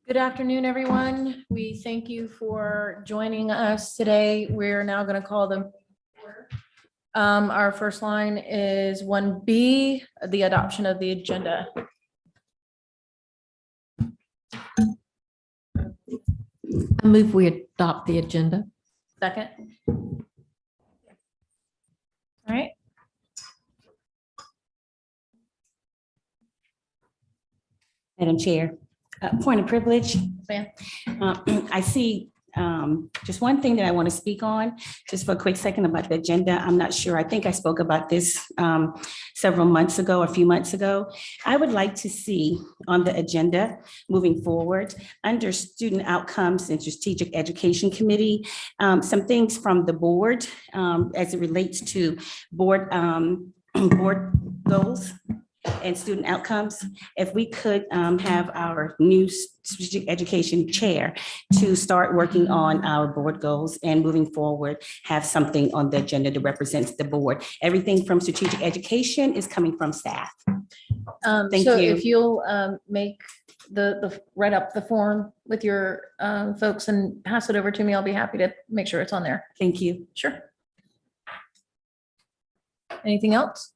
Good afternoon, everyone. We thank you for joining us today. We're now going to call them. Our first line is 1B, the adoption of the agenda. I move we adopt the agenda. Second. All right. Madam Chair, point of privilege. Ma'am. I see just one thing that I want to speak on, just for a quick second about the agenda. I'm not sure. I think I spoke about this several months ago, a few months ago. I would like to see on the agenda moving forward, under Student Outcomes and Strategic Education Committee, some things from the board as it relates to board goals and student outcomes. If we could have our new strategic education chair to start working on our board goals and moving forward, have something on the agenda that represents the board. Everything from strategic education is coming from staff. Thank So you. if you'll make write up the form with your folks and pass it over to me, I'll be happy to make sure it's on there. Thank you. Sure. Anything else?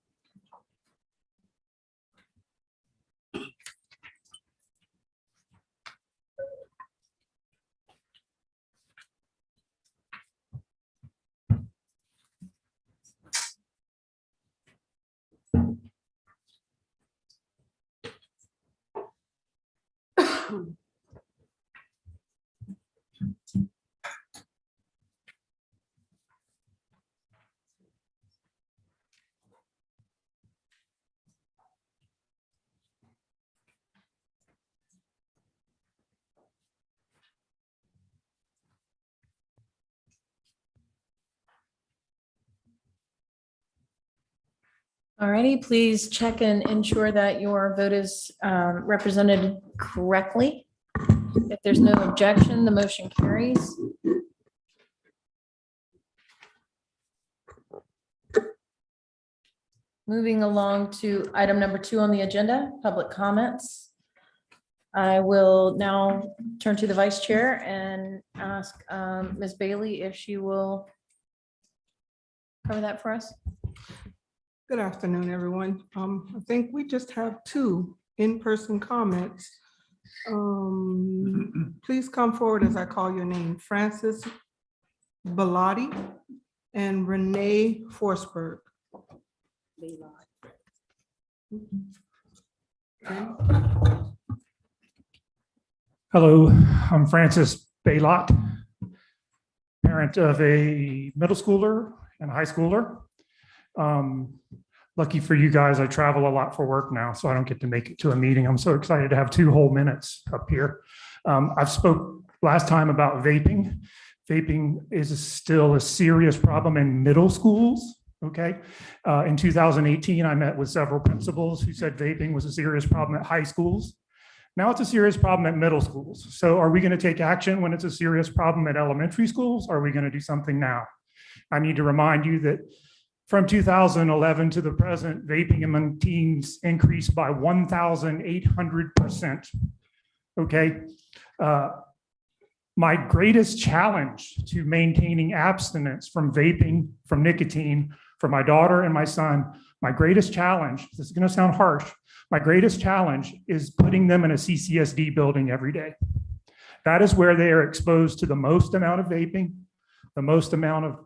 All righty, please check and ensure that your vote is represented correctly. If there's no objection, the motion carries. Moving along to item number 2 on the agenda, public comments. I will now turn to the vice chair and ask Ms. Bailey if she will cover that for us. Good afternoon, everyone. I think we just have 2 in-person comments. Please come forward as I call your name. Francis Bellotti and Renee Forsberg. Hello, I'm Francis Baylott, parent of a middle schooler and a high schooler. Lucky for you guys, I travel a lot for work now, so I don't get to make it to a meeting. I'm so excited to have 2 whole minutes up here. I've spoke last time about vaping. Vaping is still a serious problem in middle schools, okay? In 2018, I met with several principals who said vaping was a serious problem at high schools. Now it's a serious problem at middle schools. So are we gonna take action when it's a serious problem at elementary schools? Or are we gonna do something now? I need to remind you that from 2011 to the present, vaping among teens increased by 1,800%. Okay. My greatest challenge to maintaining abstinence from vaping, from nicotine, for my daughter and my son, my greatest challenge, this is going to sound harsh, my greatest challenge is putting them in a CCSD building every day. That is where they are exposed to the most amount of vaping, the most amount of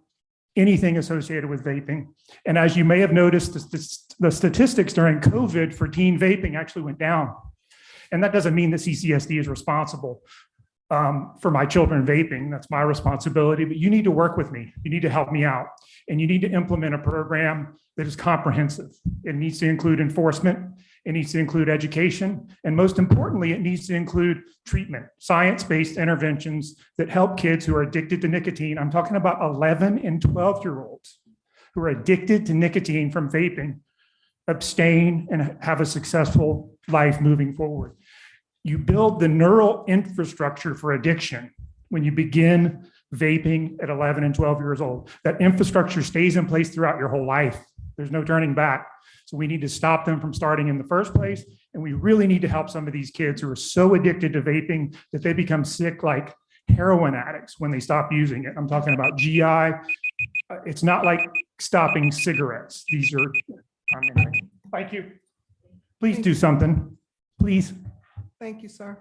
anything associated with vaping. And as you may have noticed, the statistics during COVID for teen vaping actually went down. And that doesn't mean that CCSD is responsible for my children vaping. That's my responsibility, but you need to work with me. You need to help me out. And you need to implement a program that is comprehensive. It needs to include enforcement. It needs to include education. And most importantly, it needs to include treatment, science-based interventions that help kids who are addicted to nicotine. I'm talking about 11 and 12-year-olds who are addicted to nicotine from vaping, abstain and have a successful life moving forward. You build the neural infrastructure for addiction when you begin vaping at 11 and 12 years old. That infrastructure stays in place throughout your whole life. There's no turning back. So we need to stop them from starting in the first place. And we really need to help some of these kids who are so addicted to vaping that they become sick like heroin addicts when they stop using it. I'm talking about GI. It's not like stopping cigarettes. These are, anyway, thank you. Please do something, please. Thank you, sir.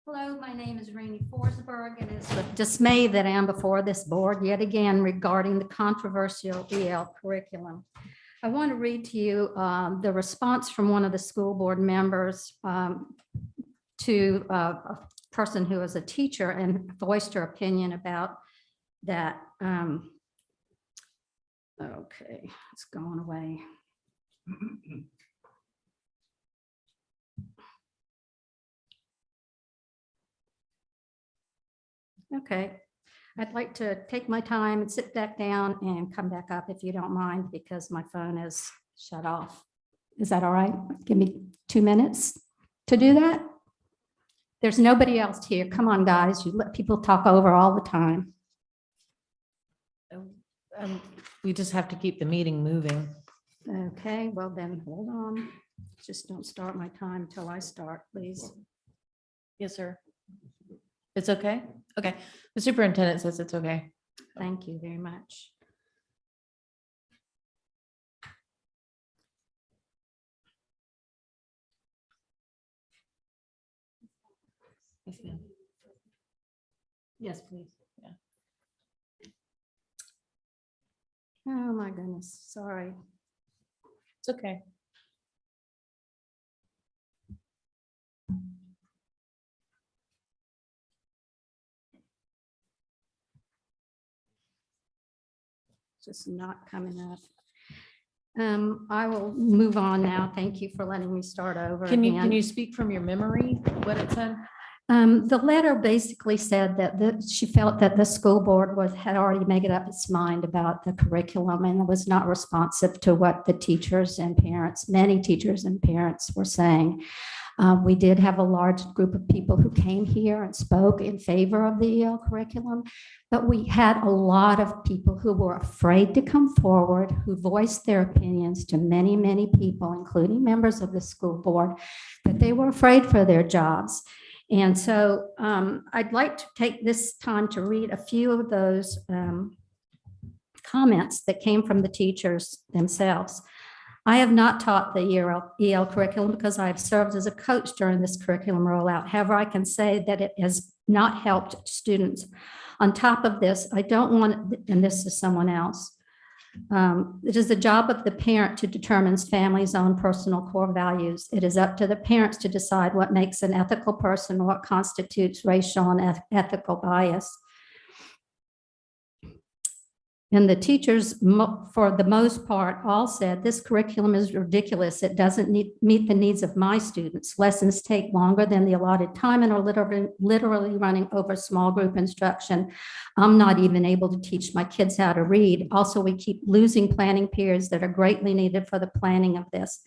Hello, my name is Rainey Forsberg, and it's with dismay that I am before this board yet again regarding the controversial EL curriculum. I want to read to you the response from one of the school board members to a person who is a teacher and voiced her opinion about that. Okay, it's going away. Okay, I'd like to take my time and sit back down and come back up if you don't mind, because my phone is shut off. Is that all right? Give me 2 minutes to do that. There's nobody else here. Come on, guys. You let people talk over all the time. We just have to keep the meeting moving. Okay, well then, hold on. Just don't start my time until I start, please. Yes, sir. It's okay? Okay. The superintendent says it's okay. Thank you very much. Yes, ma'am. Yes, please. Yeah. Oh, my goodness, sorry. It's okay. Just not coming up. I will move on now. Thank you for letting me start over. Can again. you speak from your memory what it said? The letter basically said that she felt that the school board had already made up its mind about the curriculum and was not responsive to what the teachers and parents, many teachers and parents were saying. We did have a large group of people who came here and spoke in favor of the EL curriculum, but we had a lot of people who were afraid to come forward, who voiced their opinions to many, many people, including members of the school board, that they were afraid for their jobs. And so I'd like to take this time to read a few of those comments that came from the teachers themselves. I have not taught the EL curriculum because I have served as a coach during this curriculum rollout. However, I can say that it has not helped students. On top of this, I don't want, and this is someone else, it is the job of the parent to determine family's own personal core values. It is up to the parents to decide what makes an ethical person, what constitutes racial and ethical bias. And the teachers, for the most part, all said, this curriculum is ridiculous. It doesn't meet the needs of my students. Lessons take longer than the allotted time and are literally running over small group instruction. I'm not even able to teach my kids how to read. Also, we keep losing planning periods that are greatly needed for the planning of this.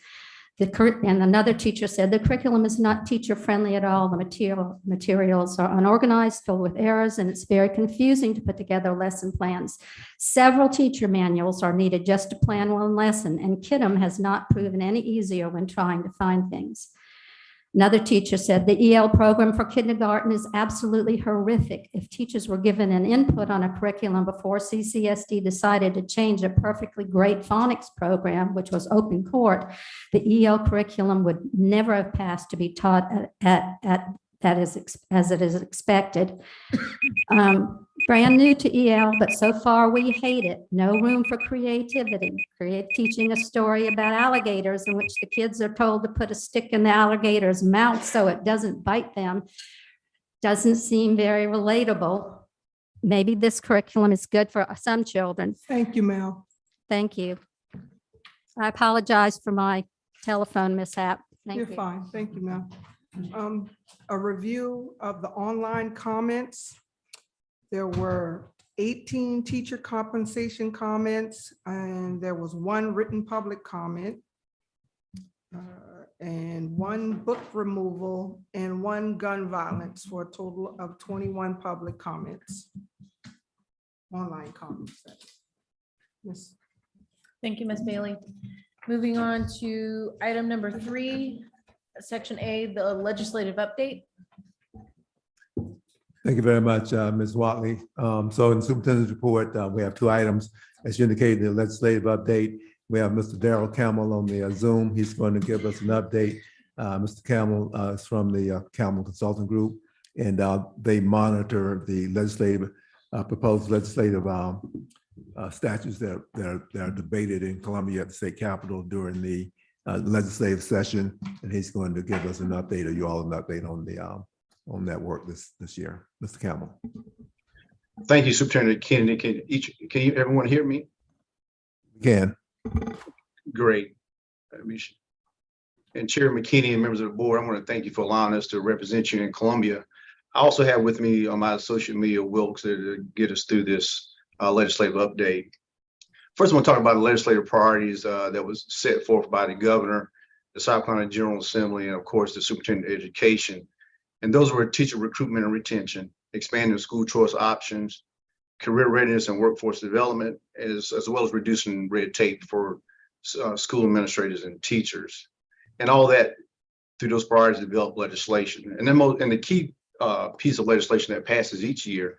And another teacher said, the curriculum is not teacher-friendly at all. The materials are unorganized, filled with errors, and it's very confusing to put together lesson plans. Several teacher manuals are needed just to plan one lesson, and KIDM has not proven any easier when trying to find things. Another teacher said, the EL program for kindergarten is absolutely horrific. If teachers were given an input on a curriculum before CCSD decided to change a perfectly great phonics program, which was open court, the EL curriculum would never have passed to be taught as it is expected. Brand new to EL, but so far we hate it. No room for creativity. Teaching a story about alligators in which the kids are told to put a stick in the alligator's mouth so it doesn't bite them doesn't seem very relatable. Maybe this curriculum is good for some children. Thank you, Mel. Thank you. I apologize for my telephone mishap. Thank You're you. fine. Thank you, Mel. A review of the online comments. There were 18 teacher compensation comments, and there was one written public comment. And 1 book removal, and 1 gun violence, for a total of 21 public comments. Online comments. Yes. Thank you, Ms. Bailey. Moving on to item number 3, section A, the legislative update. Thank you very much, Ms. Watley. So in the superintendent's report, we have 2 items. As you indicated, the legislative update. We have Mr. Darrell Campbell on the Zoom. He's going to give us an update. Mr. Campbell is from the Campbell Consulting Group, and they monitor the legislative, proposed legislative statutes that are debated in Columbia at the state capitol during the legislative session. And he's going to give us an update, or you all an update on that work this year. Mr. Campbell. Thank you, Superintendent Kennedy. Can everyone hear me? Again. Great. And Chair McKinney and members of the board, I want to thank you for allowing us to represent you in Columbia. I also have with me my associate Mia Wilkes to get us through this legislative update. First, I want to talk about the legislative priorities that was set forth by the governor, the South Carolina General Assembly, and of course, the Superintendent of Education. And those were teacher recruitment and retention, expanding school choice options, career readiness and workforce development, as well as reducing red tape for school administrators and teachers. And all that through those priorities develop legislation. And then the key piece of legislation that passes each year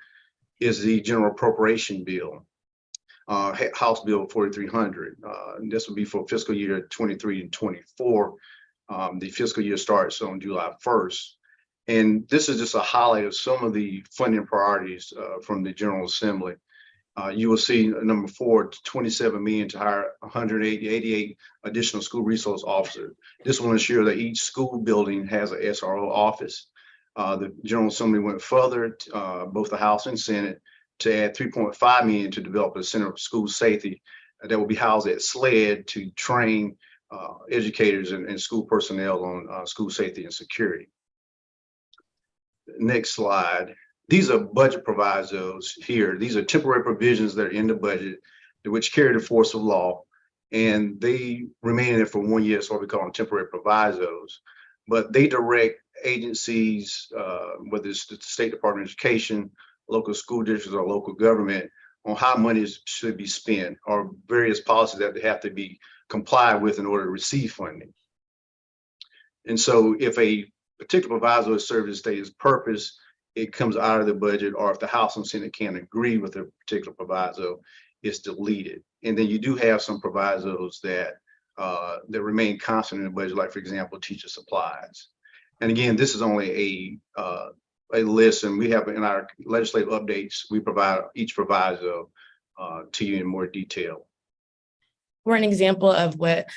is the General Appropriation Bill, House Bill 4300. And this will be for fiscal year 23 and 24. The fiscal year starts on July 1st. And this is just a highlight of some of the funding priorities from the General Assembly. You will see number 4, 27 million to hire 188 additional school resource officers. This will ensure that each school building has an SRO office. The General Assembly went further, both the House and Senate, to add 3.5 million to develop a Center of School Safety that will be housed at SLED to train educators and school personnel on school safety and security. Next slide. These are budget provisos here. These are temporary provisions that are in the budget which carry the force of law, and they remain in there for 1 year, so we call them temporary provisos. But they direct agencies, whether it's the State Department of Education, local school districts, or local government, on how money should be spent, or various policies that they have to be complied with in order to receive funding. And so if a particular proviso is served the state's purpose, it comes out of the budget, or if the House and Senate can't agree with a particular proviso, it's deleted. And then you do have some provisos that remain constant in the budget, like, for example, teacher supplies. And again, this is only a list, and we have in our legislative updates, we provide each proviso to you in more detail. For an example of what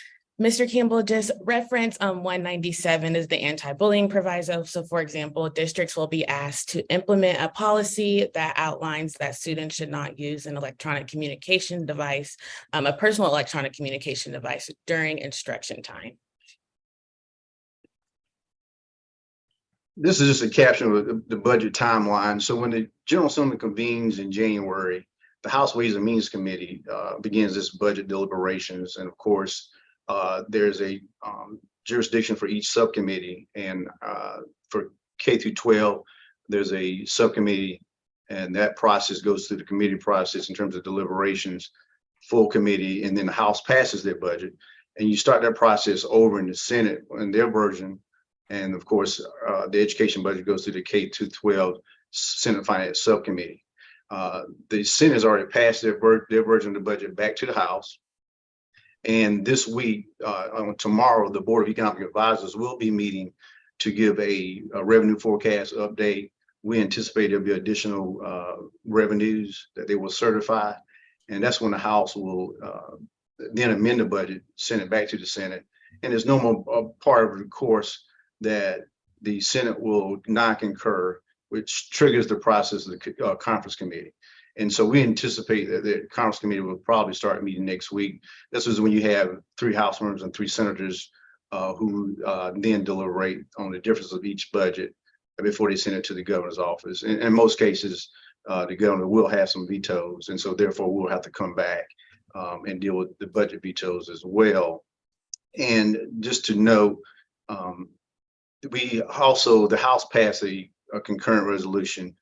Mr. Campbell just referenced, 197 is the anti-bullying proviso. So for example, districts will be asked to implement a policy that outlines that students should not use an electronic communication device, a personal electronic communication device during instruction time. This is just a caption of the budget timeline. So when the General Assembly convenes in January, the House Ways and Means Committee begins this budget deliberations. And of course, there's a jurisdiction for each subcommittee, and for K through 12, there's a subcommittee, and that process goes through the committee process in terms of deliberations, full committee, and then the House passes their budget, and you start that process over in the Senate in their version. And of course, the education budget goes through the K through 12 Senate Finance Subcommittee. The Senate has already passed their version of the budget back to the House. And this week, tomorrow, the Board of Economic Advisors will be meeting to give a revenue forecast update. We anticipate there'll be additional revenues that they will certify. And that's when the House will then amend the budget, send it back to the Senate. And there's no more part of the course that the Senate will not concur, which triggers the process of the conference committee. And so we anticipate that the Conference Committee will probably start meeting next week. This is when you have 3 House members and 3 senators who then deliberate on the difference of each budget before they send it to the governor's office. And in most cases, the governor will have some vetoes. And so therefore we'll have to come back and deal with the budget vetoes as well. And just to note, We also, the House passed a concurrent resolution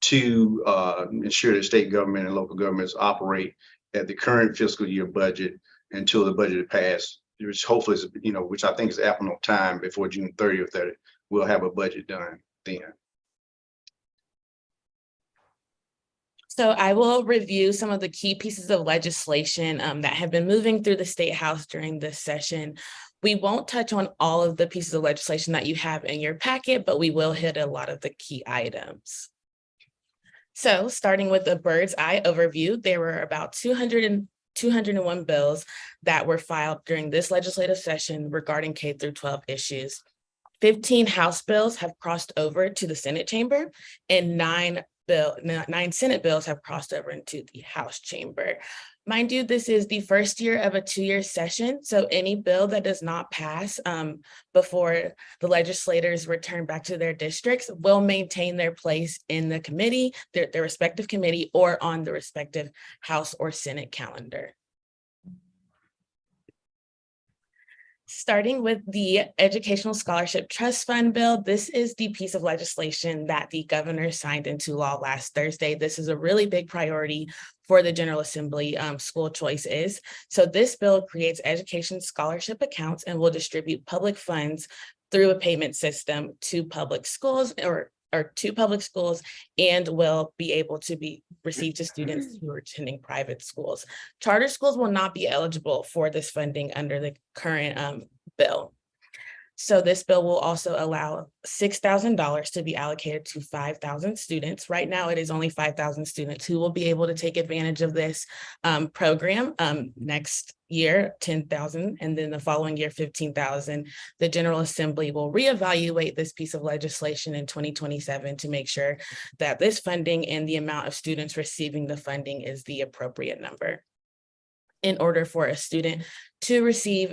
to ensure that state government and local governments operate at the current fiscal year budget until the budget is passed, which hopefully is, which I think is ample time before June 30th that we'll have a budget done then. So I will review some of the key pieces of legislation that have been moving through the State House during this session. We won't touch on all of the pieces of legislation that you have in your packet, but we will hit a lot of the key items. So starting with the bird's eye overview, there were about 201 bills that were filed during this legislative session regarding K-12 issues. 15 House bills have crossed over to the Senate chamber, and 9 Senate bills have crossed over into the House chamber. Mind you, this is the first year of a 2-year session, so any bill that does not pass before the legislators return back to their districts will maintain their place in the committee, their respective committee, or on the respective House or Senate calendar. Starting with the Educational Scholarship Trust Fund bill, this is the piece of legislation that the governor signed into law last Thursday. This is a really big priority for the General Assembly. School choice is. So this bill creates education scholarship accounts and will distribute public funds through a payment system to public schools or to public schools, and will be able to be received to students who are attending private schools. Charter schools will not be eligible for this funding under the current bill. So this bill will also allow $6,000 to be allocated to 5,000 students. Right now, it is only 5,000 students who will be able to take advantage of this program. Next year, 10,000, and then the following year, 15,000. The General Assembly will reevaluate this piece of legislation in 2027 to make sure that this funding and the amount of students receiving the funding is the appropriate number. In order for a student to receive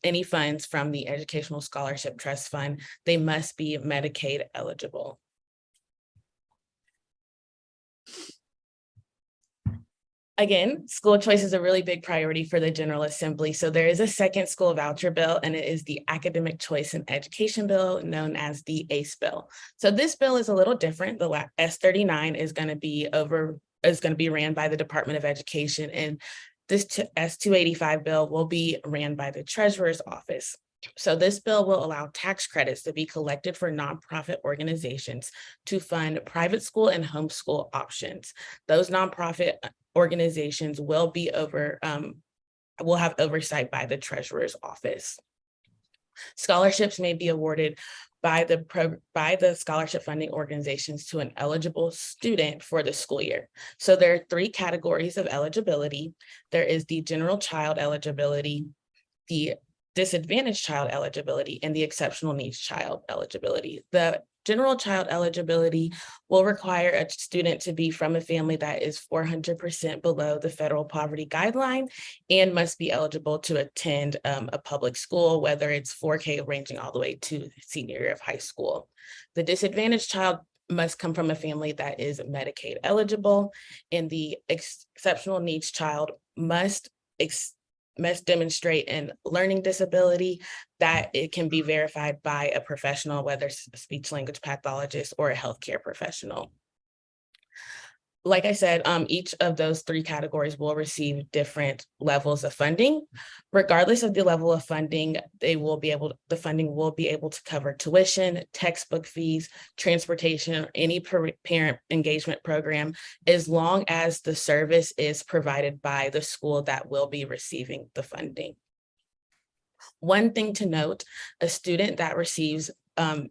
any funds from the Educational Scholarship Trust Fund, they must be Medicaid eligible. Again, school choice is a really big priority for the General Assembly. So there is a second school voucher bill, and it is the Academic Choice in Education bill, known as the ACE bill. So this bill is a little different. The S39 is going to be ran by the Department of Education, and this S285 bill will be ran by the Treasurer's Office. So this bill will allow tax credits to be collected for nonprofit organizations to fund private school and homeschool options. Those nonprofit organizations will have oversight by the Treasurer's Office. Scholarships may be awarded by the scholarship funding organizations to an eligible student for the school year. So there are 3 categories of eligibility. There is the general child eligibility, the disadvantaged child eligibility, and the exceptional needs child eligibility. The general child eligibility will require a student to be from a family that is 400% below the federal poverty guideline and must be eligible to attend a public school, whether it's 4K ranging all the way to senior year of high school. The disadvantaged child must come from a family that is Medicaid eligible, and the exceptional needs child must demonstrate an learning disability that it can be verified by a professional, whether it's a speech language pathologist or a healthcare professional. Like I said, each of those 3 categories will receive different levels of funding. Regardless of the level of funding, the funding will be able to cover tuition, textbook fees, transportation, or any parent engagement program, as long as the service is provided by the school that will be receiving the funding. One thing to note, a student that receives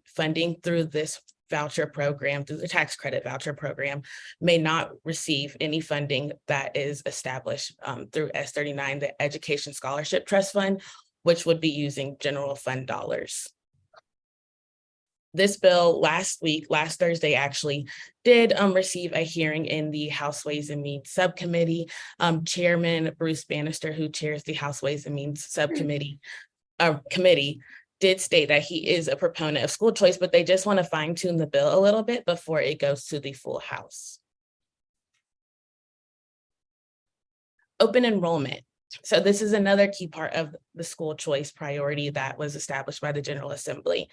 funding through this voucher program, through the tax credit voucher program, may not receive any funding that is established through S39, the Education Scholarship Trust Fund, which would be using general fund dollars. This bill last Thursday actually, did receive a hearing in the House Ways and Means Subcommittee. Chairman Bruce Bannister, who chairs the House Ways and Means Subcommittee committee, did state that he is a proponent of school choice, but they just want to fine tune the bill a little bit before it goes to the full House. Open enrollment. So this is another key part of the school choice priority that was established by the General Assembly.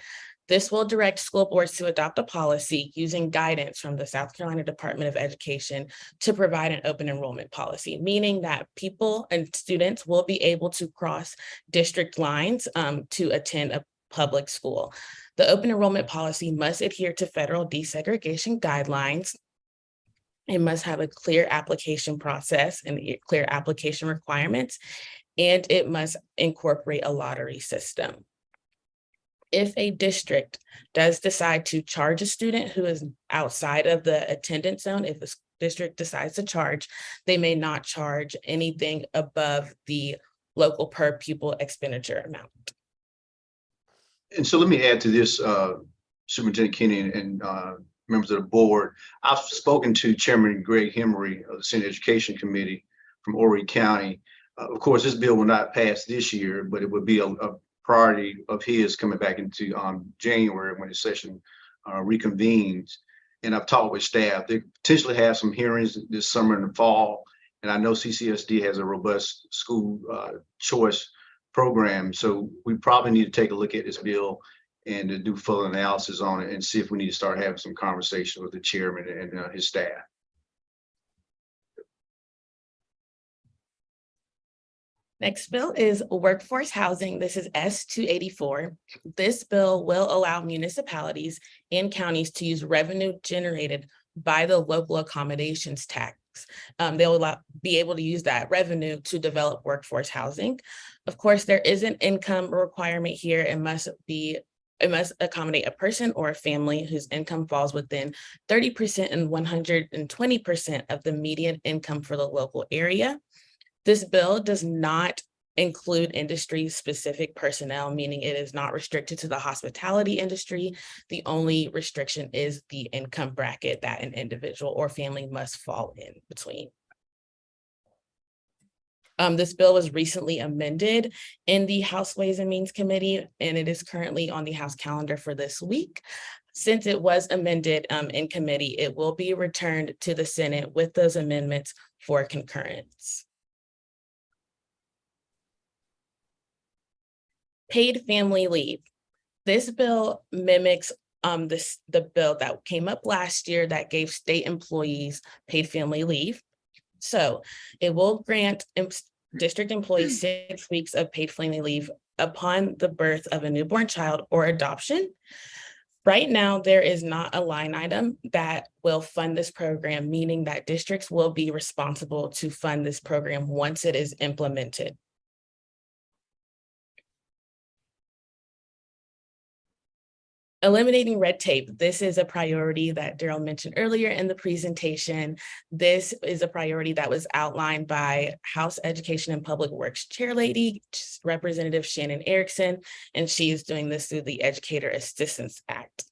This will direct school boards to adopt a policy using guidance from the South Carolina Department of Education to provide an open enrollment policy, meaning that people and students will be able to cross district lines to attend a public school. The open enrollment policy must adhere to federal desegregation guidelines. It must have a clear application process and clear application requirements, and it must incorporate a lottery system. If a district does decide to charge a student who is outside of the attendance zone, if a district decides to charge, they may not charge anything above the local per pupil expenditure amount. And so let me add to this, Superintendent Kenny and members of the board. I've spoken to Chairman Greg Hemery of the Senate Education Committee from Horry County. Of course, this bill will not pass this year, but it would be a priority of his coming back into January when the session reconvenes. And I've talked with staff. They potentially have some hearings this summer and the fall. And I know CCSD has a robust school choice program. So we probably need to take a look at this bill and to do full analysis on it and see if we need to start having some conversation with the chairman and his staff. Next bill is workforce housing. This is S-284. This bill will allow municipalities and counties to use revenue generated by the local accommodations tax. They'll be able to use that revenue to develop workforce housing. Of course, there is an income requirement here. It must accommodate a person or a family whose income falls within 30% and 120% of the median income for the local area. This bill does not include industry-specific personnel, meaning it is not restricted to the hospitality industry. The only restriction is the income bracket that an individual or family must fall in between. This bill was recently amended in the House Ways and Means Committee, and it is currently on the House calendar for this week. Since it was amended in committee, it will be returned to the Senate with those amendments for concurrence. Paid family leave. This bill mimics the bill that came up last year that gave state employees paid family leave. So it will grant district employees 6 weeks of paid family leave upon the birth of a newborn child or adoption. Right now, there is not a line item that will fund this program, meaning that districts will be responsible to fund this program once it is implemented. Eliminating red tape. This is a priority that Daryl mentioned earlier in the presentation. This is a priority that was outlined by House Education and Public Works Chairlady, Representative Shannon Erickson, and she is doing this through the Educator Assistance Act.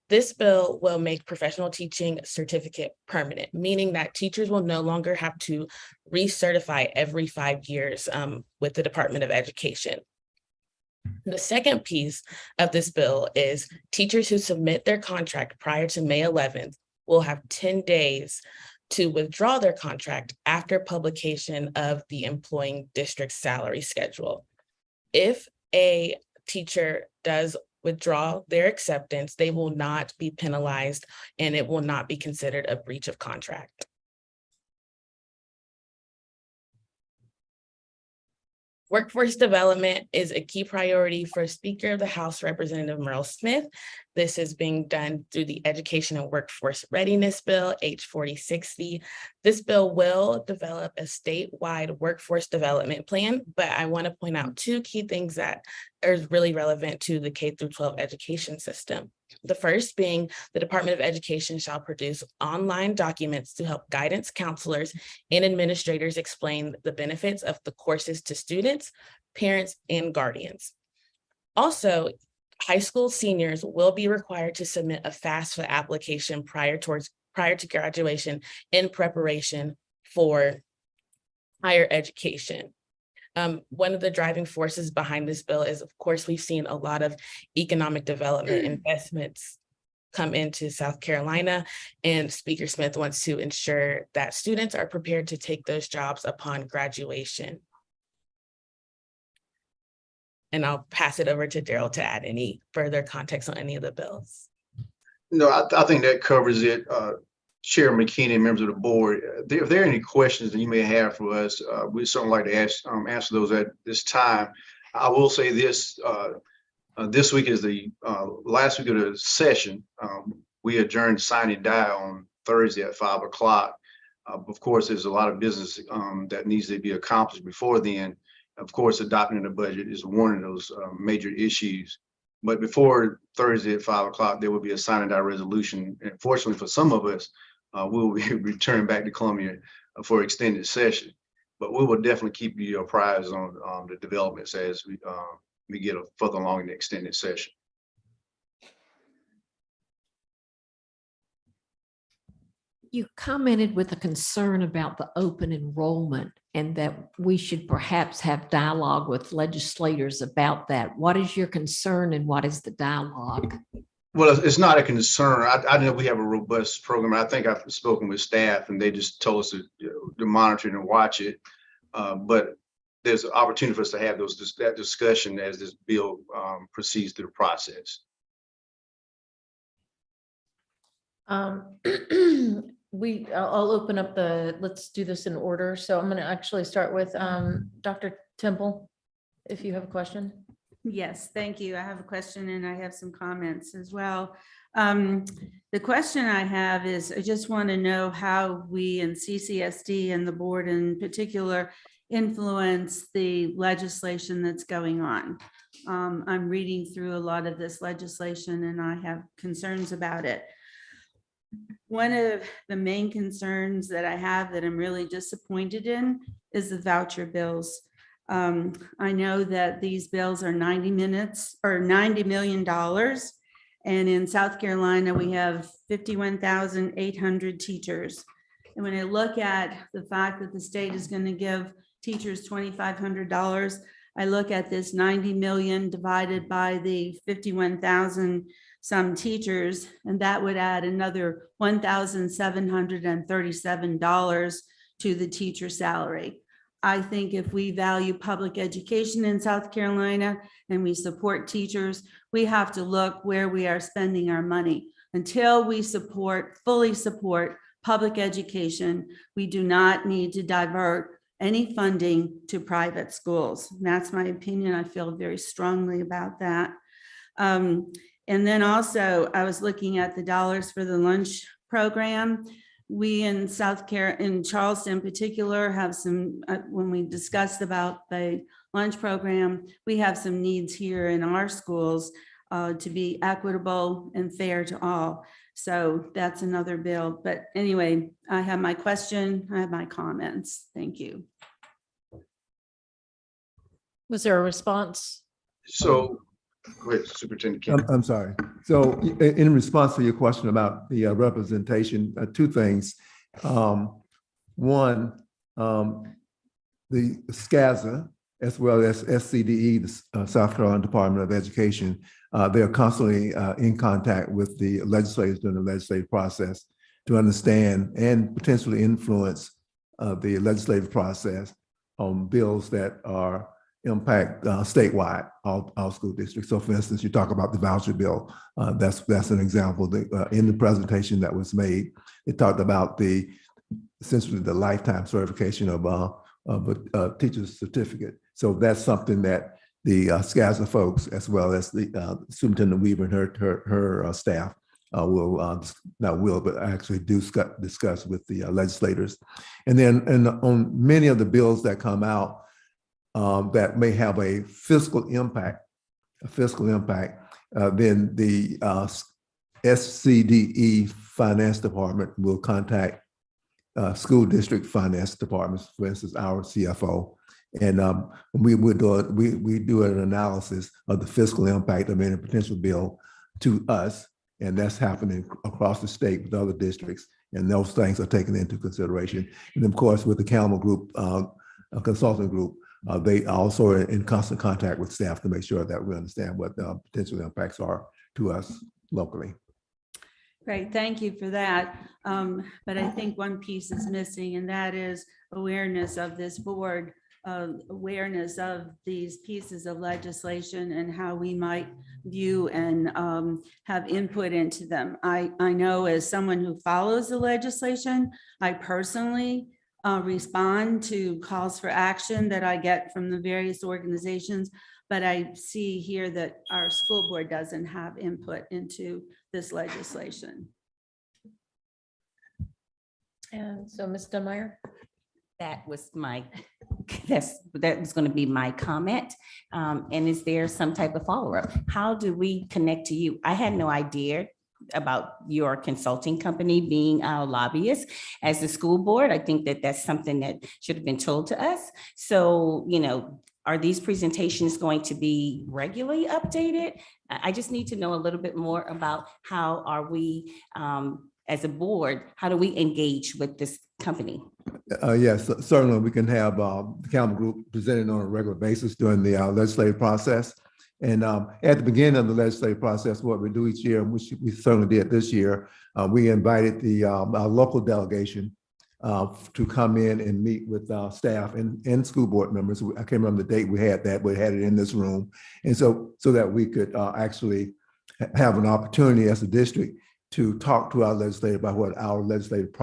This bill will make professional teaching certificate permanent, meaning that teachers will no longer have to recertify every 5 years with the Department of Education. The second piece of this bill is teachers who submit their contract prior to May 11th will have 10 days to withdraw their contract after publication of the employing district's salary schedule. If a teacher does withdraw their acceptance, they will not be penalized and it will not be considered a breach of contract. Workforce development is a key priority for Speaker of the House, Representative Merle Smith. This is being done through the Education and Workforce Readiness Bill, H4060. This bill will develop a statewide workforce development plan, but I want to point out 2 key things that are really relevant to the K-12 education system. The first being the Department of Education shall produce online documents to help guidance counselors and administrators explain the benefits of the courses to students, parents, and guardians. Also, high school seniors will be required to submit a FAFSA application prior to graduation in preparation for higher education. One of the driving forces behind this bill is, of course, we've seen a lot of economic development investments come into South Carolina, and Speaker Smith wants to ensure that students are prepared to take those jobs upon graduation. And I'll pass it over to Daryl to add any further context on any of the bills. No, I think that covers it. Chair McKinney, members of the board, if there are any questions that you may have for us, we'd certainly like to answer those at this time. I will say this, this week is the last week of the session. We adjourned sign and die on Thursday at 5 o'clock. Of course, there's a lot of business that needs to be accomplished before then. Of course, adopting the budget is one of those major issues. But before Thursday at 5 o'clock, there will be a sign and die resolution. And fortunately for some of us, we'll be returning back to Columbia for extended session. But we will definitely keep you apprised on the developments as we get further along in the extended session. You commented with a concern about the open enrollment and that we should perhaps have dialogue with legislators about that. What is your concern and what is the dialogue? Well, it's not a concern. I know we have a robust program. I think I've spoken with staff and they just told us to monitor it and watch it. But there's an opportunity for us to have that discussion as this bill proceeds through the process. I'll open up let's do this in order. So I'm going to actually start with Dr. Temple, if you have a question. Yes, thank you. I have a question and I have some comments as well. The question I have is, I just want to know how we in CCSD and the board in particular influence the legislation that's going on. I'm reading through a lot of this legislation and I have concerns about it. One of the main concerns that I have that I'm really disappointed in is the voucher bills. I know that these bills are $90 million. And in South Carolina, we have 51,800 teachers. And when I look at the fact that the state is going to give teachers $2,500, I look at this 90 million divided by the 51,000 some teachers, and that would add another $1,737 to the teacher salary. I think if we value public education in South Carolina and we support teachers, we have to look where we are spending our money. Until we fully support public education, we do not need to divert any funding to private schools. And that's my opinion. I feel very strongly about that. And then also I was looking at the dollars for the lunch program. We in in Charleston in particular have some, when we discussed about the lunch program, we have some needs here in our schools to be equitable and fair to all. So that's another bill. But anyway, I have my question, I have my comments. Thank you. Was there a response? So, go ahead, Superintendent King. I'm sorry. So in response to your question about the representation, two things. One, the SCASA, as well as SCDE, the South Carolina Department of Education, they are constantly in contact with the legislators during the legislative process to understand and potentially influence the legislative process on bills that are impact statewide, all school districts. So for instance, you talk about the voucher bill. That's an example. In the presentation that was made, it talked about essentially the lifetime certification of a teacher's certificate. So that's something that the SCASA folks, as well as the Superintendent Weaver and her staff but actually do discuss with the legislators. And then on many of the bills that come out, that may have a fiscal impact, then the SCDE Finance Department will contact school district finance departments, for instance, our CFO, and we do an analysis of the fiscal impact of any potential bill to us, and that's happening across the state with other districts, and those things are taken into consideration. And of course, with the Calma Group, a consulting group, they also are in constant contact with staff to make sure that we understand what the potential impacts are to us locally. Great, thank you for that. But I think one piece is missing, and that is awareness of this board awareness of these pieces of legislation and how we might view and have input into them. I know as someone who follows the legislation, I personally respond to calls for action that I get from the various organizations, but I see here that our school board doesn't have input into this legislation. And so Ms. Dunmeyer? That was my, that was going to be my comment. And is there some type of follow-up? How do we connect to you? I had no idea about your consulting company being our lobbyist as the school board. I think that that's something that should have been told to us. So, you know, are these presentations going to be regularly updated? I just need to know a little bit more about how are we, as a board, how do we engage with this company? Yes, certainly we can have the Campbell Group presented on a regular basis during the legislative process. And at the beginning of the legislative process, what we do each year, which we certainly did this year, we invited our local delegation to come in and meet with staff and school board members. I can't remember the date we had that, but we had it in this room. And so that we could actually have an opportunity as a district to talk to our legislator about what our legislative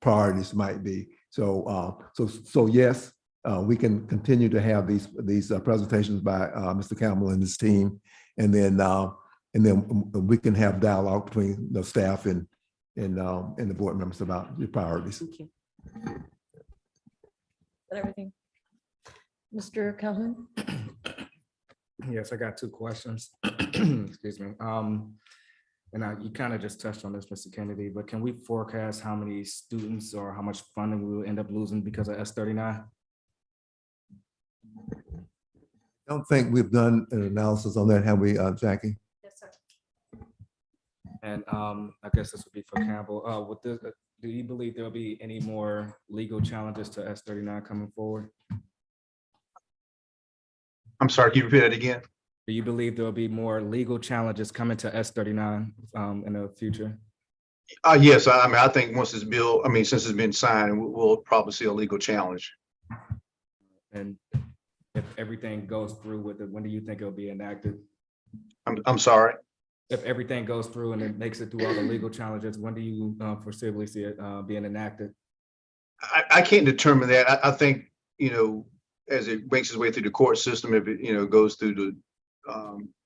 priorities might be. So yes, we can continue to have these presentations by Mr. Campbell and his team, and then we can have dialogue between the staff and the board members about the priorities. Thank you. Is that everything? Mr. Calhoun? Yes, I got two questions. Excuse me. And you kind of just touched on this, Mr. Kennedy, but can we forecast how many students or how much funding we will end up losing because of S39? I don't think we've done an analysis on that, have we, Jackie? Yes, sir. And I guess this would be for Campbell. With this, do you believe there'll be any more legal challenges to S39 coming forward? I'm sorry, can you repeat that again? Do you believe there'll be more legal challenges coming to S39 in the future? Yes, I mean, I think once this bill, since it's been signed, we'll probably see a legal challenge. And if everything goes through with it, when do you think it'll be enacted? I'm sorry. If everything goes through and it makes it through all the legal challenges, when do you foreseeably see it being enacted? I can't determine that. I think, as it makes its way through the court system, if it, goes through the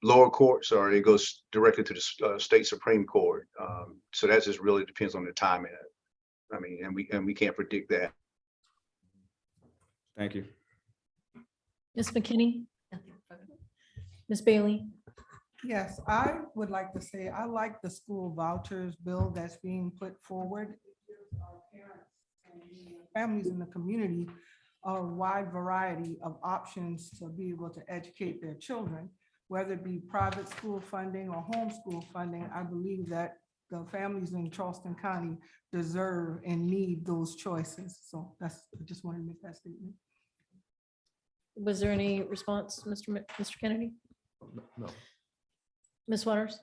lower courts or it goes directly to the state Supreme Court. So that just really depends on the timing. And we can't predict that. Thank you. Ms. McKinney? Ms. Bailey? Yes, I would like to say, I like the school vouchers bill that's being put forward. It gives our parents and families in the community a wide variety of options to be able to educate their children, whether it be private school funding or homeschool funding. I believe that the families in Charleston County deserve and need those choices. So I just wanted to make that statement. Was there any response, Mr. Kennedy? No. Ms. Waters?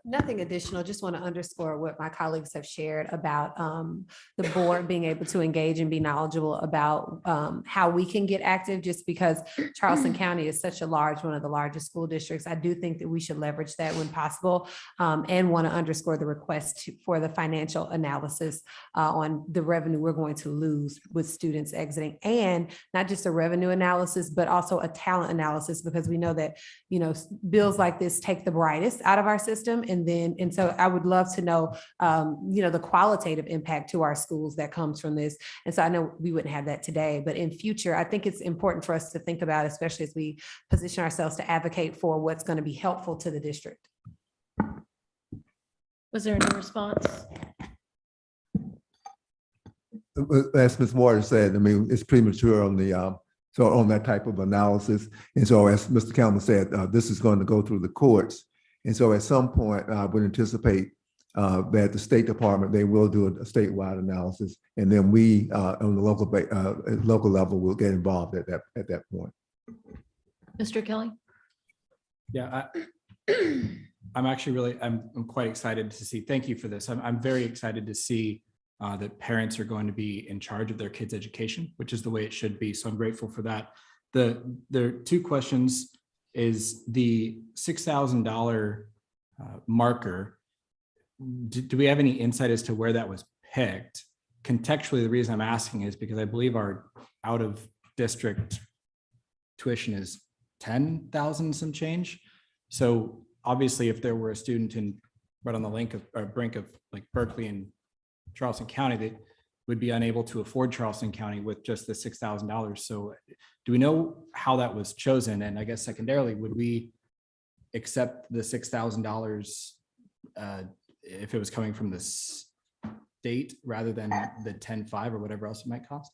Nothing additional, just want to underscore what my colleagues have shared about the board being able to engage and be knowledgeable about how we can get active, just because Charleston County is such a one of the largest school districts. I do think that we should leverage that when possible, and want to underscore the request for the financial analysis on the revenue we're going to lose with students exiting, and not just a revenue analysis, but also a talent analysis, because we know that, bills like this take the brightest out of our system. And so I would love to know, the qualitative impact to our schools that comes from this. And so I know we wouldn't have that today, but in future, I think it's important for us to think about, especially as we position ourselves to advocate for what's going to be helpful to the district. Was there any response? As Ms. Waters said, it's premature on on that type of analysis. And so as Mr. Campbell said, this is going to go through the courts. And so at some point, I would anticipate that the State Department, they will do a statewide analysis. And then we on the local level will get involved at that point. Mr. Kelly? Yeah, I'm actually I'm quite excited to see, thank you for this. I'm very excited to see that parents are going to be in charge of their kids' education, which is the way it should be. So I'm grateful for that. There are two questions. Is the $6,000 marker, do we have any insight as to where that was picked? Contextually, the reason I'm asking is because I believe our out of district tuition is 10,000 some change. So obviously, if there were a student right on the brink of like Berkeley and Charleston County that would be unable to afford Charleston County with just the $6,000. So do we know how that was chosen? And I guess secondarily, would we accept the $6,000 if it was coming from the state rather than the 10.5 or whatever else it might cost?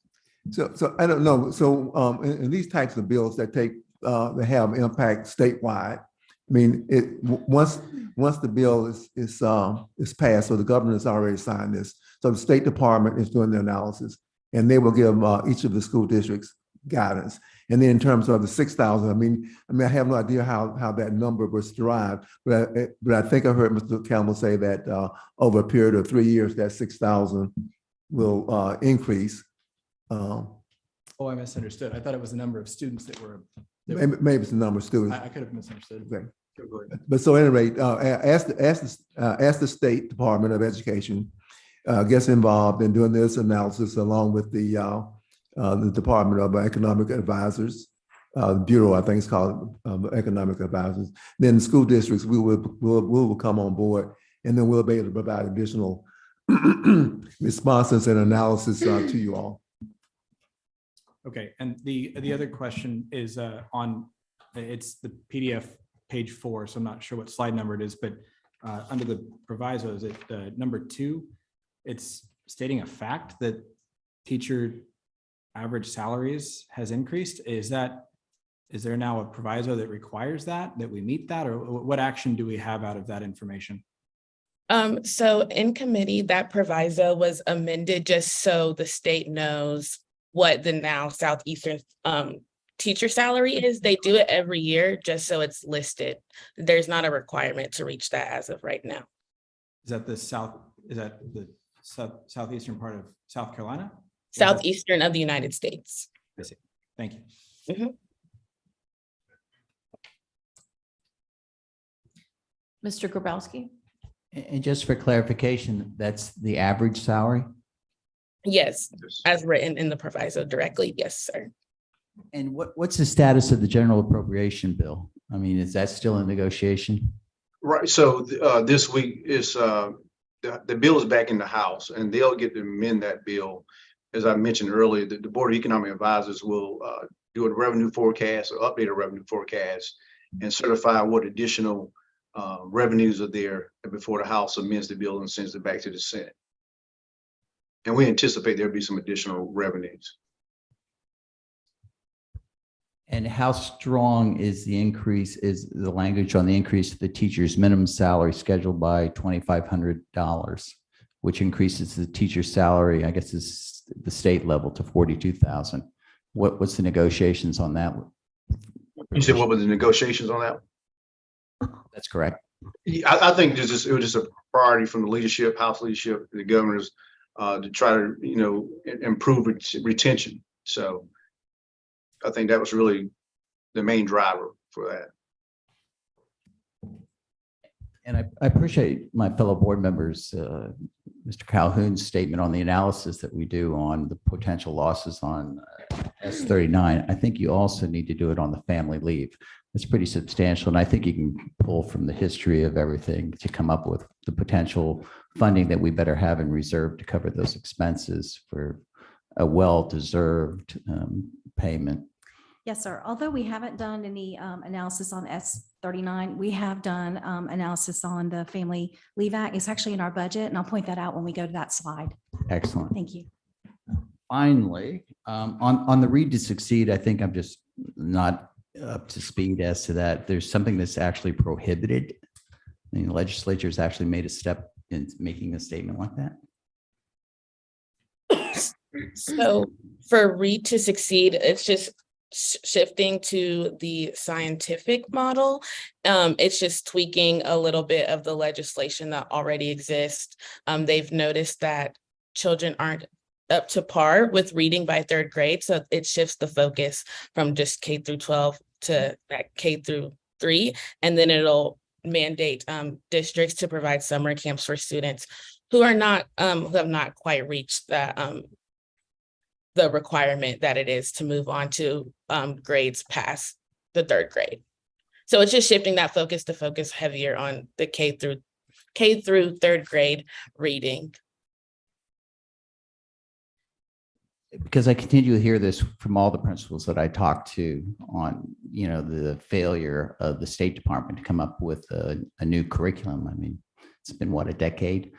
So I don't know. So in these types of bills that they have impact statewide, I mean, once the bill is passed, so the governor has already signed this. So the State Department is doing the analysis, and they will give each of the school districts guidance. And then in terms of the 6,000, I mean, I have no idea how that number was derived, but I think I heard Mr. Campbell say that over a period of 3 years, that 6,000 will increase. Oh, I misunderstood. I thought it was the number of students that were. Maybe it's the number of students. I could have misunderstood. Okay. But so at any rate, ask the State Department of Education gets involved in doing this analysis along with the Department of Economic Advisors, the Bureau, I think it's called Economic Advisors. Then school districts, we will come on board, and then we'll be able to provide additional responses and analysis to you all. Okay, and the other question is it's the PDF page 4, so I'm not sure what slide number it is, but under the provisos at number 2, it's stating a fact that teacher average salaries has increased. Is there now a proviso that requires that we meet that, or what action do we have out of that information? So in committee, that proviso was amended just so the state knows what the now Southeastern teacher salary is. They do it every year just so it's listed. There's not a requirement to reach that as of right now. Is that the southeastern part of South Carolina? Southeastern of the United States. I see. Thank you. Mm-hmm. Mr. Grabowski? And just for clarification, that's the average salary? Yes, as written in the proviso directly. Yes, sir. And what's the status of the general appropriation bill? I mean, is that still in negotiation? Right. So this week is the bill is back in the House, and they'll get to amend that bill. As I mentioned earlier, the Board of Economic Advisors will do a revenue forecast or update a revenue forecast and certify what additional revenues are there before the House amends the bill and sends it back to the Senate. And we anticipate there'll be some additional revenues. And how strong is the increase, is the language on the increase of the teacher's minimum salary scheduled by $2,500, which increases the teacher's salary, I guess is the state level, to $42,000. What's the negotiations on that? You said what were the negotiations on that? That's correct. Yeah, I think it was just a priority from the leadership, House leadership, the governors, to try to, improve retention. So I think that was really the main driver for that. And I appreciate my fellow board members, Mr. Calhoun's statement on the analysis that we do on the potential losses on S39. I think you also need to do it on the family leave. It's pretty substantial. And I think you can pull from the history of everything to come up with the potential funding that we better have in reserve to cover those expenses for a well-deserved payment. Yes, sir. Although we haven't done any analysis on S39, we have done analysis on the Family Leave Act. It's actually in our budget, and I'll point that out when we go to that slide. Excellent. Thank you. Finally, on the Read to Succeed, I think I'm just not up to speed as to that. There's something that's actually prohibited. I mean, the legislature has actually made a step in making a statement like that. So for Read to Succeed, it's just shifting to the scientific model. It's just tweaking a little bit of the legislation that already exists. They've noticed that children aren't up to par with reading by third grade. So it shifts the focus from just K through 12 to that K through 3. And then it'll mandate districts to provide summer camps for students who are not, who have not quite reached the requirement that it is to move on to grades past the third grade. So it's just shifting that focus to focus heavier on the K through third grade reading. Because I continue to hear this from all the principals that I talk to on, the failure of the State Department to come up with a new curriculum. I mean, it's been what, a decade?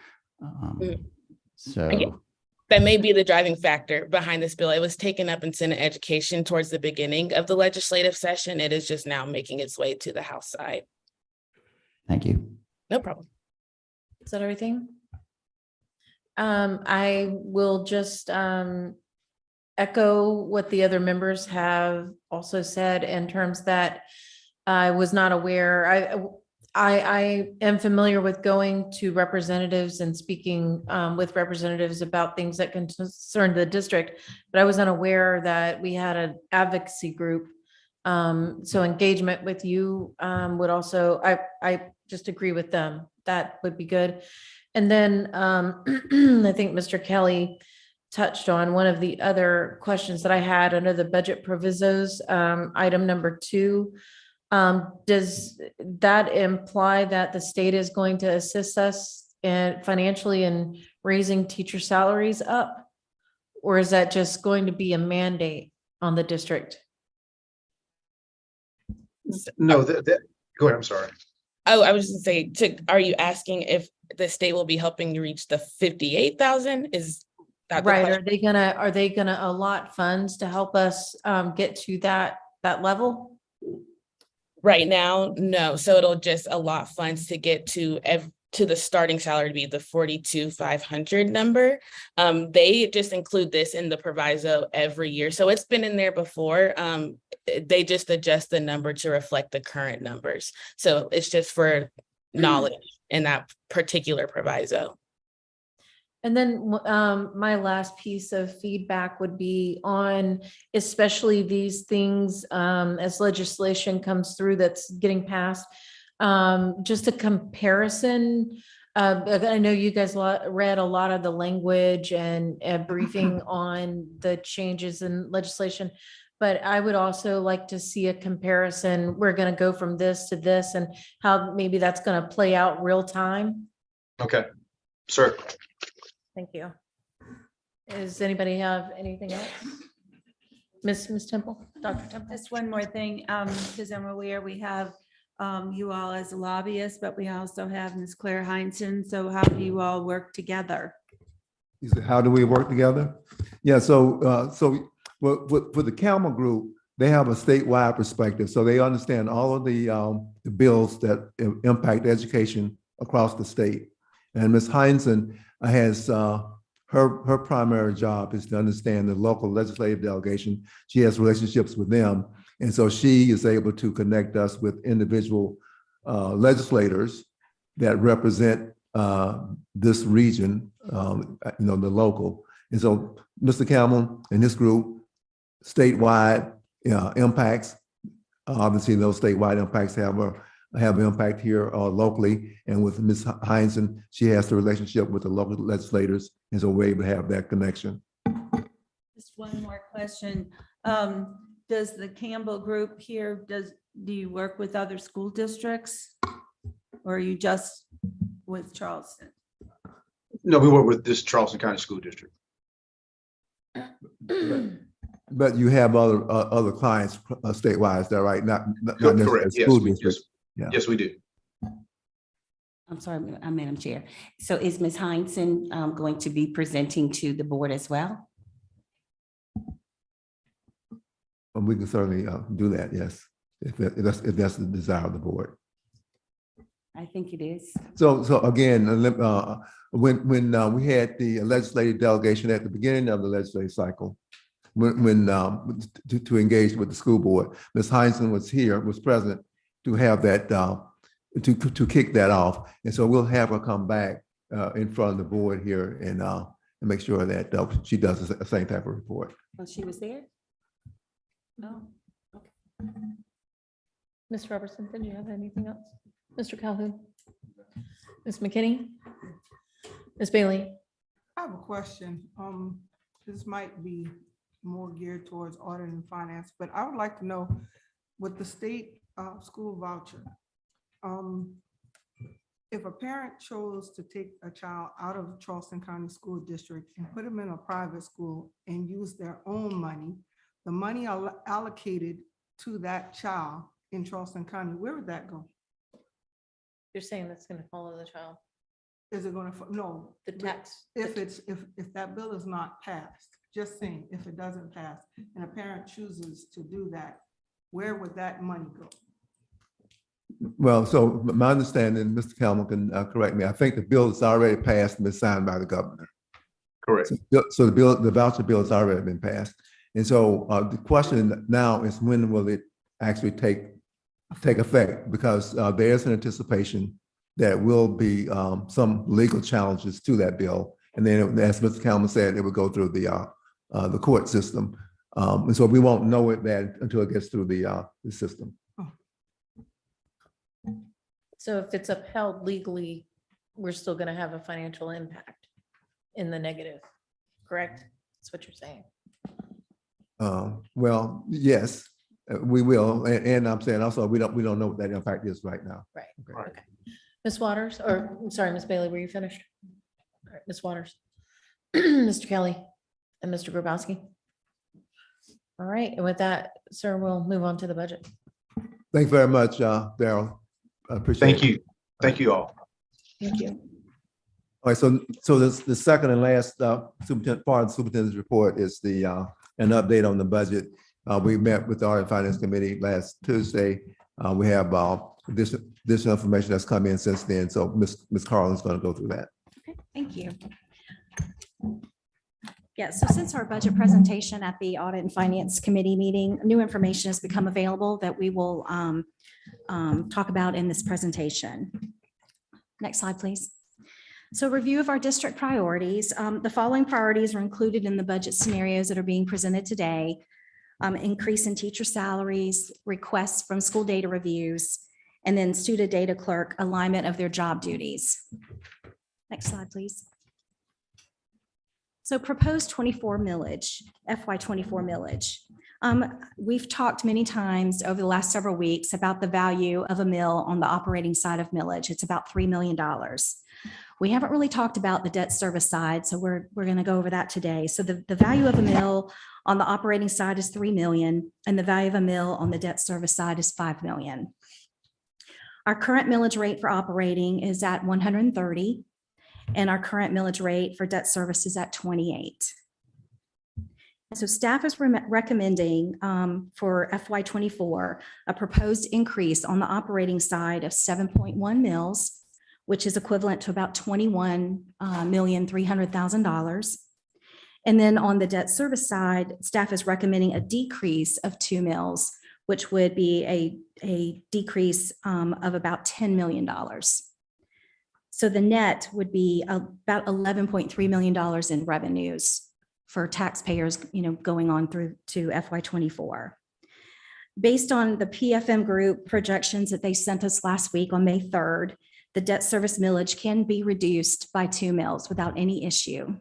So that may be the driving factor behind this bill. It was taken up in Senate Education towards the beginning of the legislative session. It is just now making its way to the House side. thank you. No problem. Is that everything? I will just echo what the other members have also said in terms that I was not aware. I am familiar with going to representatives and speaking with representatives about things that concern the district, but I was unaware that we had an advocacy group. So engagement with you would also, I just agree with them. That would be good. And then I think Mr. Kelly touched on one of the other questions that I had under the budget provisos, item number 2. Does that imply that the state is going to assist us financially in raising teacher salaries up? Or is that just going to be a mandate on the district? No, go ahead, I'm sorry. Oh, I was just saying, are you asking if the state will be helping you reach the 58,000? Is that the Right? question? Are they gonna allot funds to help us get to that level? Right now, no. So it'll just allot funds to get to the starting salary to be the 42,500 number. They just include this in the proviso every year. So it's been in there before. They just adjust the number to reflect the current numbers. So it's just for knowledge in that particular proviso. And then my last piece of feedback would be on especially these things as legislation comes through that's getting passed. Just a comparison. I know you guys read a lot of the language and a briefing on the changes in legislation, but I would also like to see a comparison. We're going to go from this to this and how maybe that's going to play out real time. Okay, sir. Thank you. Does anybody have anything else? Miss Temple, Dr. Temple? Just one more thing, because I'm aware we have you all as a lobbyist, but we also have Ms. Claire Heinzen. So how do you all work together? You said, how do we work together? Yeah, so for the Camel Group, they have a statewide perspective, so they understand all of the bills that impact education across the state. And Ms. Heinzen has her primary job is to understand the local legislative delegation. She has relationships with them, and so she is able to connect us with individual legislators that represent this region, the local. And so Mr. Cameron and his group, statewide impacts, obviously those statewide impacts have impact here locally. And with Ms. Heinzen, she has the relationship with the local legislators. And so we're able to have that connection. Just one more question. Does the Campbell Group here, do you work with other school districts? Or are you just with Charleston? No, we work with this Charleston County School District. But you have other clients statewide, is that right? Not necessarily Correct. school Yes, districts. Yeah. Yes, we do. I'm sorry, Madam Chair. So is Ms. Heinzen going to be presenting to the board as well? We can certainly do that, yes, if that's the desire of the board. I think it is. So again, when we had the legislative delegation at the beginning of the legislative cycle, to engage with the school board, Ms. Heinzen was present to have that, to kick that off. And so we'll have her come back in front of the board here and make sure that she does the same type of report. Well, she was there. Oh, okay. Ms. Robertson, did you have anything else? Mr. Calhoun? Ms. McKinney? Ms. Bailey? I have a question. This might be more geared towards audit and finance, but I would like to know with the state school voucher, if a parent chose to take a child out of Charleston County School District and put them in a private school and use their own money, the money allocated to that child in Charleston County, where would that go? You're saying that's going to follow the child? Is it going to, no. The tax. If that bill is not passed, just saying, if it doesn't pass and a parent chooses to do that, where would that money go? Well, so my understanding, Mr. Calhoun can correct me, I think the bill is already passed and been signed by the governor. Correct. So the voucher bill has already been passed. And so the question now is when will it actually take effect? Because there is an anticipation that will be some legal challenges to that bill. And then as Mr. Calhoun said, it would go through the court system. And so we won't know that until it gets through the system. So if it's upheld legally, we're still going to have a financial impact in the negative, correct? That's what you're saying. Well, yes, we will. And I'm saying also, we don't know what that impact is right now. Right. Okay. Okay. Ms. Waters, or I'm sorry, Ms. Bailey, were you finished? All right, Ms. Waters, Mr. Kelly, and Mr. Grabowski. All right, and with that, sir, we'll move on to the budget. Thank you very much, Daryl. I appreciate it. Thank you. Thank you all. Thank you. All right, so the second and last part of the superintendent's report is an update on the budget. We met with the Audit and Finance Committee last Tuesday. We have this information that's come in since then. So Ms. Carlin's going to go through that. Okay, thank you. Yeah, so since our budget presentation at the Audit and Finance Committee meeting, new information has become available that we will talk about in this presentation. Next slide, please. So review of our district priorities. The following priorities are included in the budget scenarios that are being presented today. Increase in teacher salaries, requests from school data reviews, and then student data clerk alignment of their job duties. Next slide, please. So proposed 24 millage, FY 24 millage. We've talked many times over the last several weeks about the value of a mill on the operating side of millage. It's about $3 million. We haven't really talked about the debt service side, so we're going to go over that today. So the value of a mill on the operating side is $3 million, and the value of a mill on the debt service side is $5 million. Our current millage rate for operating is at 130, and our current millage rate for debt service is at 28. So staff is recommending for FY24 a proposed increase on the operating side of 7.1 mils, which is equivalent to about $21,300,000. And then on the debt service side, staff is recommending a decrease of 2 mils, which would be a decrease of about $10 million. So the net would be about $11.3 million in revenues for taxpayers, going on through to FY24. Based on the PFM group projections that they sent us last week on May 3rd, the debt service millage can be reduced by 2 mils without any issue.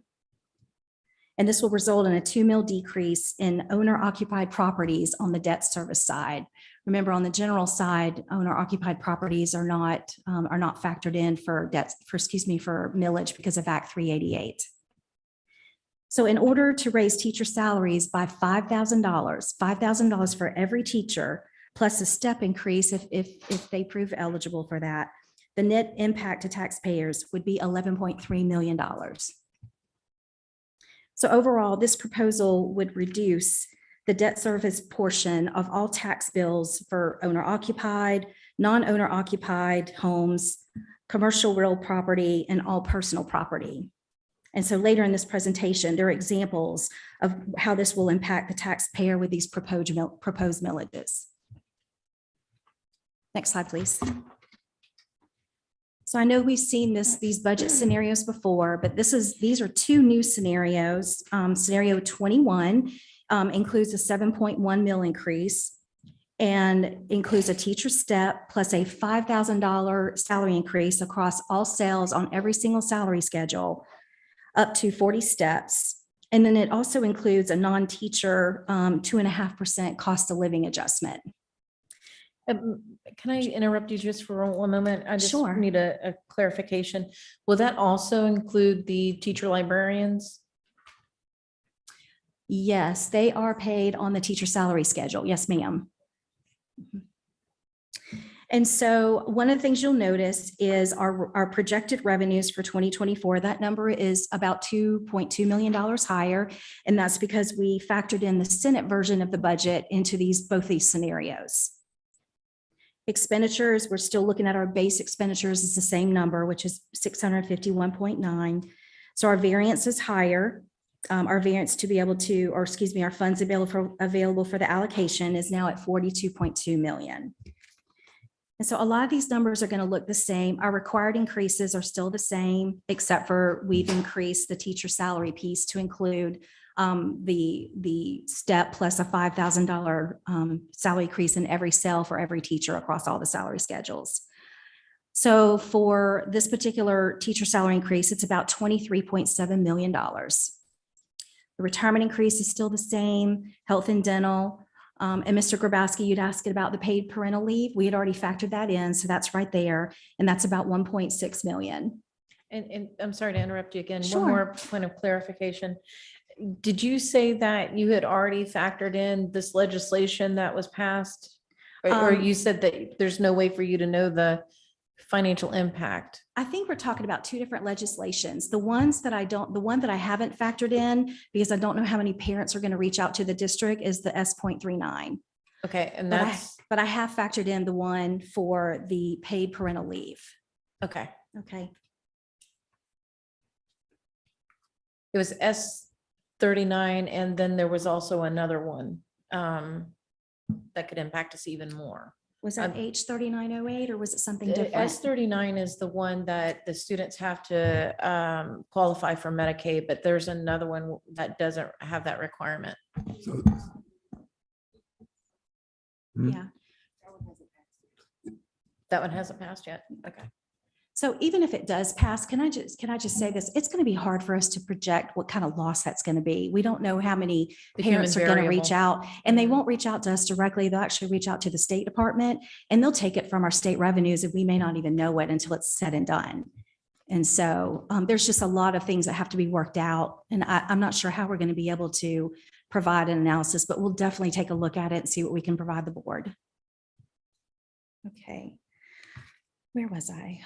And this will result in a 2 mil decrease in owner occupied properties on the debt service side. Remember, on the general side, owner occupied properties are not factored in for millage because of Act 388. So in order to raise teacher salaries by $5,000 for every teacher, plus a step increase if they prove eligible for that, the net impact to taxpayers would be $11.3 million. So overall, this proposal would reduce the debt service portion of all tax bills for owner occupied, non-owner occupied homes, commercial real property, and all personal property. And so later in this presentation, there are examples of how this will impact the taxpayer with these proposed millages. Next slide, please. So I know we've seen these budget scenarios before, but these are two new scenarios. Scenario 21 includes a 7.1 mil increase and includes a teacher step plus a $5,000 salary increase across all sales on every single salary schedule, up to 40 steps. And then it also includes a non-teacher 2.5% cost of living adjustment. Can I interrupt you just for one moment? I just Sure. need a clarification. Will that also include the teacher librarians? Yes, they are paid on the teacher salary schedule. Yes, ma'am. And so one of the things you'll notice is our projected revenues for 2024, that number is about $2.2 million higher. And that's because we factored in the Senate version of the budget into both these scenarios. Expenditures, we're still looking at our base expenditures is the same number, which is 651.9. So our variance is higher. Our variance to be able to, or excuse me, our funds available for the allocation is now at 42.2 million. And so a lot of these numbers are going to look the same. Our required increases are still the same, except for we've increased the teacher salary piece to include the step plus a $5,000 salary increase in every cell for every teacher across all the salary schedules. So for this particular teacher salary increase, it's about $23.7 million. The retirement increase is still the same, health and dental. And Mr. Grabowski, you'd asked about the paid parental leave. We had already factored that in, so that's right there. And that's about 1.6 million. And I'm sorry to interrupt you again. Sure. One more point of clarification. Did you say that you had already factored in this legislation that was passed? Or you said that there's no way for you to know the financial impact? I think we're talking about two different legislations. The one that I haven't factored in, because I don't know how many parents are going to reach out to the district, is the S.39. Okay, and But I have factored in the one for the paid parental leave. okay. Okay. It was S39, and then there was also another one that could impact us even more. Was that H3908 or was it something different? S39 is the one that the students have to qualify for Medicaid, but there's another one that doesn't have that requirement. So, Yeah. That one hasn't passed yet. Okay. So even if it does pass, can I just say this? It's going to be hard for us to project what kind of loss that's going to be. We don't know how many The parents are human going to reach variable. out, and they won't reach out to us directly. They'll actually reach out to the State Department, and they'll take it from our state revenues, and we may not even know it until it's said and done. And so there's just a lot of things that have to be worked out, and I'm not sure how we're going to be able to provide an analysis, but we'll definitely take a look at it and see what we can provide the board. Okay. Where was I?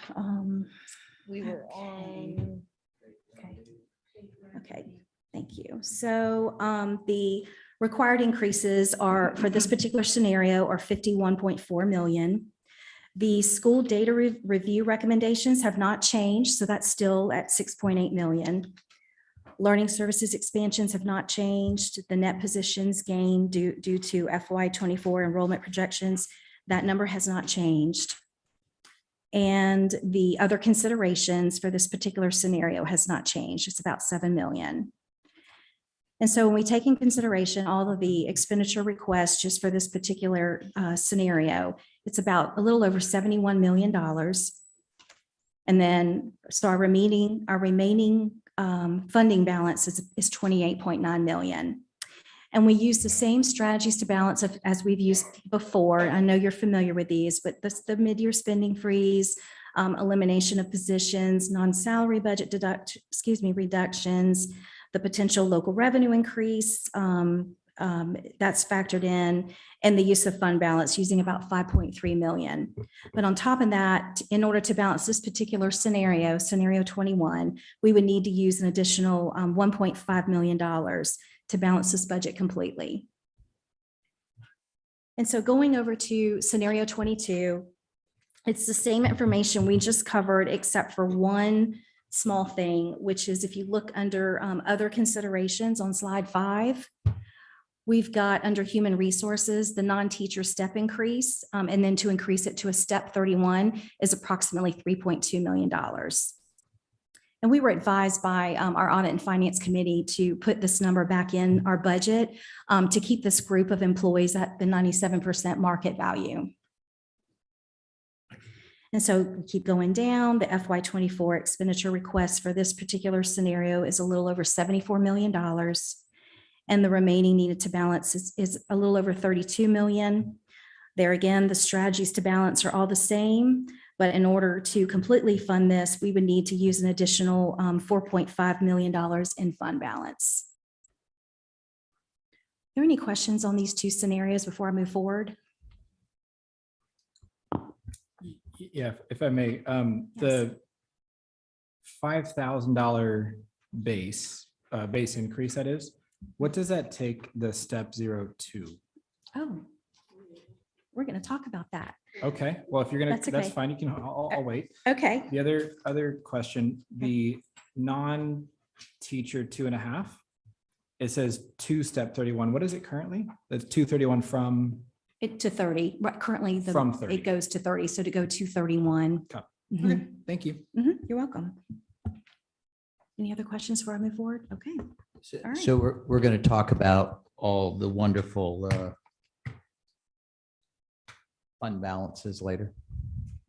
We were on. Okay, thank you. So the required increases are, for this particular scenario, are 51.4 million. The school data review recommendations have not changed, so that's still at 6.8 million. Learning services expansions have not changed. The net positions gained due to FY24 enrollment projections, that number has not changed. And the other considerations for this particular scenario has not changed. It's about 7 million. And so when we take in consideration all of the expenditure requests just for this particular scenario, it's about a little over $71 million. And then, so our remaining funding balance is 28.9 million. And we use the same strategies to balance as we've used before. I know you're familiar with these, but the mid-year spending freeze, elimination of positions, non-salary budget reductions, the potential local revenue increase, that's factored in, and the use of fund balance using about 5.3 million. But on top of that, in order to balance this particular scenario, scenario 21, we would need to use an additional $1.5 million to balance this budget completely. And so going over to scenario 22, it's the same information we just covered, except for one small thing, which is if you look under other considerations on slide 5, We've got under human resources, the non-teacher step increase, and then to increase it to a step 31 is approximately $3.2 million. And we were advised by our Audit and Finance Committee to put this number back in our budget to keep this group of employees at the 97% market value. And so we keep going down. The FY24 expenditure request for this particular scenario is a little over $74 million. And the remaining needed to balance is a little over 32 million. There again, the strategies to balance are all the same, but in order to completely fund this, we would need to use an additional $4.5 million in fund balance. Are there any questions on these two scenarios before I move forward? Yeah, if I may, the $5,000 base increase, that is, what does that take the step 0 to? Oh, we're going to talk about that. Okay, well, if you're gonna, That's that's okay. fine. You can, I'll wait. Okay. The other question, the non-teacher 2.5, it says 2 step 31. What is it currently? That's 231 from? It to 30, right? Currently, From 30. it goes to 30. So to go to 31. Okay. Mhm. Okay, thank you. You're welcome. Any other questions before I move forward? Okay. All right. So we're going to talk about all the wonderful fund balances later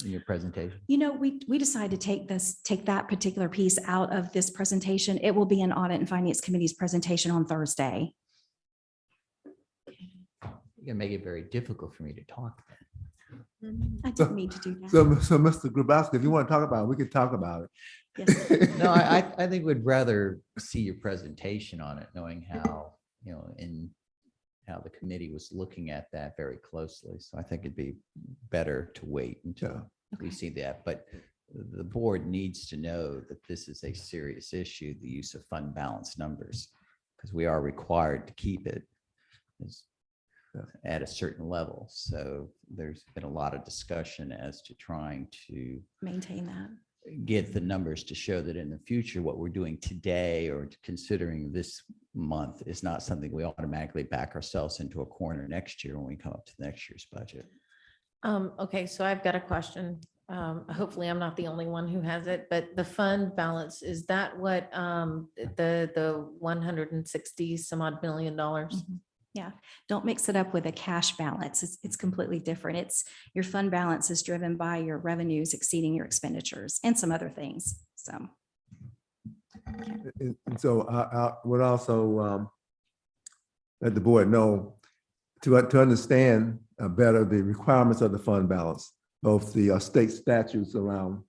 in your presentation. You know, we decided to take that particular piece out of this presentation. It will be an Audit and Finance Committee's presentation on Thursday. You're going to make it very difficult for me to talk. I didn't mean to do that. So Mr. Grabowski, if you want to talk about it, we can talk about it. Yes. No, I think we'd rather see your presentation on it, knowing how, and how the committee was looking at that very closely. So I think it'd be better to wait until we see that. But the board needs to know that this is a serious issue, the use of fund balance numbers, because we are required to keep it at a certain level. So there's been a lot of discussion as to trying to Maintain that. get the numbers to show that in the future, what we're doing today or considering this month is not something we automatically back ourselves into a corner next year when we come up to next year's budget. Okay, so I've got a question. Hopefully I'm not the only one who has it, but the fund balance, is that what the 160 some odd $1 million? Yeah, don't mix it up with a cash balance. It's completely different. It's your fund balance is driven by your revenues exceeding your expenditures and some other things. So. And so I would also let the board know to understand better the requirements of the fund balance, both the state statutes around,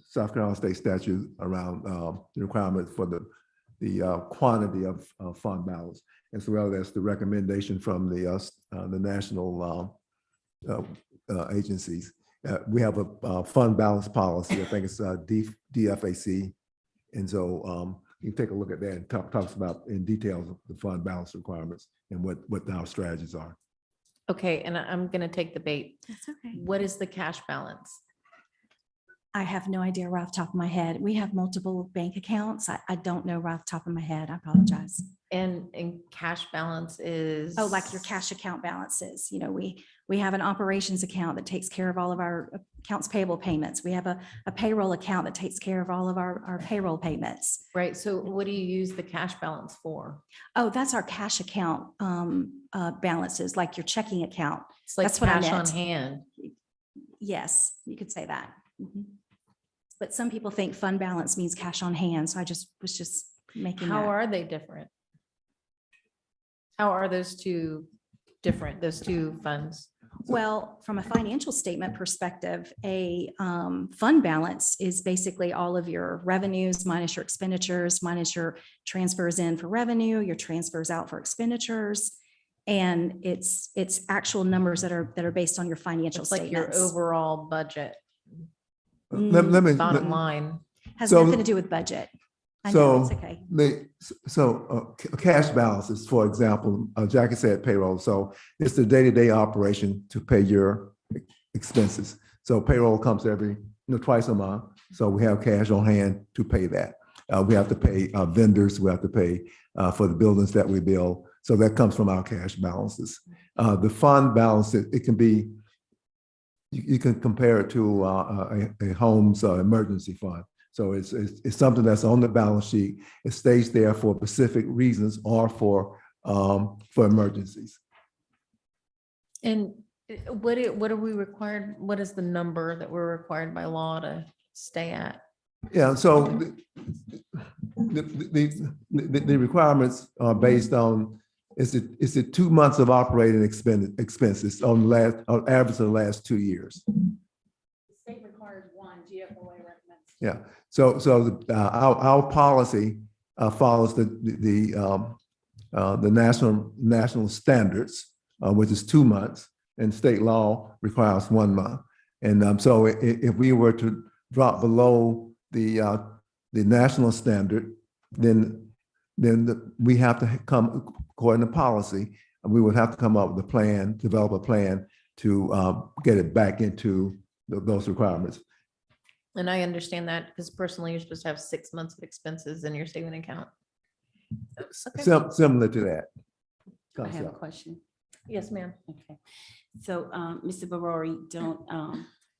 South Carolina state statutes around the requirement for the quantity of fund balance, as well as the recommendation from the national agencies. We have a fund balance policy. I think it's DFAC. And so you can take a look at that and talks about in detail the fund balance requirements and what our strategies are. Okay, and I'm going to take the bait. That's okay. What is the cash balance? I have no idea right off the top of my head. We have multiple bank accounts. I don't know right off the top of my head. I apologize. And cash balance is? Oh, like your cash account balances. You know, we have an operations account that takes care of all of our accounts payable payments. We have a payroll account that takes care of all of our payroll payments. Right. So what do you use the cash balance for? Oh, that's our cash account balances, like your checking account. It's like That's what I cash on meant. hand. Yes, you could say that. But some people think fund balance means cash on hand. So I was just making How that. are they different? How are those two different, those two funds? Well, from a financial statement perspective, a fund balance is basically all of your revenues minus your expenditures, minus your transfers in for revenue, your transfers out for expenditures. And it's actual numbers that are based on your financial It's like statements. your overall budget. Let me Bottom line. Has so- nothing to do with budget. I know, it's So okay. cash balances, for example, Jackie said payroll. So it's the day-to-day operation to pay your expenses. So payroll comes every, twice a month. So we have cash on hand to pay that. We have to pay vendors, we have to pay for the buildings that we build. So that comes from our cash balances. The fund balance, it can be, you can compare it to a home's emergency fund. So it's something that's on the balance sheet. It stays there for specific reasons or for emergencies. And what are we required? What is the number that we're required by law to stay at? Yeah, so the requirements are based on, is it 2 months of operating expenses on average of the last 2 years? The state requires one, GFOA recommends. Yeah, so our policy follows the national standards, which is 2 months, and state law requires 1 month. And so if we were to drop below the national standard, then we have to come, according to policy, we would have to come up with a plan, develop a plan to get it back into those requirements. And I understand that because personally, you're supposed to have 6 months of expenses in your saving account. Okay. Similar to that. I have a question. Yes, ma'am. Okay. So, Mr. Barori, don't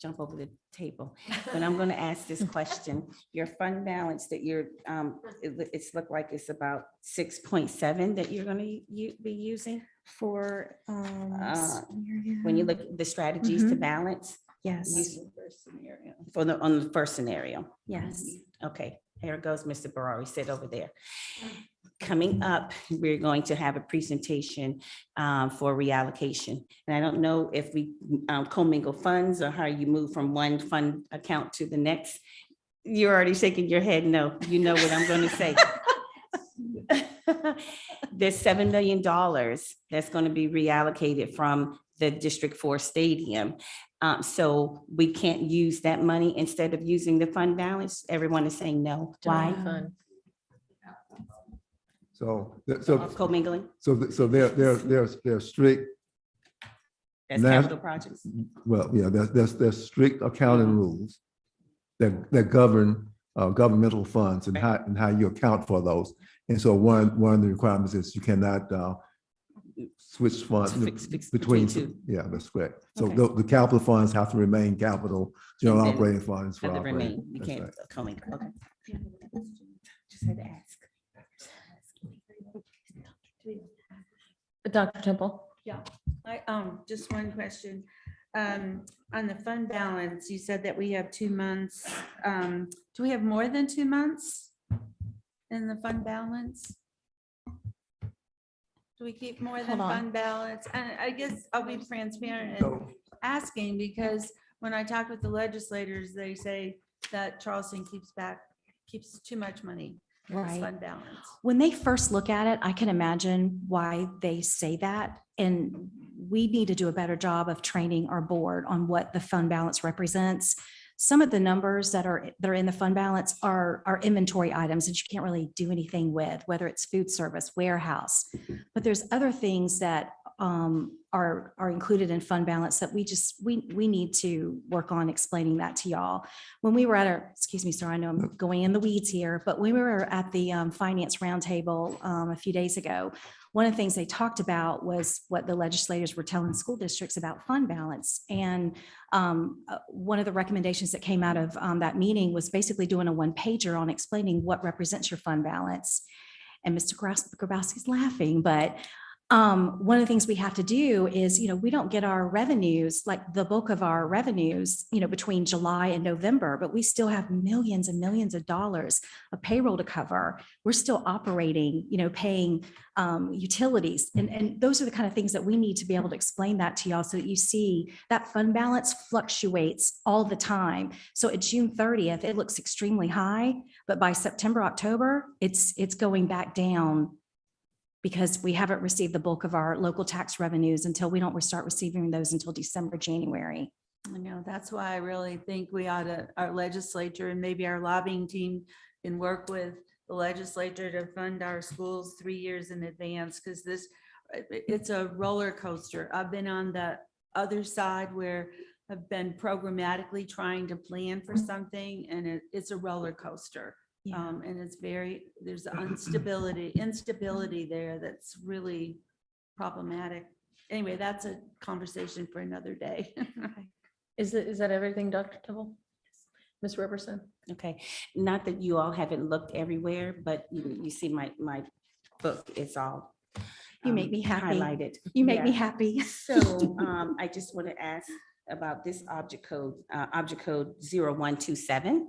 jump over the table, but I'm going to ask this question. Your fund balance that you're, it's looked like it's about 6.7 that you're going to be using For, when you look at the strategies to balance. yes, On the first scenario. yes. Okay, here goes Mr. Barari, sit over there. Coming up, we're going to have a presentation for reallocation. And I don't know if we commingle funds or how you move from one fund account to the next. You're already shaking your head. No, you know what I'm going to say. There's $7 million that's going to be reallocated from the District 4 Stadium. So we can't use that money instead of using the fund balance. Everyone is saying no. Why? Fun. So Commingling, they're strict. that's Nas- capital projects. Well, yeah, there's strict accounting rules that govern governmental funds and how you account for those. And so one of the requirements is you cannot switch funds Fix between two. Yeah, that's correct. So Okay. the capital funds have to remain capital, general And then operating funds for Have to operating. remain, you That's can't right. commingle, okay. Just had to ask. Dr. Temple? Just one question. On the fund balance, you said that we have 2 months. Do we have more than 2 months in the fund balance? Do we keep more than Hold on. fund balance? And I guess I'll be transparent and So, asking because when I talk with the legislators, they say that Charleston keeps too much money in its Right. fund balance. When they first look at it, I can imagine why they say that. And we need to do a better job of training our board on what the fund balance represents. Some of the numbers that are in the fund balance are inventory items that you can't really do anything with, whether it's food service, warehouse. But there's other things that are included in fund balance that we need to work on explaining that to y'all. When we were at excuse me, sorry, I know I'm going in the weeds here, but when we were at the finance roundtable a few days ago, one of the things they talked about was what the legislators were telling school districts about fund balance. And one of the recommendations that came out of that meeting was basically doing a one-pager on explaining what represents your fund balance. And Mr. Grabowski's laughing, but one of the things we have to do is, we don't get our revenues, like the bulk of our revenues, between July and November, but we still have millions and millions of dollars of payroll to cover. We're still operating, paying utilities. And those are the kind of things that we need to be able to explain that to y'all so that you see that fund balance fluctuates all the time. So at June 30th, it looks extremely high, but by September, October, it's going back down, because we haven't received the bulk of our local tax revenues until we don't start receiving those until December, January. I know, that's why I really think we ought to, our legislature and maybe our lobbying team can work with the legislature to fund our schools 3 years in advance, because it's a roller coaster. I've been on the other side where I've been programmatically trying to plan for something, and it's a roller coaster. Yeah. And it's there's instability there that's really problematic. Anyway, that's a conversation for another day. Is that everything, Dr. Tibble? Ms. Roberson? Okay, not that you all haven't looked everywhere, but you see my book is all. You make me happy. Highlighted. You make me Yeah. happy. So I just want to ask about this object code 0127,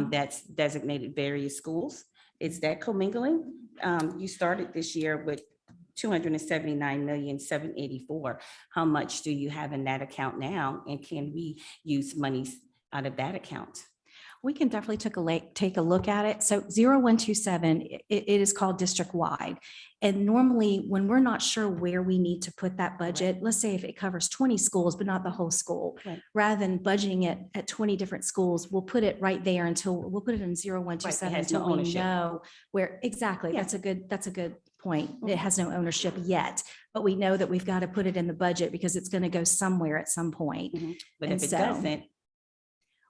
that's designated various schools. Is that commingling? You started this year with 279,784,000. How much do you have in that account now? And can we use monies out of that account? We can definitely take a look at it. So 0127, it is called district-wide. And normally, when we're not sure where we need to put that budget, let's say if it covers 20 schools, but not the whole school, Right. rather than budgeting it at 20 different schools, we'll put it right there we'll put it in 0127 has no until we ownership. know where, exactly, Yeah. that's a good point. It has no ownership yet, but we know that we've got to put it in the budget because it's going to go somewhere at some point. But And if it so- doesn't,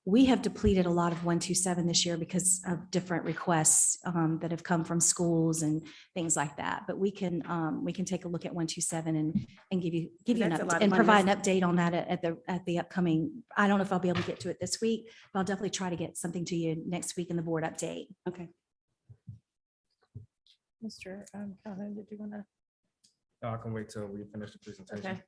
We have depleted a lot of 127 this year because of different requests that have come from schools and things like that. But we can take a look at 127 and give you an That's a lot update of and money. provide an update on that at the upcoming. I don't know if I'll be able to get to it this week, but I'll definitely try to get something to you next week in the board update. okay. Mr. Calhoun, did you want to? No, I can wait till we finish the presentation. Okay.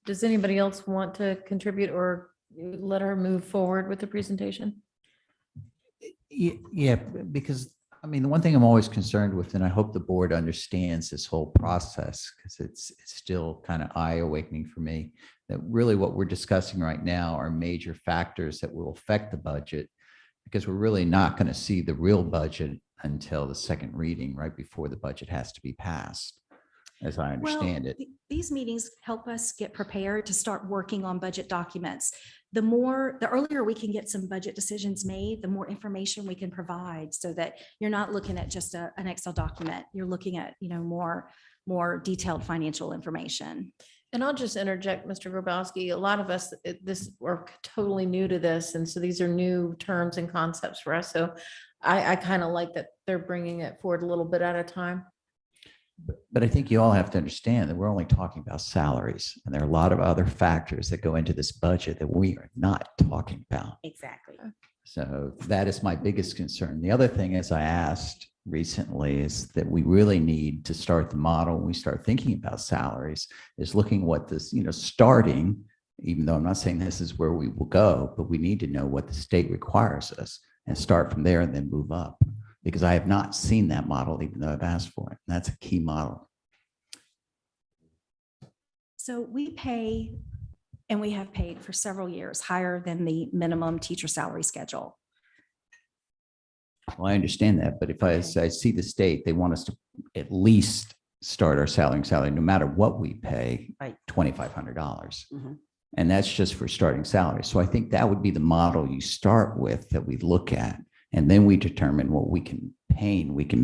Does anybody else want to contribute or let her move forward with the presentation? Yeah, because I mean, the one thing I'm always concerned with, and I hope the board understands this whole process, because it's still kind of eye-awakening for me, that really what we're discussing right now are major factors that will affect the budget, because we're really not going to see the real budget until the second reading, right before the budget has to be passed, as I understand it. These meetings help us get prepared to start working on budget documents. The earlier we can get some budget decisions made, the more information we can provide so that you're not looking at just an Excel document. You're looking at, more detailed financial information. And I'll just interject, Mr. Grabowski, a lot of us, we're totally new to this. And so these are new terms and concepts for us. So I kind of like that they're bringing it forward a little bit at a time. But I think you all have to understand that we're only talking about salaries, and there are a lot of other factors that go into this budget that we are not talking about. Exactly. So that is my biggest concern. The other thing, as I asked recently, is that we really need to start the model when we start thinking about salaries, is looking what this, starting, even though I'm not saying this is where we will go, but we need to know what the state requires us and start from there and then move up. Because I have not seen that model, even though I've asked for it. And that's a key model. So we pay, and we have paid for several years, higher than the minimum teacher salary schedule. Well, I understand that, but if I see the state, they want us to at least start our salary, no matter what we pay, Right. $2,500. Mhm. And that's just for starting salary. So I think that would be the model you start with, that we look at. And then we determine what we can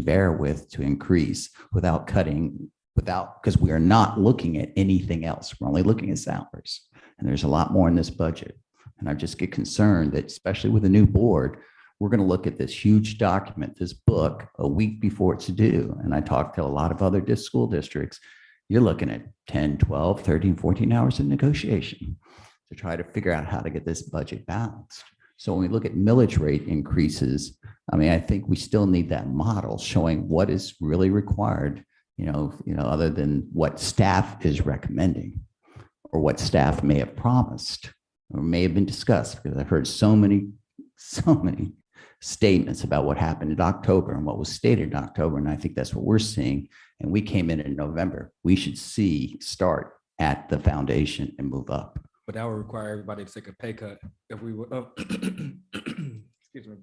bear with to increase without cutting, because we are not looking at anything else. We're only looking at salaries. And there's a lot more in this budget. And I just get concerned that, especially with a new board, we're going to look at this huge document, this book, a week before it's due. And I talked to a lot of other school districts. You're looking at 10, 12, 13, 14 hours of negotiation to try to figure out how to get this budget balanced. So when we look at millage rate increases, I mean, I think we still need that model showing what is really required, other than what staff is recommending or what staff may have promised or may have been discussed, because I've heard so many statements about what happened in October and what was stated in October. And I think that's what we're seeing. And we came in November. We should start at the foundation and move up. But that would require everybody to take a pay cut if we were, excuse me,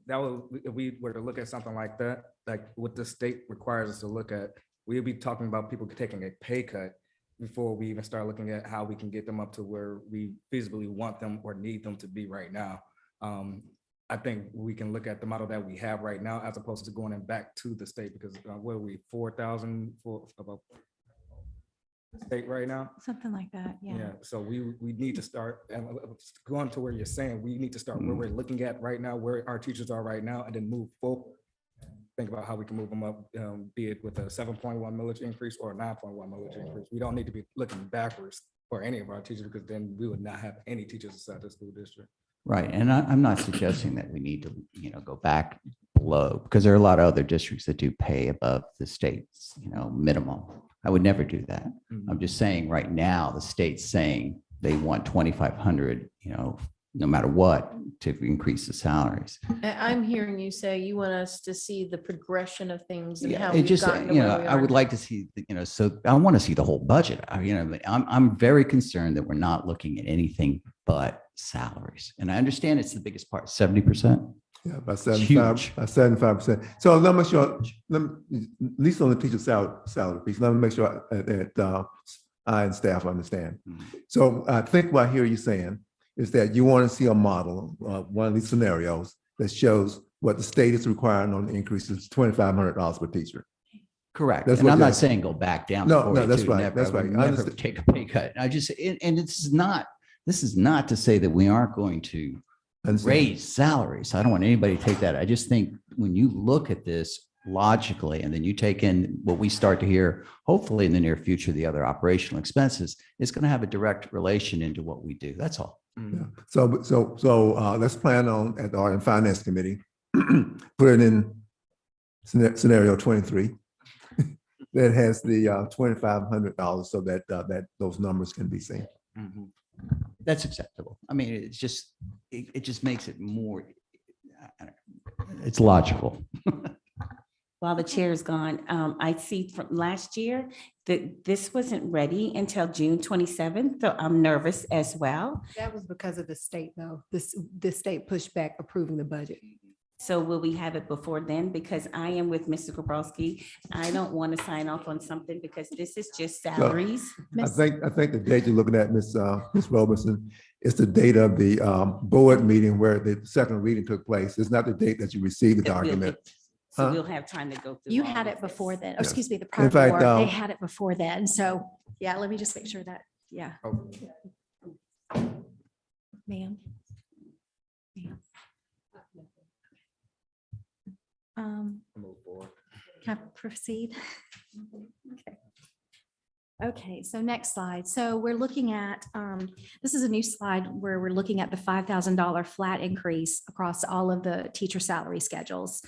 if we were to look at something like that, like what the state requires us to look at, we'd be talking about people taking a pay cut before we even start looking at how we can get them up to where we feasibly want them or need them to be right now. I think we can look at the model that we have right now as opposed to going back to the state, because what are we, 4,000 for about state right now? Something like that, yeah. So we need to start, and going to where you're saying, we need to start where we're looking at right now, where our teachers are right now, and then move forward. think about how we can move them up, be it with a 7.1 millage increase or a 9.1 millage increase. We don't need to be looking backwards for any of our teachers, because then we would not have any teachers inside the school district. Right, and I'm not suggesting that we need to, go back below, because there are a lot of other districts that do pay above the state's, minimum. I would never do that. I'm just saying right now, the state's saying they want 2,500, no matter what, to increase the salaries. I'm hearing you say you want us to see the progression of things and Yeah, how it we've just, gotten to where we I are would now. like to see, so I want to see the whole budget. I'm very concerned that we're not looking at anything but salaries. And I understand it's the biggest part, 70%. Yeah, about Huge. 75%. So let me make sure, at least on the teacher salary piece, let me make sure that I and staff understand. So I think what I hear you saying is that you want to see a model, one of these scenarios that shows what the state is requiring on the increases, $2,500 per teacher. Correct. That's And what I'm you're- not saying go back down. to No, that's 42, right, never. that's I would right. I Never understand. take a pay cut. And this is not to say that we aren't going to raise salaries. I don't want anybody to take that. I just think when you look at this logically, and then you take in what we start to hear, hopefully in the near future, the other operational expenses, it's going to have a direct relation into what we do. That's all. Yeah. So let's plan on at the Audit and Finance Committee, put it in scenario 23 that has the $2,500 so that those numbers can be seen. That's acceptable. I mean, it just makes it more, it's logical. While the chair is gone, I see from last year that this wasn't ready until June 27th, so I'm nervous as well. That was because of the state, though. The state pushed back approving the budget. So will we have it before then? Because I am with Mr. Grabowski. I don't want to sign off on something because this is just salaries. I think the date you're looking at, Ms. Robinson, is the date of the board meeting where the second reading took place. It's not the date that you received the That we'll document. get- So we'll have time to go through. You all had of it this. before then, Yeah. or excuse me, the In prior fact, board, they had it before then. So, yeah, let me just make sure that, yeah. Ma'am. Ma'am. Move forward. Can I proceed? Okay. Okay, so next slide. So we're looking at, this is a new slide where we're looking at the $5,000 flat increase across all of the teacher salary schedules.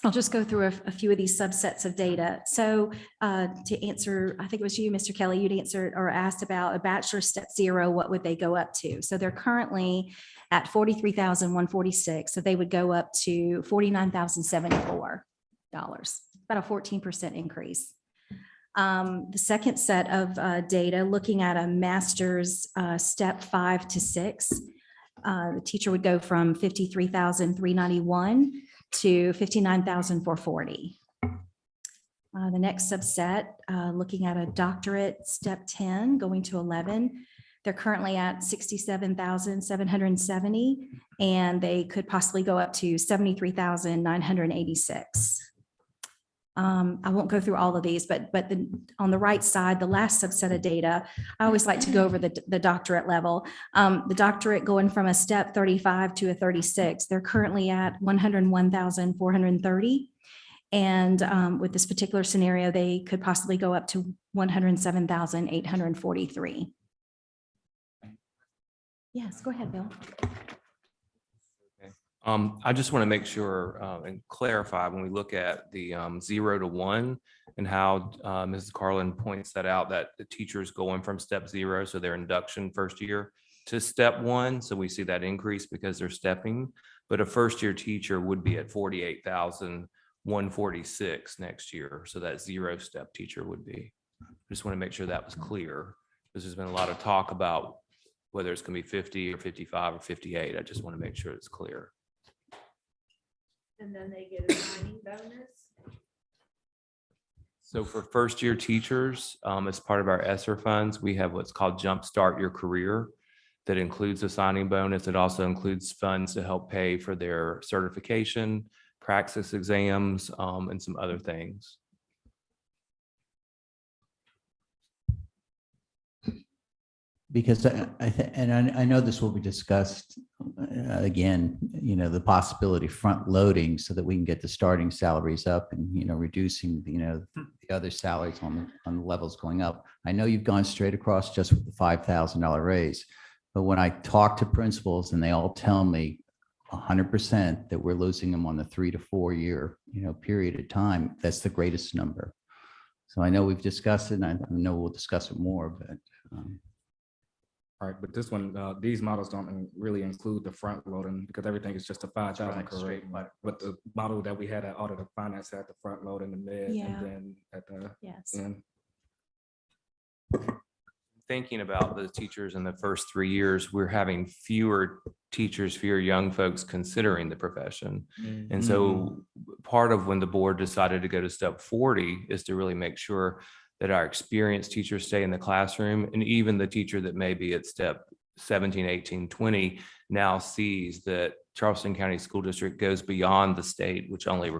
I'll just go through a few of these subsets of data. So to answer, I think it was you, Mr. Kelly, you'd answered or asked about a bachelor step 0, what would they go up to? So they're currently at $43,146. So they would go up to $49,074, about a 14% increase. The second set of data, looking at a master's step 5 to 6, the teacher would go from 53,391 to 59,440. The next subset, looking at a doctorate step 10, going to 11, they're currently at 67,770, and they could possibly go up to 73,986. I won't go through all of these, but on the right side, the last subset of data, I always like to go over the doctorate level. The doctorate going from a step 35 to a 36, they're currently at 101,430. And with this particular scenario, they could possibly go up to 107,843. Yes, go ahead, Bill. I just want to make sure and clarify when we look at the 0 to 1 and how Mrs. Carlin points that out, that the teachers going from step 0, so their induction first year, to step 1. So we see that increase because they're stepping, but a first year teacher would be at 48,146 next year. So that 0 step teacher would be. Just want to make sure that was clear, because there's been a lot of talk about whether it's going to be 50 or 55 or 58. I just want to make sure it's clear. And then they get a signing bonus. So for first year teachers, as part of our ESSER funds, we have what's called Jumpstart Your Career. That includes a signing bonus. It also includes funds to help pay for their certification, praxis exams, and some other things. Because I know this will be discussed again, the possibility of front loading so that we can get the starting salaries up and, reducing, the other salaries on the levels going up. I know you've gone straight across just with the $5,000 raise, but when I talk to principals and they all tell me 100% that we're losing them on the 3 to 4 year, period of time, that's the greatest number. So I know we've discussed it and I know we'll discuss it more, but. All right, but this one, these models don't really include the front loading because everything is just a 5,000 correct. But the model that we had at Audit of Finance had the front load in the mid Yeah. and then at the end. Thinking about the teachers in the first 3 years, we're having fewer teachers, fewer young folks considering the profession. And so part of when the board decided to go to step 40 is to really make sure that our experienced teachers stay in the classroom, and even the teacher that may be at step 17, 18, 20 now sees that Charleston County School District goes beyond the state, which only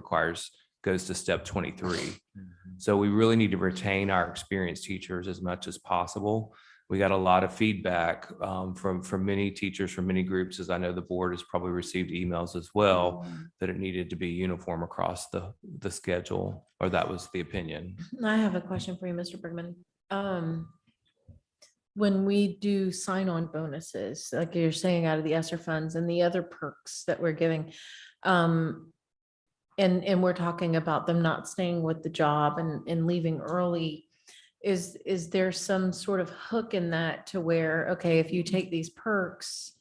goes to step 23. So we really need to retain our experienced teachers as much as possible. We got a lot of feedback from many teachers, from many groups, as I know the board has probably received emails as well, that it needed to be uniform across the schedule, or that was the opinion. I have a question for you, Mr. Bergman. When we do sign-on bonuses, like you're saying out of the ESSER funds and the other perks that we're giving, and we're talking about them not staying with the job and leaving early, is there some sort of hook in that to where, okay, if you take these perks,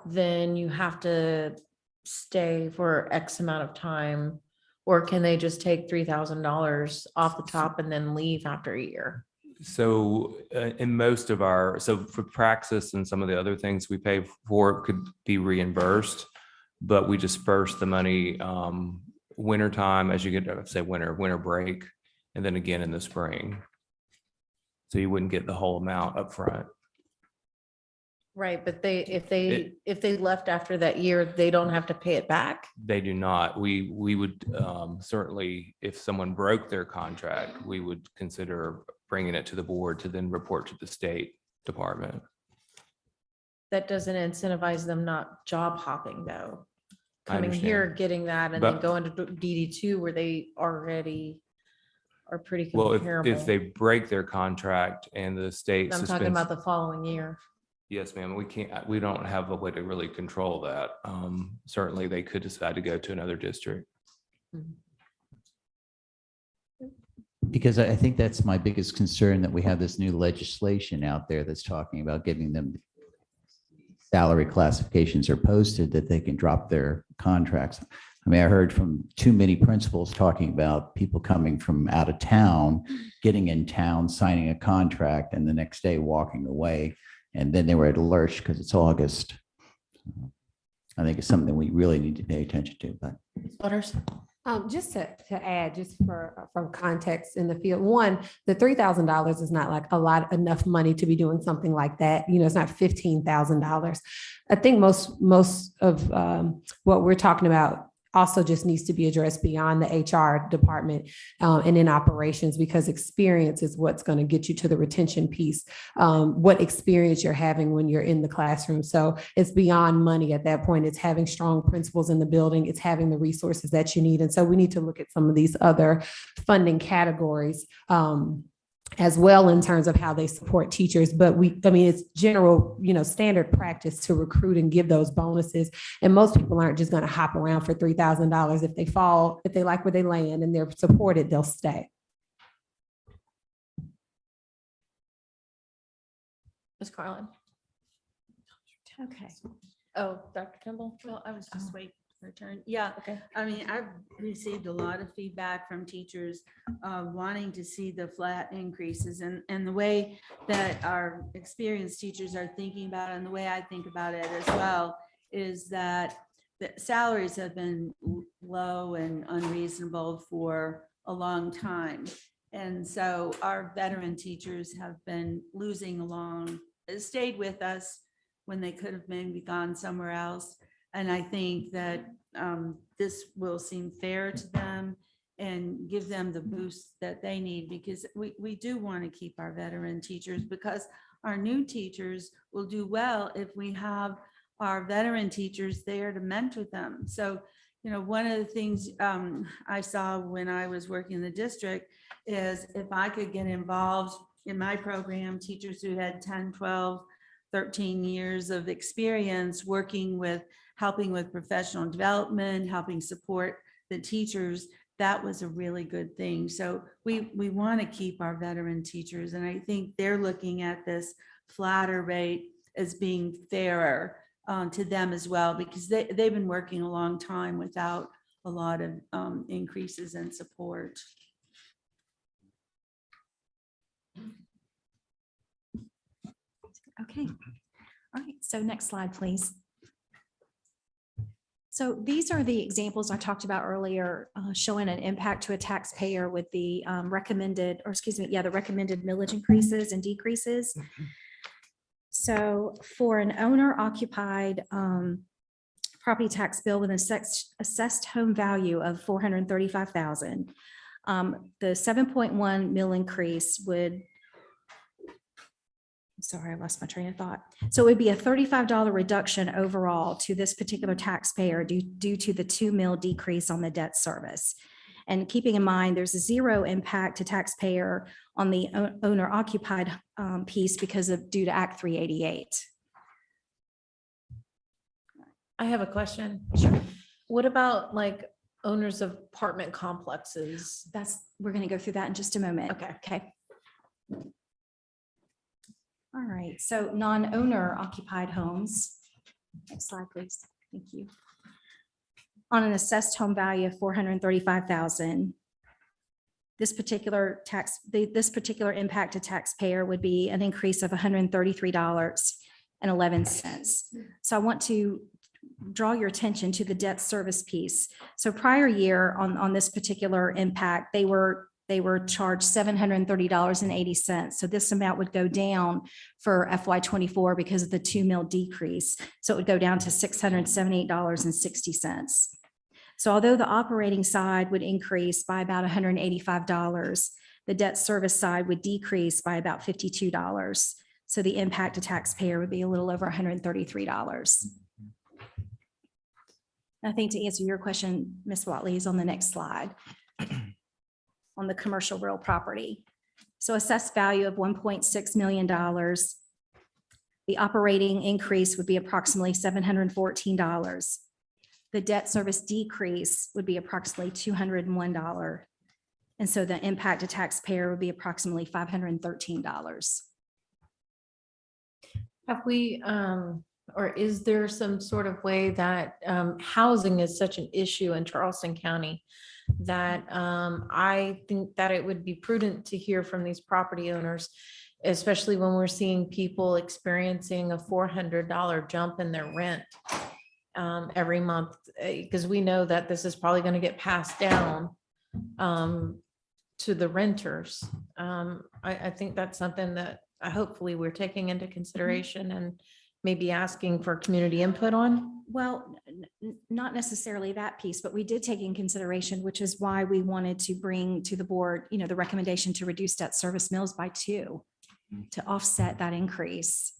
then you have to stay for X amount of time? Or can they just take $3,000 off the top and then leave after a year? So in most of so for Praxis and some of the other things we pay for could be reimbursed, but we disperse the money wintertime as you get, say, winter break, and then again in the spring. So you wouldn't get the whole amount up front. Right, but if they left after that year, they don't have to pay it back? They do not. We would certainly, if someone broke their contract, we would consider bringing it to the board to then report to the state department. That doesn't incentivize them not job hopping though. I Coming here, understand. getting that, and then But- going to DD2 where they already are pretty Well, comparable. if they break their contract and the state I'm talking suspends. about the following year. Yes, ma'am. We don't have a way to really control that. Certainly they could decide to go to another district. Because I think that's my biggest concern, that we have this new legislation out there that's talking about giving them salary classifications are posted that they can drop their contracts. I mean, I heard from too many principals talking about people coming from out of town, getting in town, signing a contract, and the next day walking away. And then they were at a lurch because it's August. I think it's something we really need to pay attention to, but. Butters? Just to add, just from context in the field, one, the $3,000 is not like enough money to be doing something like that. It's not $15,000. I think most of what we're talking about also just needs to be addressed beyond the HR department and in operations, because experience is what's going to get you to the retention piece, what experience you're having when you're in the classroom. So it's beyond money at that point. It's having strong principals in the building. It's having the resources that you need. And so we need to look at some of these other funding categories as well in terms of how they support teachers. But it's general, standard practice to recruit and give those bonuses. And most people aren't just going to hop around for $3,000. If they like where they land and they're supported, they'll stay. Ms. Carlin? Okay. Oh, Dr. Kimball? Well, I was just waiting for her turn. Yeah, Okay. I mean, I've received a lot of feedback from teachers wanting to see the flat increases, and the way that our experienced teachers are thinking about it, and the way I think about it as well, is that the salaries have been low and unreasonable for a long time. And so our veteran teachers have been stayed with us when they could have maybe gone somewhere else. And I think that this will seem fair to them. and give them the boost that they need, because we do want to keep our veteran teachers, because our new teachers will do well if we have our veteran teachers there to mentor them. So, you know, one of the things I saw when I was working in the district is if I could get involved in my program, teachers who had 10, 12, 13 years of experience working with, helping with professional development, helping support the teachers, that was a really good thing. So we want to keep our veteran teachers. And I think they're looking at this flatter rate as being fairer to them as well, because they've been working a long time without a lot of increases in support. Okay. All right. So next slide, please. So these are the examples I talked about earlier, showing an impact to a taxpayer with the recommended, or excuse me, yeah, the recommended millage increases and decreases. So for an owner occupied property tax bill with an assessed home value of $435,000, the 7.1 mil increase would, sorry, I lost my train of thought. So it would be a $35 reduction overall to this particular taxpayer due to the 2 mil decrease on the debt service. And keeping in mind, there's a zero impact to taxpayer on the owner occupied piece because of due to Act 388. I have a question. Sure. What about like owners of apartment complexes? We're going to go through that in just a moment. Okay. Okay. All right, so non-owner occupied homes. Next slide, please. Thank you. On an assessed home value of $435,000, this particular impact to taxpayer would be an increase of $133.11. So I want to draw your attention to the debt service piece. So prior year on this particular impact, they were charged $730.80. So this amount would go down for FY24 because of the 2 mil decrease. So it would go down to $678.60. So although the operating side would increase by about $185, the debt service side would decrease by about $52. So the impact to taxpayer would be a little over $133. I think to answer your question, Ms. Watley, is on the next slide. On the commercial real property. So assessed value of $1.6 million. The operating increase would be approximately $714. The debt service decrease would be approximately $201. And so the impact to taxpayer would be approximately $513. Have we, or is there some sort of way that housing is such an issue in Charleston County that I think that it would be prudent to hear from these property owners, especially when we're seeing people experiencing a $400 jump in their rent every month, because we know that this is probably going to get passed down to the renters. I think that's something that hopefully we're taking into consideration and maybe asking for community input on. Well, not necessarily that piece, but we did take in consideration, which is why we wanted to bring to the board, you know, the recommendation to reduce debt service mills by 2 to offset that increase.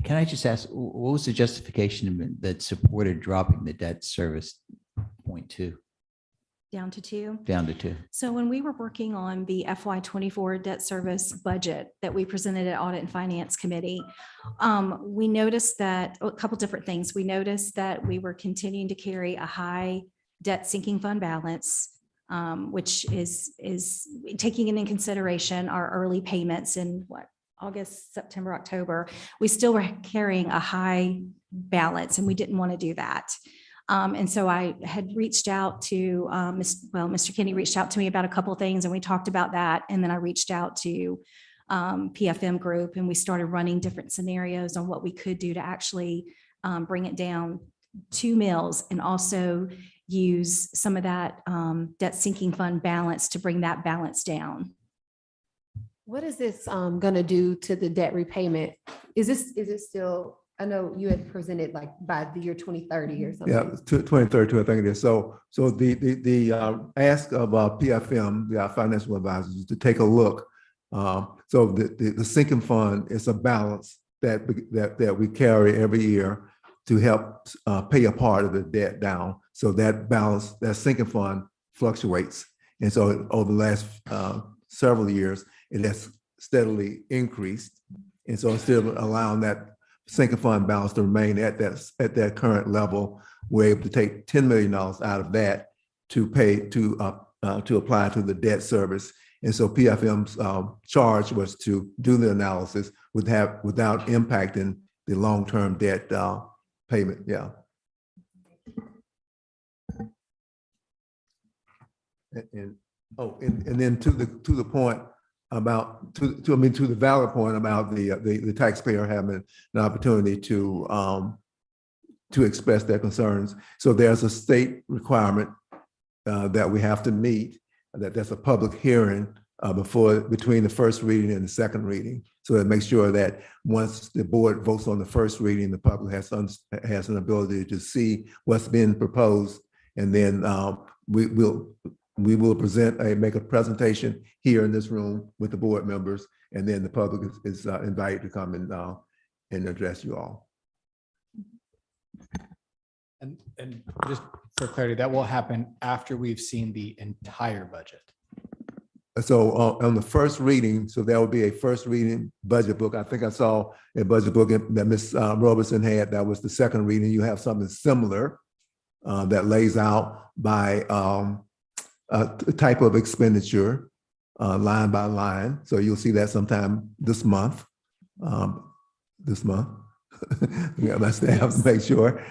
Can I just ask, what was the justification that supported dropping the debt service 0.2 Down to 2. down to 2? So when we were working on the FY24 debt service budget that we presented at Audit and Finance Committee, we noticed that a couple different things. We noticed that we were continuing to carry a high debt sinking fund balance, which is taking into consideration our early payments in August, September, October. We still were carrying a high balance and we didn't want to do that. And so I had reached out to, Mr. Kenny reached out to me about a couple of things and we talked about that. And then I reached out to PFM Group and we started running different scenarios on what we could do to actually bring it down 2 mils and also use some of that debt sinking fund balance to bring that balance down. What is this going to do to the debt repayment? Is it still I know you had presented like by the year 2030 or something. Yeah, 2032, I think it is. So the ask of PFM, the financial advisors, is to take a look. So the sinking fund is a balance that we carry every year to help pay a part of the debt down. So that balance, that sinking fund fluctuates. And so over the last several years, it has steadily increased. And so instead of allowing that sinking fund balance to remain at that current level, we're able to take $10 million out of that to pay to apply to the debt service. And so PFM's charge was to do the analysis without impacting the long-term debt payment. Yeah. And then to the point about to the valid point about the taxpayer having an opportunity to express their concerns. So there's a state requirement that we have to meet, that's a public hearing between the first reading and the second reading. So that makes sure that once the board votes on the first reading, the public has an ability to see what's been proposed, and then we will make a presentation here in this room with the board members, and then the public is invited to come and address you all. And just for clarity, that will happen after we've seen the entire budget. So on the first reading, so there will be a first reading budget book. I think I saw a budget book that Ms. Robertson had. That was the second reading. You have something similar that lays out by type of expenditure, line by line. So you'll see that sometime this month. Yeah, my staff to make sure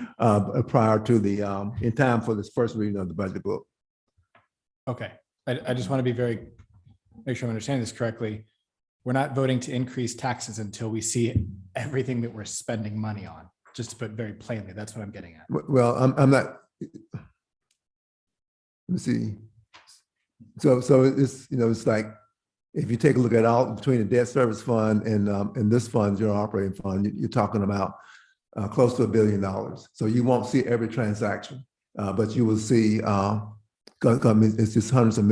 prior to in time for this first reading of the budget book. Okay, I just want to make sure I'm understanding this correctly. We're not voting to increase taxes until we see everything that we're spending money on. Just to put very plainly, that's what I'm getting at. Well, I'm not. Let me see. So it's it's like if you take a look at all between the debt service fund and this fund, your operating fund, you're talking about close to $1 billion. So you won't see every transaction, but you will see. It's just hundreds of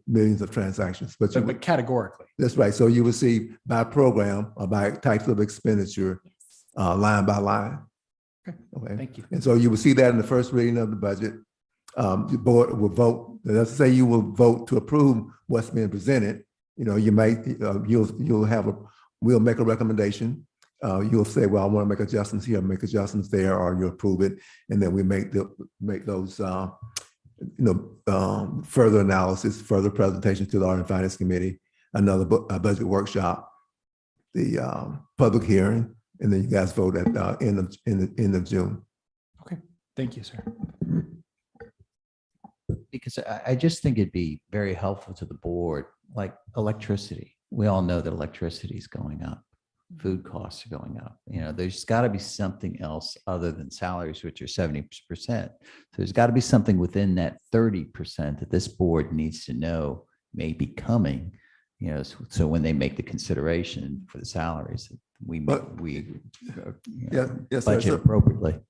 millions of transactions. But categorically, that's right. So you will see by program or by types of expenditure, line by line. Okay. Thank you. And so you will see that in the first reading of the budget. The board will vote. Let's say you will vote to approve what's being presented. You might we'll make a recommendation. You'll say, well, I want to make adjustments here, make adjustments there, or you approve it, and then we make those further analysis, further presentations to the Audit and Finance Committee, another budget workshop, the public hearing, and then you guys vote at end of June. Okay, thank you, sir. Because I just think it'd be very helpful to the board, like electricity. We all know that electricity is going up. Food costs are going up. There's got to be something else other than salaries, which are 70%. So there's got to be something within that 30% that this board needs to know may be coming. So when they make the consideration for the salaries, we budget appropriately.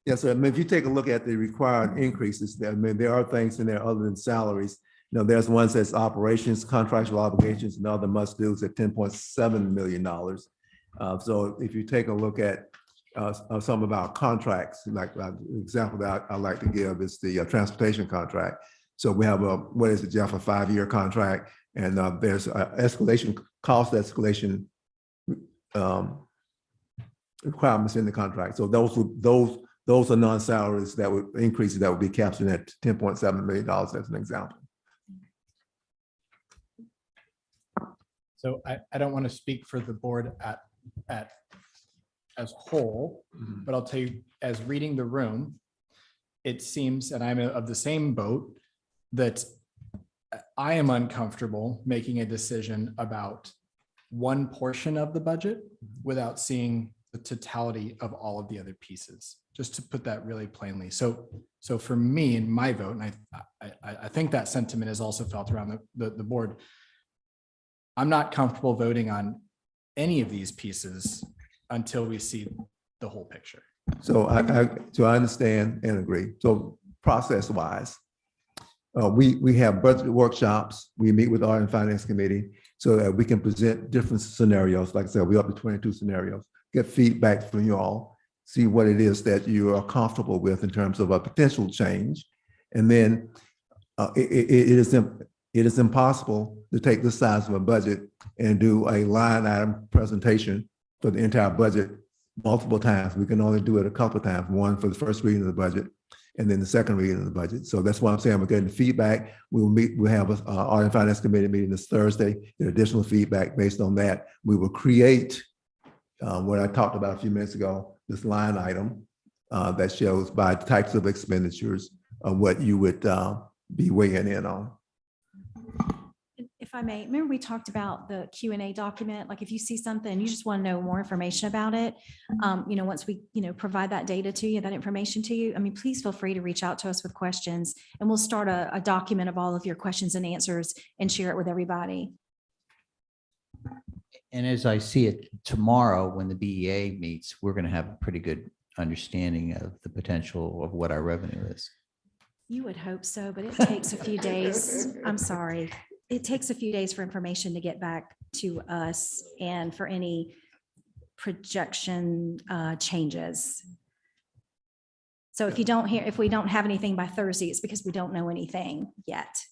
Yes, sir. I mean, if you take a look at the required increases, there are things in there other than salaries. There's one that says operations, contractual obligations, and other must-dos at $10.7 million. So if you take a look at some of our contracts, like the example that I like to give is the transportation contract. So we have a 5-year contract, and there's cost escalation requirements in the contract. So those are non-salaries that would increases that would be captured at $10.7 million as an example. So I don't want to speak for the board as a whole, but I'll tell you, as reading the room, it seems, and I'm of the same boat, that I am uncomfortable making a decision about one portion of the budget without seeing the totality of all of the other pieces, just to put that really plainly. So for me and my vote, and I think that sentiment is also felt around the board, I'm not comfortable voting on any of these pieces until we see the whole picture. So I understand and agree. So process wise, we have budget workshops. We meet with our and finance committee so that we can present different scenarios. Like I said, we're up to 22 scenarios, get feedback from you all, see what it is that you are comfortable with in terms of a potential change. And then it is impossible to take this size of a budget and do a line item presentation for the entire budget multiple times. We can only do it a couple of times, one for the first reading of the budget and then the second reading of the budget. So that's why I'm saying we're getting feedback. We'll have a Audit and Finance Committee meeting this Thursday, get additional feedback based on that. We will create what I talked about a few minutes ago, this line item that shows by types of expenditures what you would be weighing in on. If I may, remember we talked about the Q&A document, like if you see something, you just want to know more information about it. Once we, provide that data to you, that information to you, please feel free to reach out to us with questions and we'll start a document of all of your questions and answers and share it with everybody. And as I see it tomorrow, when the BEA meets, we're going to have a pretty good understanding of the potential of what our revenue is. You would hope so, but it takes a few days. I'm sorry. It takes a few days for information to get back to us and for any projection changes. So if we don't have anything by Thursday, it's because we don't know anything yet.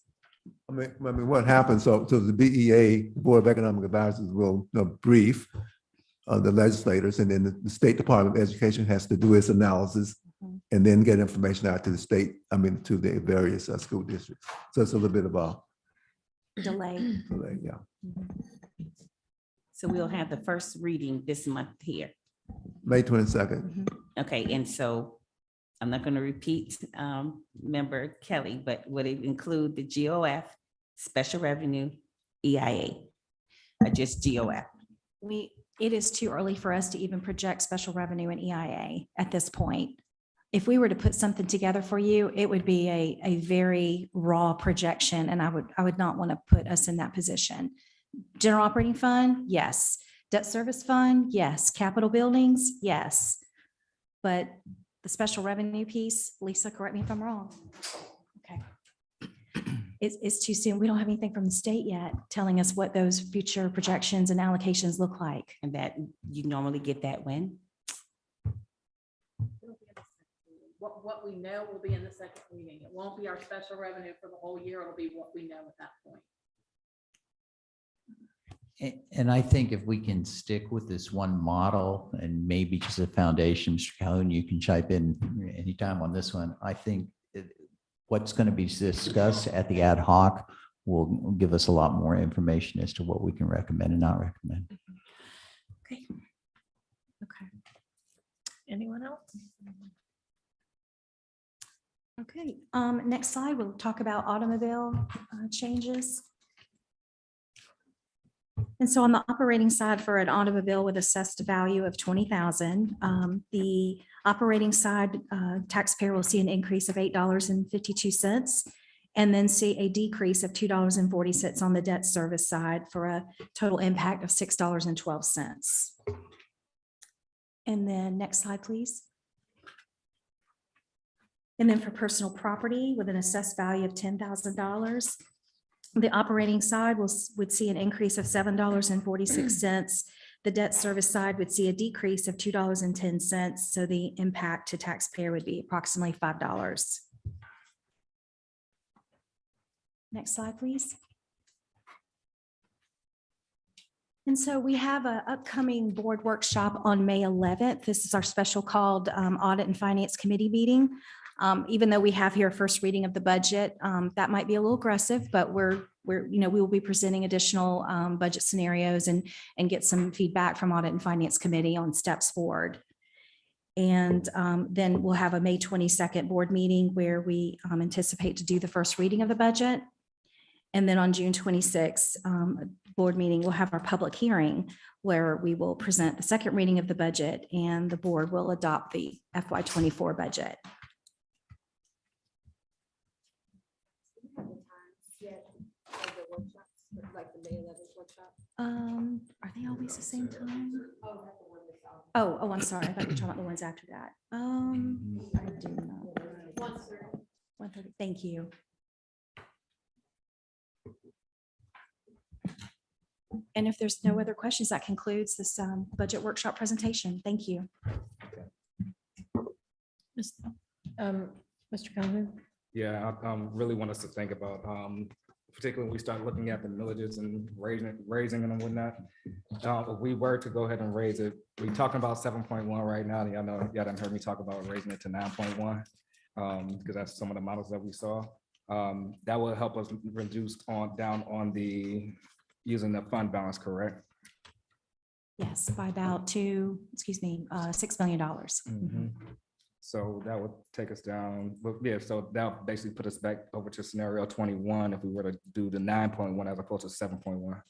What happens, so the BEA, Board of Economic Advisors, will brief the legislators, and then the State Department of Education has to do its analysis and then get information out to the state, to the various school districts. So it's a little bit of a delay. Yeah. So we'll have the first reading this month here. May 22nd. Okay, and so I'm not going to repeat Member Kelly, but would it include the GOF, special revenue, EIA, or just GOF? It is too early for us to even project special revenue and EIA at this point. If we were to put something together for you, it would be a very raw projection, and I would not want to put us in that position. General operating fund, yes. Debt service fund, yes. Capital buildings, yes. But the special revenue piece, Lisa, correct me if I'm wrong. Okay. It's too soon. We don't have anything from the state yet telling us what those future projections and allocations look like. And that you normally get that when? What we know will be in the second reading. It won't be our special revenue for the whole year. It'll be what we know at that point. And I think if we can stick with this one model and maybe just a foundation, Mr. Calhoun, you can chime in anytime on this one. I think what's going to be discussed at the ad hoc will give us a lot more information as to what we can recommend and not recommend. Okay. Anyone else? Okay, next slide, we'll talk about automobile changes. And so on the operating side for an automobile with assessed value of 20,000, the operating side taxpayer will see an increase of $8.52 and then see a decrease of $2.40 on the debt service side for a total impact of $6.12. And then next slide, please. And then for personal property with an assessed value of $10,000, the operating side would see an increase of $7.46. The debt service side would see a decrease of $2.10. So the impact to taxpayer would be approximately $5. Next slide, please. And so we have an upcoming board workshop on May 11th. This is our special called Audit and Finance Committee meeting. Even though we have here a first reading of the budget, that might be a little aggressive, but we will be presenting additional budget scenarios and get some feedback from Audit and Finance Committee on steps forward. And then we'll have a May 22nd board meeting where we anticipate to do the first reading of the budget. And then on June 26th, board meeting, we'll have our public hearing where we will present the second reading of the budget and the board will adopt the FY24 budget. Are they always the same time? Oh, I'm sorry. I thought you were talking about the ones after that. I do not. 1:30. Thank you. And if there's no other questions, that concludes this budget workshop presentation. Thank you. Mr. Calhoun? Yeah, I really want us to think about, particularly when we start looking at the millages and raising them and whatnot. If we were to go ahead and raise it, we're talking about 7.1 right now. Y'all know, y'all done heard me talk about raising it to 9.1, because that's some of the models that we saw. That will help us reduce down on the using the fund balance, correct? Yes, by about $6 million. Mhm. So that would take us down, but yeah, so that would basically put us back over to scenario 21 if we were to do the 9.1 as opposed to 7.1.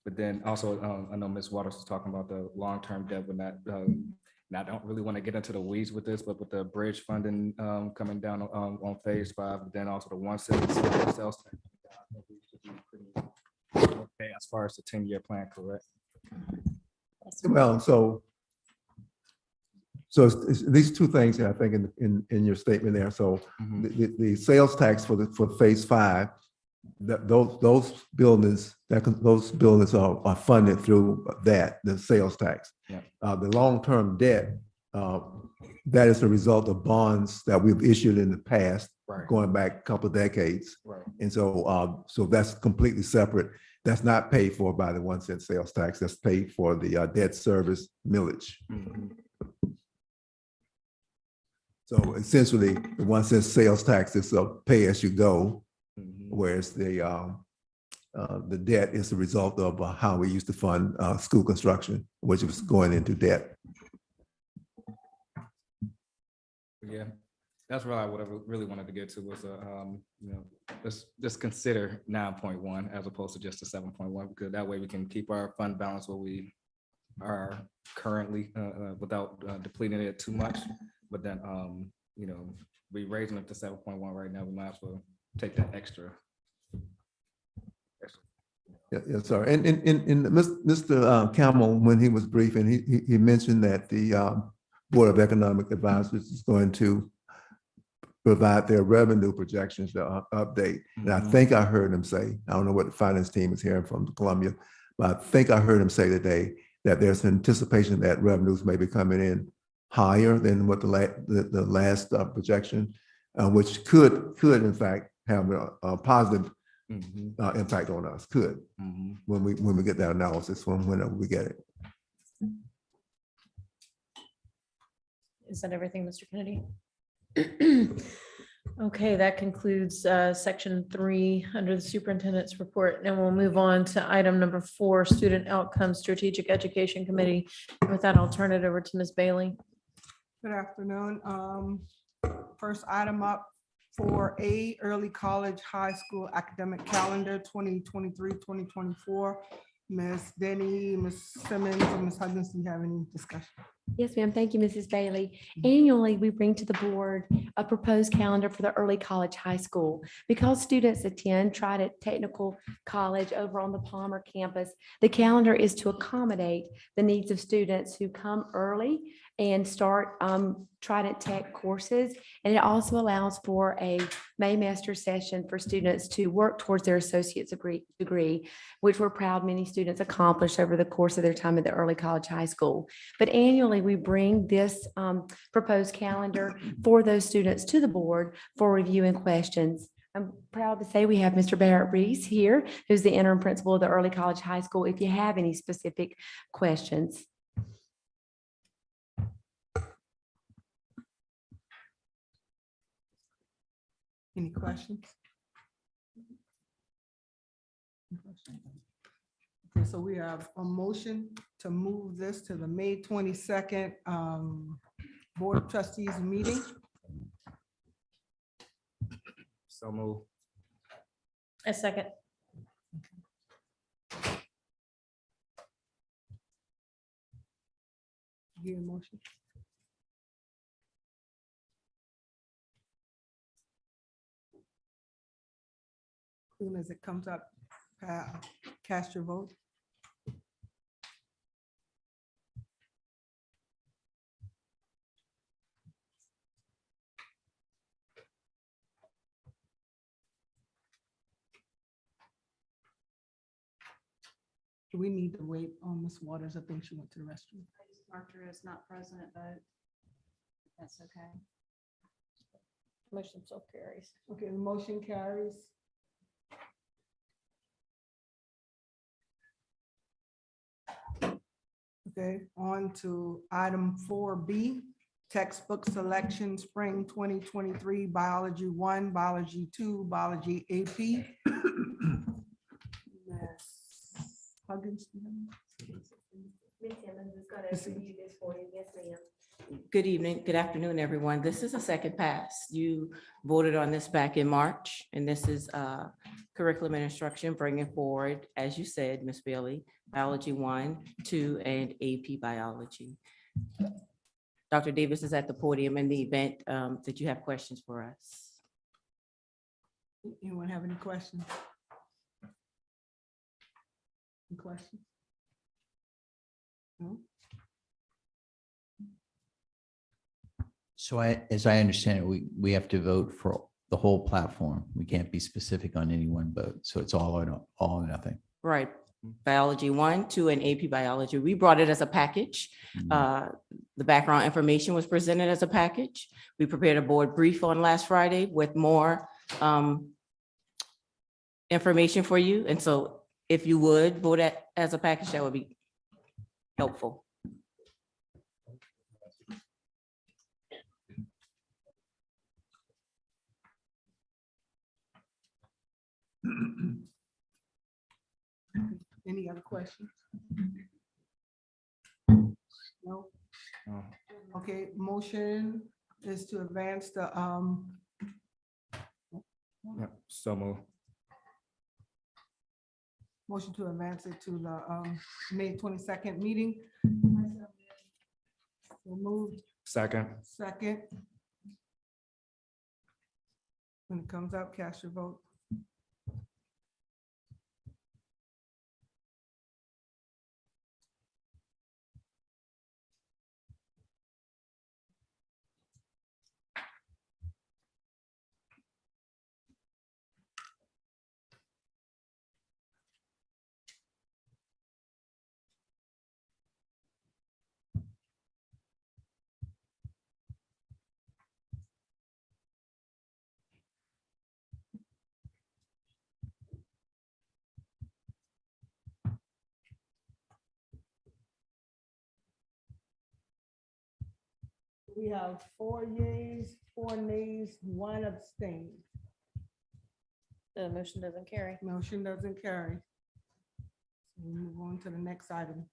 But then also, I know Ms. Waters was talking about the long-term debt with that. And I don't really want to get into the weeds with this, but with the bridge funding coming down on phase 5, but then also the 1/6 sales tax. I think we should be pretty okay as far as the 10-year plan, correct? Well, so it's these two things that I think in your statement there. So the sales tax for phase 5, those buildings are funded through the sales tax. Yeah. The long-term debt, that is a result of bonds that we've issued in the past, Right. going back a couple of decades. Right. And so that's completely separate. That's not paid for by the 1 cent sales tax. That's paid for the debt service millage. So essentially, the 1 cent sales tax is a pay as you go, whereas the debt is the result of how we used to fund school construction, which was going into debt. Yeah, that's what I would have really wanted to get to was, let's just consider 9.1 as opposed to just a 7.1, because that way we can keep our fund balance where we are currently without depleting it too much. But then, we raising it to 7.1 right now, we might as well take that extra. Yes, sir. And Mr. Campbell, when he was briefing, he mentioned that the Board of Economic Advisors is going to provide their revenue projections to update. And I think I heard him say, I don't know what the finance team is hearing from Columbia, but I think I heard him say today that there's anticipation that revenues may be coming in higher than what the last projection, which could in fact have a positive impact on us. Could when we get that analysis whenever we get it. Is that everything, Mr. Kennedy? Okay, that concludes section 3 under the superintendent's report. And we'll move on to item number 4, Student Outcomes Strategic Education Committee. And with that, I'll turn it over to Ms. Bailey. Good afternoon. First item up for A, Early College High School Academic Calendar 2023-2024. Ms. Denny, Ms. Simmons, and Ms. Huggins, do you have any discussion? Yes, ma'am. Thank you, Mrs. Bailey. Annually, we bring to the board a proposed calendar for the early college high school. Because students attend Trident Technical College over on the Palmer campus, the calendar is to accommodate the needs of students who come early and start Trident Tech courses. And it also allows for a Maymester session for students to work towards their associate's degree, which we're proud many students accomplish over the course of their time at the early college high school. But annually, we bring this proposed calendar for those students to the board for review and questions. I'm proud to say we have Mr. Barrett Reese here, who's the interim principal of the early college high school, if you have any specific questions. Any questions? Okay, so we have a motion to move this to the May 22nd Board of Trustees meeting. So move. A second. Give a motion. As soon as it comes up, cast your vote. Do we need to wait on Ms. Waters? I think she went to the restroom. Marked her as not present, but that's okay. Motion still carries. Okay, the motion carries. Okay, on to item 4B, textbook selection, spring 2023, biology 1, biology 2, biology AP. Ms. Huggins, do you have any? Good evening, good afternoon, everyone. This is a second pass. You voted on this back in March, and this is curriculum and instruction bringing forward, as you said, Ms. Bailey, biology 1, 2, and AP biology. Dr. Davis is at the podium in the event that you have questions for us. Anyone have any questions? Any questions? No? So as I understand it, we have to vote for the whole platform. We can't be specific on any one vote. So it's all or nothing. Right. Biology 1, 2, and AP biology. We brought it as a package. The background information was presented as a package. We prepared a board brief on last Friday with more information for you. And so if you would vote as a package, that would be helpful. Any other questions? No? Okay, motion is to advance the, Yep, so move. motion to advance it to the May 22nd meeting. So moved, Second. second. When it comes up, cast your vote. We have 4 yeas, 4 nays, 1 abstain. The motion doesn't carry. Motion doesn't carry. So we move on to the next item.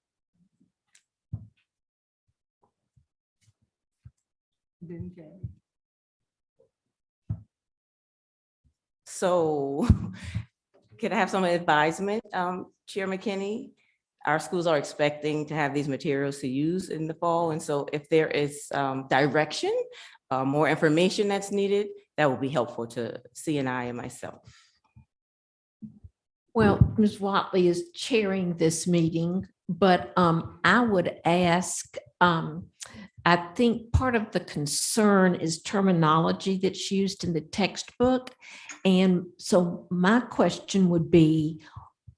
Didn't carry. So can I have some advisement, Chair McKinney? Our schools are expecting to have these materials to use in the fall. And so if there is direction, more information that's needed, that will be helpful to CNI and myself. Well, Ms. Watley is chairing this meeting, but I would ask, I think part of the concern is terminology that's used in the textbook. And so my question would be,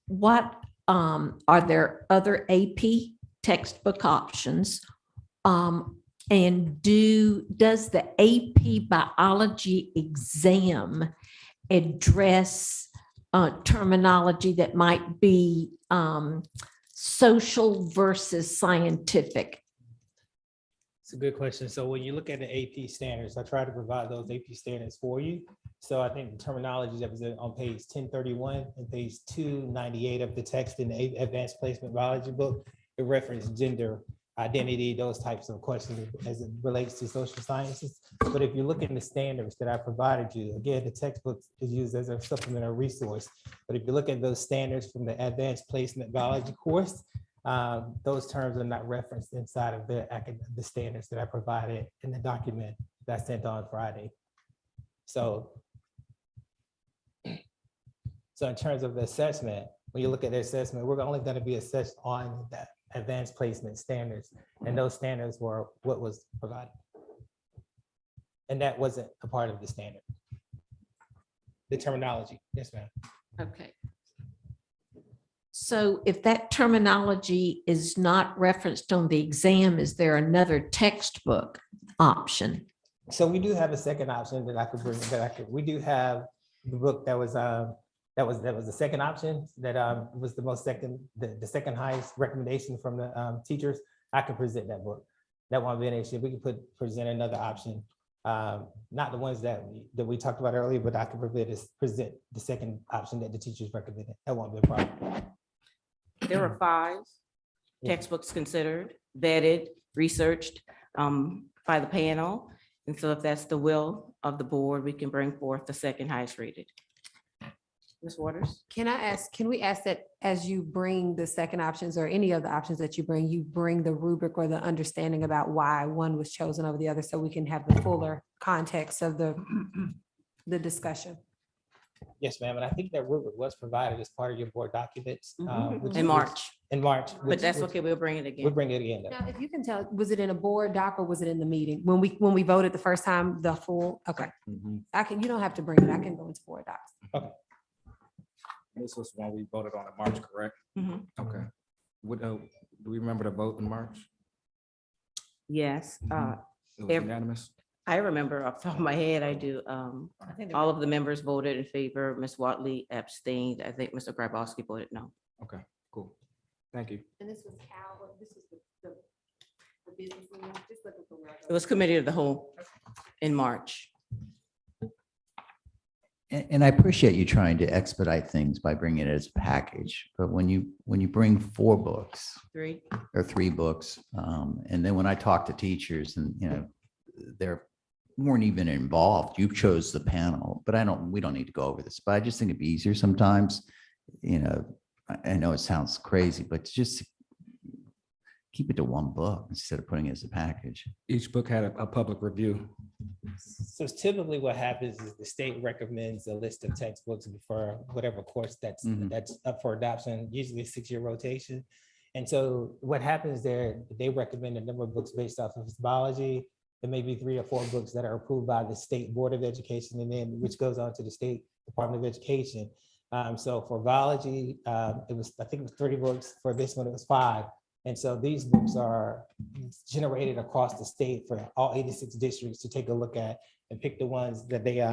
what are there other AP textbook options? And does the AP biology exam address terminology that might be social versus scientific? It's a good question. So when you look at the AP standards, I try to provide those AP standards for you. So I think the terminology that was on page 1031 and page 298 of the text in the advanced placement biology book, it referenced gender, identity, those types of questions as it relates to social sciences. But if you look in the standards that I provided you, again, the textbook is used as a supplemental resource. But if you look at those standards from the advanced placement biology course, those terms are not referenced inside of the standards that I provided in the document that I sent on Friday. So in terms of the assessment, when you look at the assessment, we're only going to be assessed on that advanced placement standards, and those standards were what was provided. And that wasn't a part of the standard. The terminology, yes, ma'am. Okay. So if that terminology is not referenced on the exam, is there another textbook option? So we do have a second option that I could bring, we do have the book that was the second option, that was the second highest recommendation from the teachers. I could present that book. That won't be an issue. We could present another option. Not the ones that we talked about earlier, but I could present the second option that the teachers recommended. That won't be a problem. There are 5 textbooks considered, vetted, researched by the panel. And so if that's the will of the board, we can bring forth the second highest rated. Ms. Waters? Can we ask that as you bring the second options or any of the options that you bring the rubric or the understanding about why one was chosen over the other, so we can have the fuller context of the discussion? Yes, ma'am. And I think that rubric was provided as part of your board documents. In March. In March. But that's okay, we'll bring it again. We'll bring it again. Now, if you can tell, was it in a board doc or was it in the meeting? When we voted the first time, the full, okay. You don't have to bring it. I can go into board docs. Okay. This was when we voted on in March, correct? Okay. What, do we remember the vote in March? Yes. It was unanimous? I remember off the top of my head, I do. All of the members voted in favor. Ms. Watley abstained. I think Mr. Grabowski voted no. Okay, cool. Thank you. And this was Cal, this was the business meeting, just looking for where. It was committee of the whole in March. And I appreciate you trying to expedite things by bringing it as a package, but when you bring 4 books 3. or 3 books, and then when I talk to teachers and, they weren't even involved, you chose the panel, but we don't need to go over this, but I just think it'd be easier sometimes, I know it sounds crazy, but just keep it to 1 book instead of putting it as a package. Each book had a public review. So typically what happens is the state recommends a list of textbooks for whatever course that's up for adoption, usually a 6-year rotation. And so what happens there, they recommend a number of books based off of biology. There may be 3 or 4 books that are approved by the State Board of Education, and then which goes on to the State Department of Education. So for biology, I think it was 30 books. For this one, it was 5. And so these books are generated across the state for all 86 districts to take a look at and pick the ones that they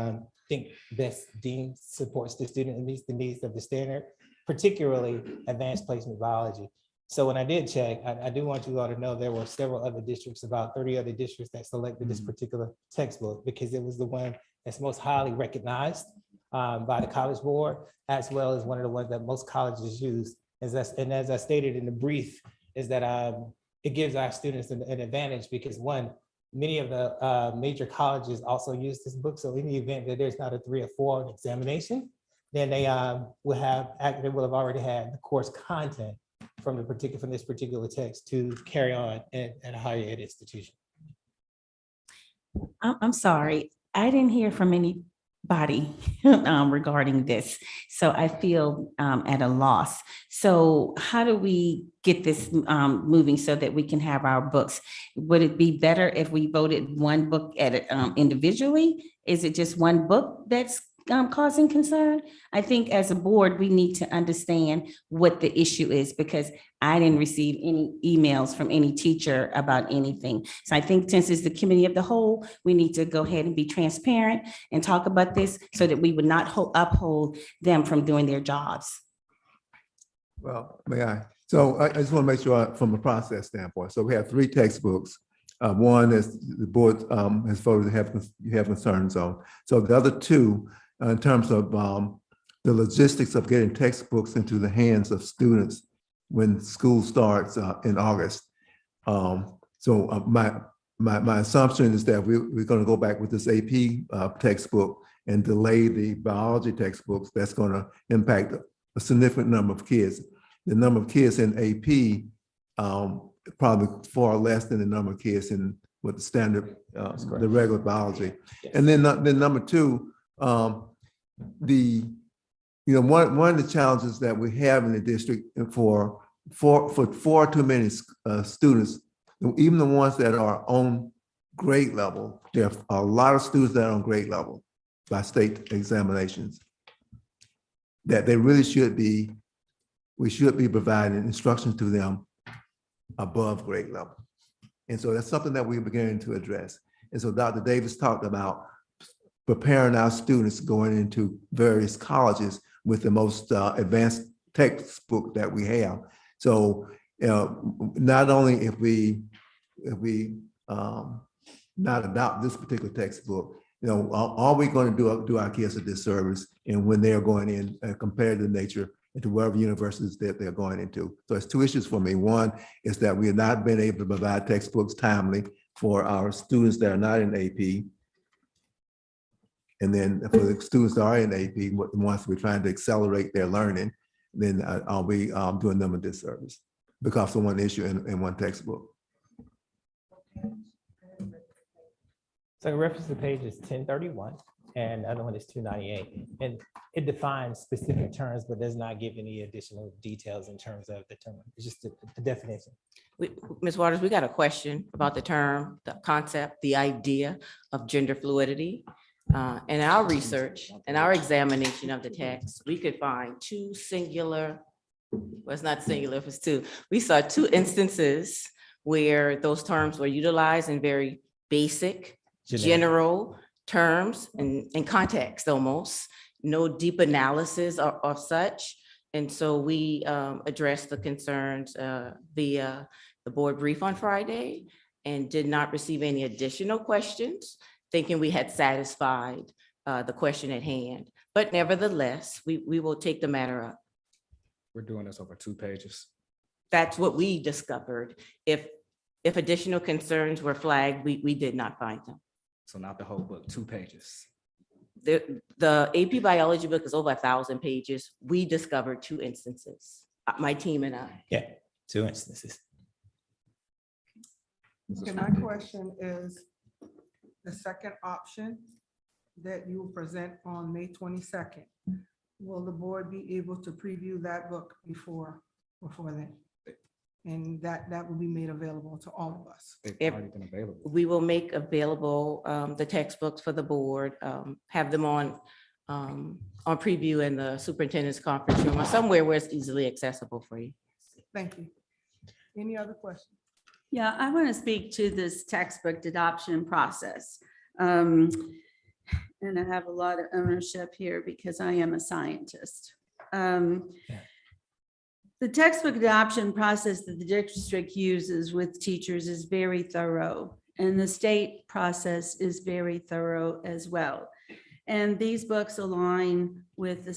think best deemed supports the student and meets the needs of the standard, particularly advanced placement biology. So when I did check, I do want you all to know there were several other districts, about 30 other districts that selected this particular textbook because it was the one that's most highly recognized by the College Board, as well as one of the ones that most colleges use. And as I stated in the brief, is that it gives our students an advantage because many of the major colleges also use this book. So in the event that there's not a 3 or 4 examination, then they will have already had the course content from this particular text to carry on at a higher ed institution. I'm sorry, I didn't hear from anybody regarding this. So I feel at a loss. So how do we get this moving so that we can have our books? Would it be better if we voted 1 book at it individually? Is it just 1 book that's causing concern? I think as a board, we need to understand what the issue is because I didn't receive any emails from any teacher about anything. So I think since it's the committee of the whole, we need to go ahead and be transparent and talk about this so that we would not uphold them from doing their jobs. Well, may I? So I just want to make sure from a process standpoint. So we have 3 textbooks. One is the board has voted you have concerns on. So the other 2, in terms of the logistics of getting textbooks into the hands of students when school starts in August. So my assumption is that we're going to go back with this AP textbook and delay the biology textbooks. That's going to impact a significant number of kids. The number of kids in AP probably far less than the number of kids in with the standard, the regular biology. Yes. And then number 2, one of the challenges that we have in the district for far too many students, even the ones that are on grade level, there are a lot of students that are on grade level by state examinations, that they really should be we should be providing instruction to them above grade level. And so that's something that we're beginning to address. And so Dr. Davis talked about preparing our students going into various colleges with the most advanced textbook that we have. So not only if we not adopt this particular textbook, are we going to do our kids a disservice and when they're going in competitive nature into whatever universities that they're going into. So it's two issues for me. One is that we have not been able to provide textbooks timely for our students that are not in AP. And then for the students that are in AP, once we're trying to accelerate their learning, then I'll be doing them a disservice because of one issue in one textbook. So the reference to page is 1031 and the other one is 298. And it defines specific terms, but does not give any additional details in terms of the term. It's just the definition. Ms. Waters, we got a question about the term, the concept, the idea of gender fluidity. In our research and our examination of the text, we could find two singular, well, it's not singular, if it's two. We saw two instances where those terms were utilized in very basic, general terms and in context almost, no deep analysis of such. And so we addressed the concerns via the board brief on Friday and did not receive any additional questions, thinking we had satisfied the question at hand. But nevertheless, we will take the matter up. We're doing this over 2 pages. That's what we discovered. If additional concerns were flagged, we did not find them. So not the whole book, 2 pages. The AP biology book is over 1,000 pages. We discovered 2 instances, my team and I. Yeah, 2 instances. Okay, my question is the second option that you will present on May 22nd. Will the board be able to preview that book before then? And that will be made available to all of us. They've already been available. We will make available the textbooks for the board, have them on preview in the superintendent's conference room or somewhere where it's easily accessible for you. Thank you. Any other questions? Yeah, I want to speak to this textbook adoption process. And I have a lot of ownership here because I am a scientist. The textbook adoption process that the district uses with teachers is very thorough, and the state process is very thorough as well. And these books align with the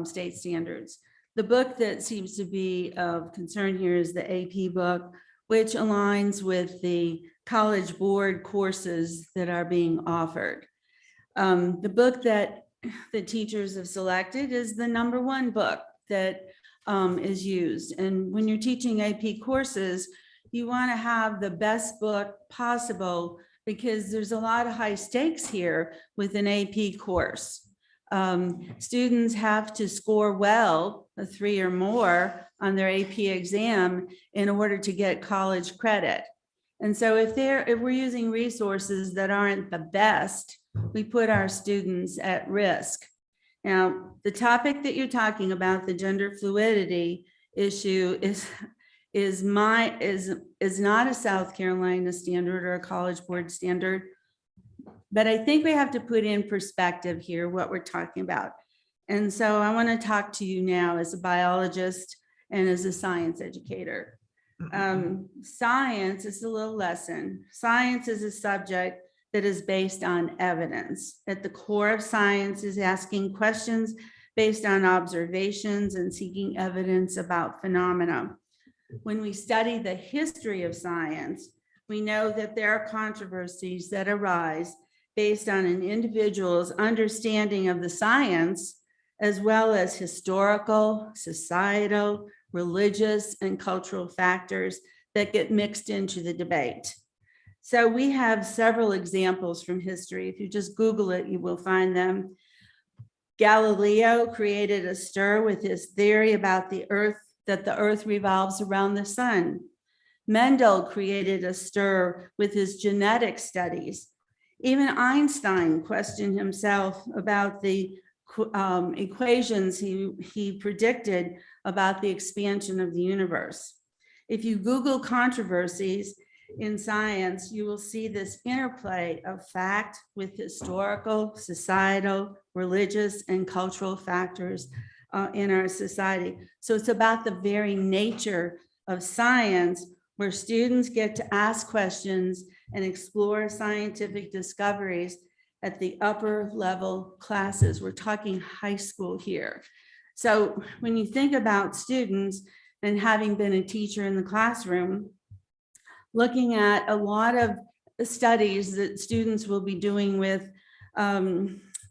state standards. The book that seems to be of concern here is the AP book, which aligns with the College Board courses that are being offered. The book that the teachers have selected is the #1 book that is used. And when you're teaching AP courses, you want to have the best book possible because there's a lot of high stakes here with an AP course. Students have to score well, a 3 or more on their AP exam in order to get college credit. And so if we're using resources that aren't the best, we put our students at risk. Now, the topic that you're talking about, the gender fluidity issue, is not a South Carolina standard or a College Board standard. But I think we have to put in perspective here what we're talking about. And so I want to talk to you now as a biologist and as a science educator. Science is a little lesson. Science is a subject that is based on evidence. At the core of science is asking questions based on observations and seeking evidence about phenomena. When we study the history of science, we know that there are controversies that arise based on an individual's understanding of the science, as well as historical, societal, religious, and cultural factors that get mixed into the debate. So we have several examples from history. If you just Google it, you will find them. Galileo created a stir with his theory about the earth, that the earth revolves around the sun. Mendel created a stir with his genetic studies. Even Einstein questioned himself about the equations he predicted about the expansion of the universe. If you Google controversies in science, you will see this interplay of fact with historical, societal, religious, and cultural factors in our society. So it's about the very nature of science, where students get to ask questions and explore scientific discoveries at the upper level classes. We're talking high school here. So when you think about students, and having been a teacher in the classroom, looking at a lot of studies that students will be doing with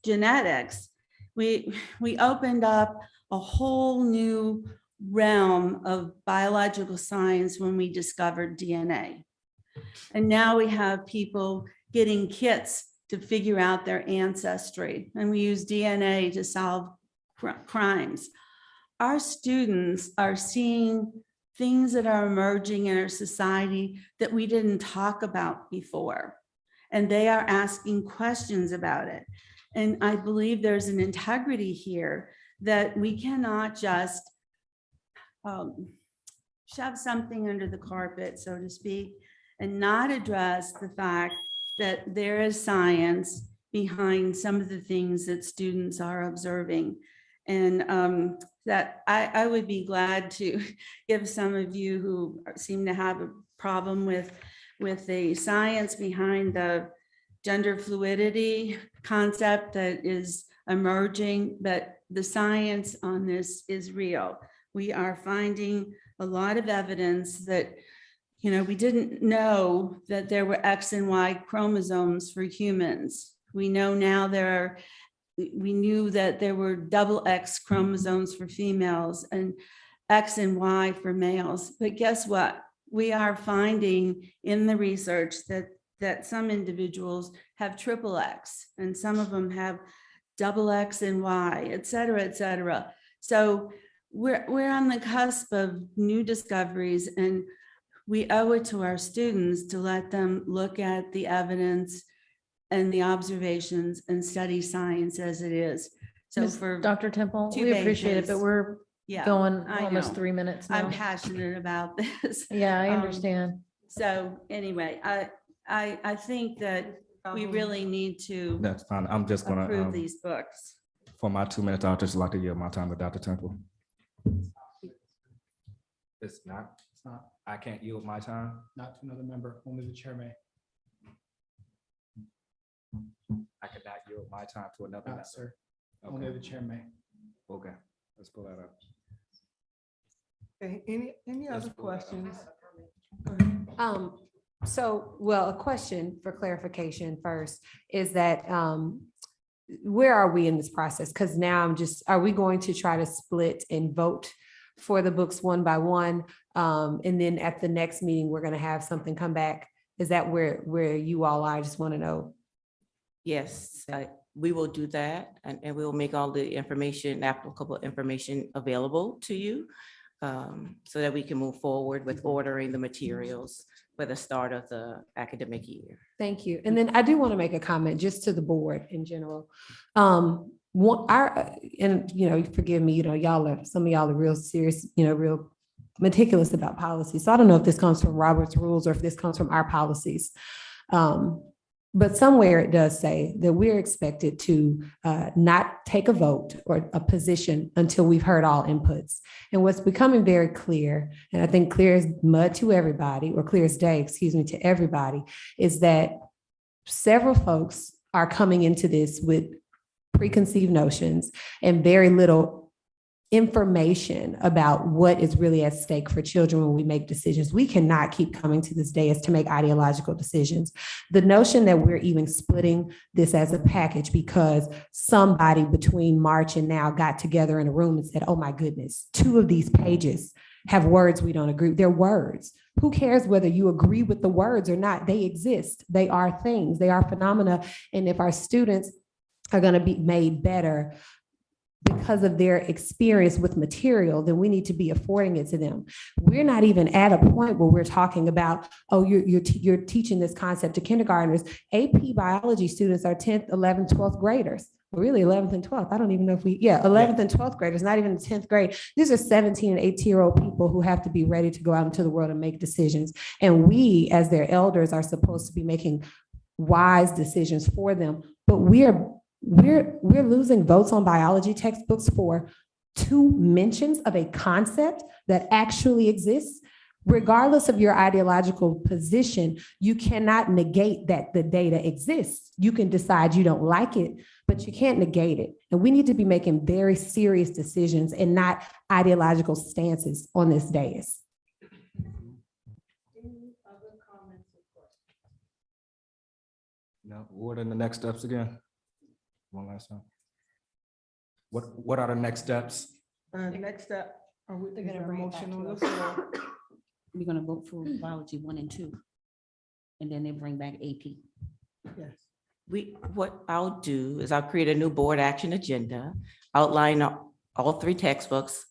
genetics, we opened up a whole new realm of biological science when we discovered DNA. And now we have people getting kits to figure out their ancestry, and we use DNA to solve crimes. Our students are seeing things that are emerging in our society that we didn't talk about before, and they are asking questions about it. And I believe there's an integrity here that we cannot just shove something under the carpet, so to speak, and not address the fact that there is science behind some of the things that students are observing. And that I would be glad to give some of you who seem to have a problem with the science behind the gender fluidity concept that is emerging, but the science on this is real. We are finding a lot of evidence that, you know, we didn't know that there were X and Y chromosomes for humans. We know now we knew that there were double X chromosomes for females and X and Y for males. But guess what? We are finding in the research that some individuals have triple X, and some of them have double X and Y, et cetera, et cetera. So we're on the cusp of new discoveries, and we owe it to our students to let them look at the evidence and the observations and study science as it is. So Ms. for Dr. Temple, two we appreciate it, but pages, we're yeah, going I almost know. 3 minutes now. I'm passionate about this. Yeah, I understand. So anyway, I think that we really need to That's fine. I'm just gonna, approve these books. for my 2 minutes, I'll just like to yield my time to Dr. Temple. It's not, I can't yield my time. Not to another member, only the chair may. I cannot yield my time to another member. Sir, only the chair may. Okay, let's pull that up. Okay, any other questions? Well, a question for clarification first is that, where are we in this process? Because now are we going to try to split and vote for the books one by one? And then at the next meeting, we're going to have something come back. Is that where you all are? I just want to know. Yes, we will do that, and we will make all the information, applicable information available to you, so that we can move forward with ordering the materials for the start of the academic year. Thank you. And then I do want to make a comment just to the board in general. Forgive me, some of y'all are real serious, real meticulous about policy. So I don't know if this comes from Robert's rules or if this comes from our policies. But somewhere it does say that we're expected to not take a vote or a position until we've heard all inputs. And what's becoming very clear, and I think clear as mud to everybody, or clear as day, to everybody, is that several folks are coming into this with preconceived notions and very little information about what is really at stake for children when we make decisions. We cannot keep coming to this day as to make ideological decisions. The notion that we're even splitting this as a package because somebody between March and now got together in a room and said, oh my goodness, 2 of these pages have words we don't agree with. They're words. Who cares whether you agree with the words or not? They exist. They are things. They are phenomena. And if our students are going to be made better because of their experience with material, then we need to be affording it to them. We're not even at a point where we're talking about, oh, you're teaching this concept to kindergartners. AP biology students are 10th, 11th, 12th graders. really 11th and 12th. I don't even know if we, yeah, 11th and 12th graders, not even the 10th grade. These are 17 and 18-year-old people who have to be ready to go out into the world and make decisions. And we, as their elders, are supposed to be making wise decisions for them. But we're losing votes on biology textbooks for 2 mentions of a concept that actually exists. Regardless of your ideological position, you cannot negate that the data exists. You can decide you don't like it, but you can't negate it. And we need to be making very serious decisions and not ideological stances on this dais. No, what are the next steps again? One last time. What are the next steps? Next step, are we, They're is gonna there a bring it motion back on to the floor? We're gonna vote for biology 1 and 2. And then they bring back AP. Yes. What I'll do is I'll create a new board action agenda, outline all 3 textbooks,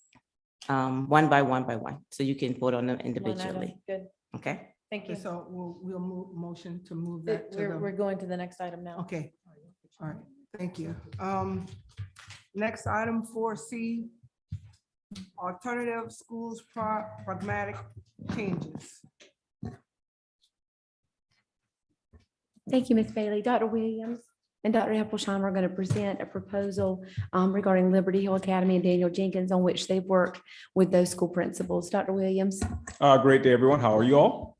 one by one, so you can vote on them individually. Good, Okay? thank you. So we'll move, motion to move that to We're the, going to the next item now. okay, all right, thank you. Next item 4C, alternative schools pragmatic changes. Thank you, Ms. Bailey. Dr. Williams and Dr. Hepplesheim are going to present a proposal regarding Liberty Hill Academy and Daniel Jenkins, on which they've worked with those school principals. Dr. Williams. Great day, everyone. How are you all?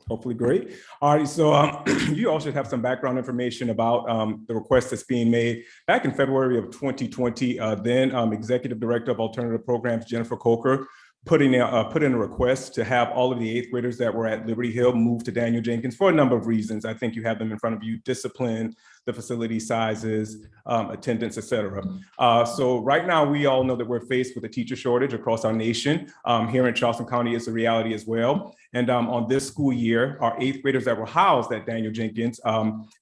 Hopefully great. All right, so you all should have some background information about the request that's being made. Back in February of 2020, then Executive Director of Alternative Programs, Jennifer Coker, put in a request to have all of the 8th graders that were at Liberty Hill move to Daniel Jenkins for a number of reasons. I think you have them in front of you: discipline, the facility sizes, attendance, et cetera. So right now, we all know that we're faced with a teacher shortage across our nation. Here in Charleston County, it's a reality as well. And on this school year, our 8th graders that were housed at Daniel Jenkins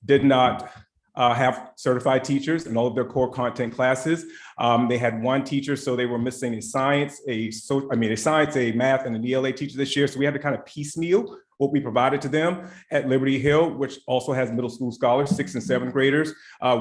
did not have certified teachers in all of their core content classes. They had 1 teacher, so they were missing a science, a math, and an ELA teacher this year. So we had to kind of piecemeal what we provided to them. At Liberty Hill, which also has middle school scholars, 6th and 7th graders.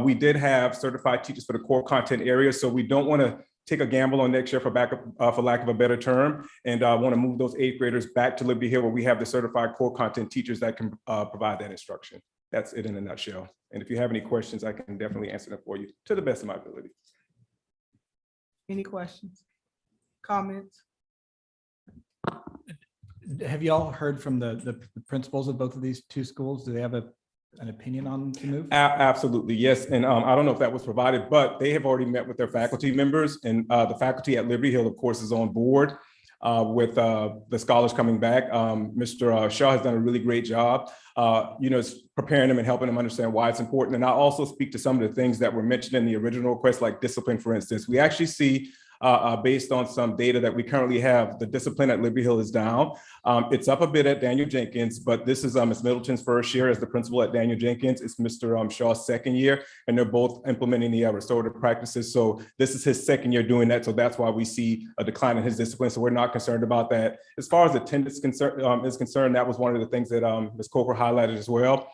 We did have certified teachers for the core content area, so we don't want to take a gamble on next year for lack of a better term, and want to move those 8th graders back to Liberty Hill, where we have the certified core content teachers that can provide that instruction. That's it in a nutshell. And if you have any questions, I can definitely answer them for you to the best of my ability. Any questions, comments? Have you all heard from the principals of both of these 2 schools? Do they have an opinion on the move? Absolutely, yes. And I don't know if that was provided, but they have already met with their faculty members, and the faculty at Liberty Hill, of course, is on board with the scholars coming back. Mr. Shaw has done a really great job, preparing them and helping them understand why it's important. And I also speak to some of the things that were mentioned in the original request, like discipline, for instance. We actually see, based on some data that we currently have, the discipline at Liberty Hill is down. It's up a bit at Daniel Jenkins, but this is Ms. Middleton's first year as the principal at Daniel Jenkins. It's Mr. Shaw's second year, and they're both implementing the restorative practices. So this is his second year doing that. So that's why we see a decline in his discipline. So we're not concerned about that. As far as attendance is concerned, that was one of the things that Ms. Coker highlighted as well.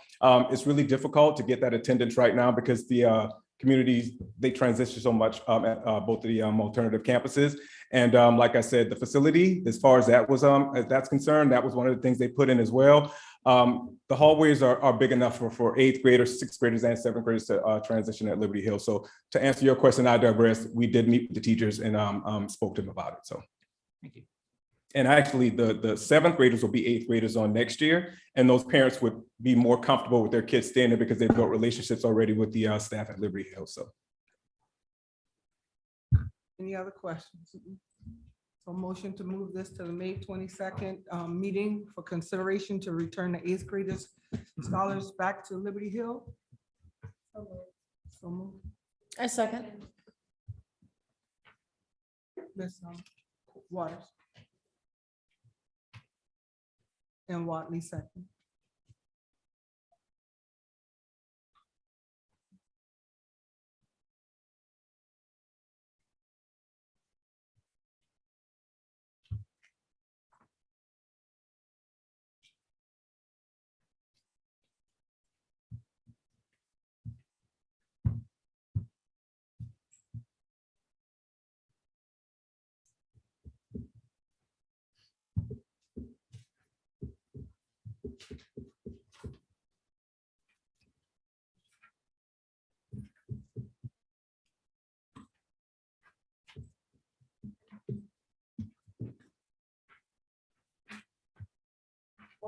It's really difficult to get that attendance right now because the communities, they transition so much at both of the alternative campuses. And like I said, the facility, as far as that's concerned, that was one of the things they put in as well. The hallways are big enough for 8th graders, 6th graders, and 7th graders to transition at Liberty Hill. So to answer your question, I digress. We did meet with the teachers and spoke to them about it. So Thank you. And actually, the 7th graders will be 8th graders on next year, and those parents would be more comfortable with their kids staying there because they've built relationships already with the staff at Liberty Hill. So, Any other questions? So motion to move this to the May 22nd meeting for consideration to return the 8th graders scholars back to Liberty Hill. So moved. I second. Ms. Waters. And Watley second.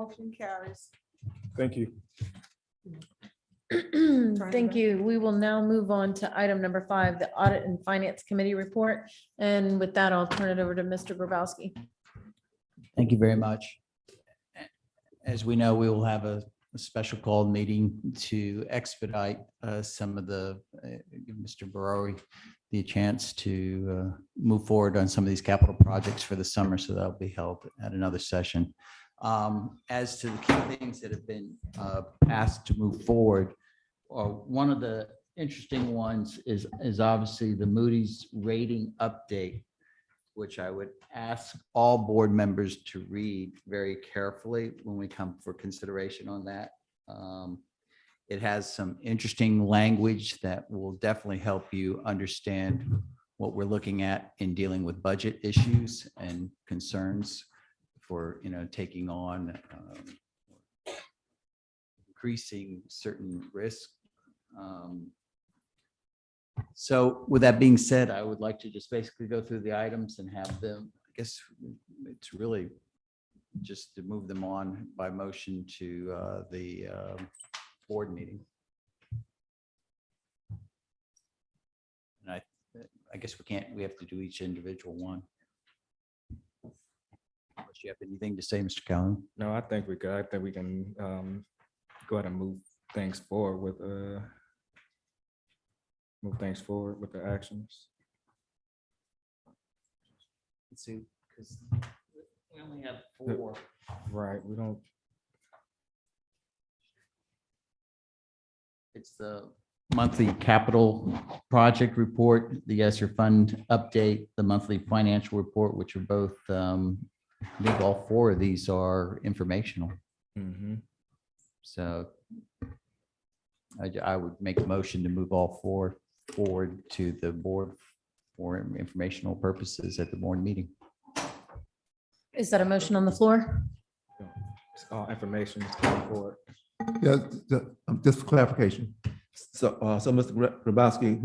Motion carries. Thank you. Thank you. We will now move on to item number 5, the Audit and Finance Committee report. And with that, I'll turn it over to Mr. Grabowski. Thank you very much. As we know, we will have a special called meeting to expedite some of give Mr. Barori the chance to move forward on some of these capital projects for the summer. So that'll be held at another session. As to the key things that have been asked to move forward, one of the interesting ones is obviously the Moody's rating update, which I would ask all board members to read very carefully when we come for consideration on that. It has some interesting language that will definitely help you understand what we're looking at in dealing with budget issues and concerns for, taking on increasing certain risks. So with that being said, I would like to just basically go through the items and have them, I guess it's really just to move them on by motion to the board meeting. And I guess we have to do each individual one. Unless you have anything to say, Mr. Calhoun? No, I think we could. I think we can go ahead and move things forward with the actions. Let's see, because we only have 4. Right, we don't. It's the monthly capital project report, the ESSER fund update, the monthly financial report, which are both, I think all 4 of these are informational. So I would make a motion to move all 4 forward to the board for informational purposes at the board meeting. Is that a motion on the floor? It's all information is coming forward. Yeah, just for clarification. So, Mr. Grabowski,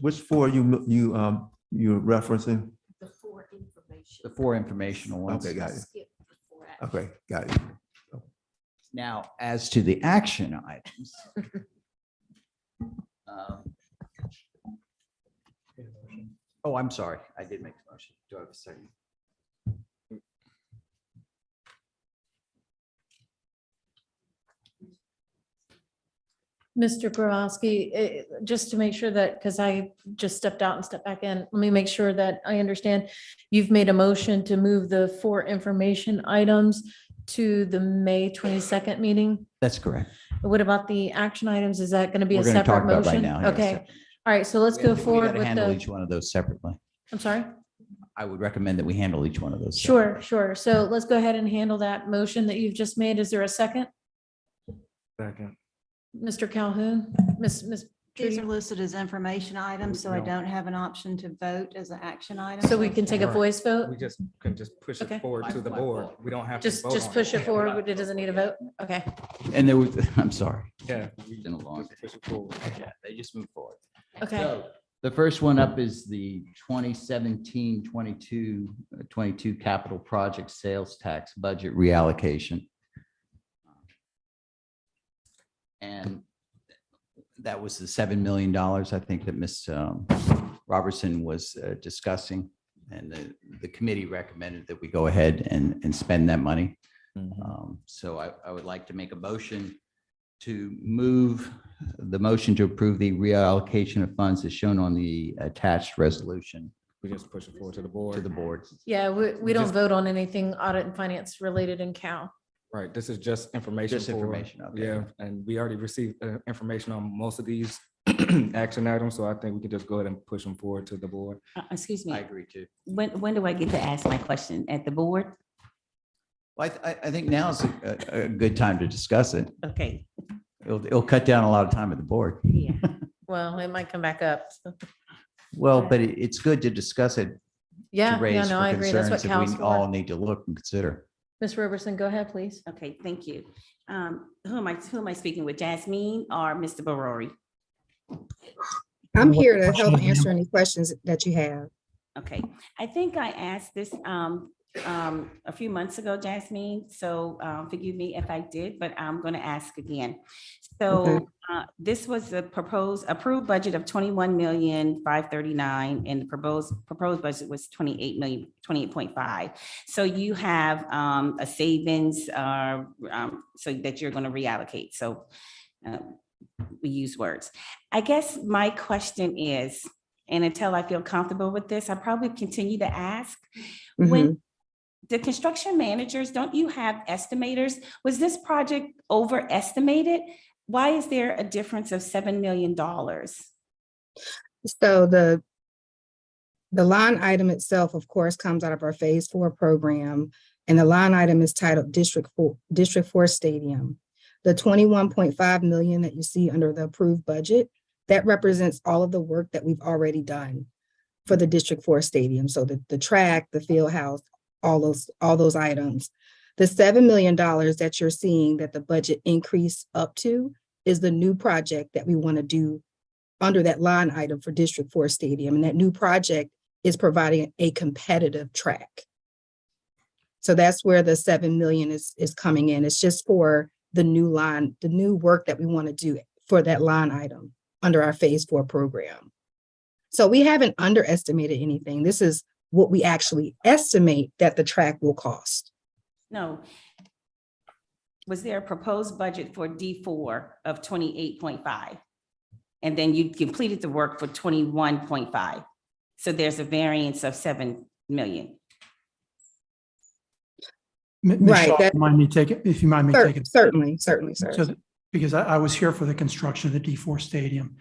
which 4 you're referencing? The 4 informational ones. Okay, got it. Okay, got it. Now, as to the action items. Oh, I'm sorry. I did make the motion. Do I have a second? Mr. Grabowski, just to make sure that, because I just stepped out and stepped back in, let me make sure that I understand. You've made a motion to move the 4 information items to the May 22nd meeting? That's correct. What about the action items? Is that going to be a We're gonna separate talk about right motion? now, yes, Okay, separate. all right, so let's go We forward gotta with handle the, each one of those separately. I'm sorry? I would recommend that we handle each one of those. Sure, sure. So let's go ahead and handle that motion that you've just made. Is there a second? Second. Mr. Calhoun, Ms. These are Trudy? listed as information items, so I No. don't have an option to vote as an action item. So we can take a Right. voice vote? We just can just push Okay. it forward to the board. We don't have to Just vote on push it forward. It doesn't need a vote? Okay. And there was, I'm sorry. Yeah. It's been a long day. Push it forward. Yeah, they just move forward. Okay. So the first one up is the 2017-22 capital project sales tax budget reallocation. And that was the $7 million, I think, that Ms. Robertson was discussing. And the committee recommended that we go ahead and spend that money. So I would like to make a motion to move the motion to approve the reallocation of funds as shown on the attached resolution. We just push it forward to the board. To the board. Yeah, we don't Just- vote on anything audit and finance related in Cal. Right, this is just information. Just for- information, okay. Yeah, and we already received information on most of these action items, so I think we can just go ahead and push them forward to the board. Excuse me. I agree too. When do I get to ask my question? At the board? Well, I think now is a good time to discuss it. Okay. It'll cut down a lot of time at the board. Yeah. Well, it might come back up. Well, but it's good to discuss it. Yeah, To raise yeah, no, for I agree. That's what concerns that Cal's we all for. need to look and consider. Ms. Roberson, go ahead, please. Okay, thank you. Who am I speaking with? Jasmine or Mr. Barori? I'm here to help answer any questions that you have. Okay, I think I asked this a few months ago, Jasmine, so forgive me if I did, but I'm going to ask again. So this was the approved budget of 21,539,000, and the proposed budget was 28.5. So you have a savings so that you're going to reallocate. So we use words. I guess my question is, and until I feel comfortable with this, I probably continue to ask, when the construction managers, don't you have estimators? Was this project overestimated? Why is there a difference of $7 million? So the line item itself, of course, comes out of our Phase 4 program, and the line item is titled District 4 Stadium. The 21.5 million that you see under the approved budget, that represents all of the work that we've already done for the District 4 Stadium. So the track, the field house, all those items. The $7 million that you're seeing that the budget increase up to is the new project that we want to do under that line item for District 4 Stadium. And that new project is providing a competitive track. So that's where the 7 million is coming in. It's just for the new line, the new work that we want to do for that line item under our Phase 4 program. So we haven't underestimated anything. This is what we actually estimate that the track will cost. No. Was there a proposed budget for D4 of 28.5? And then you completed the work for 21.5. So there's a variance of 7 million. Right. Mind me take it, if you mind me taking. Certainly, sir. So because I was here for the construction of the D4 Stadium.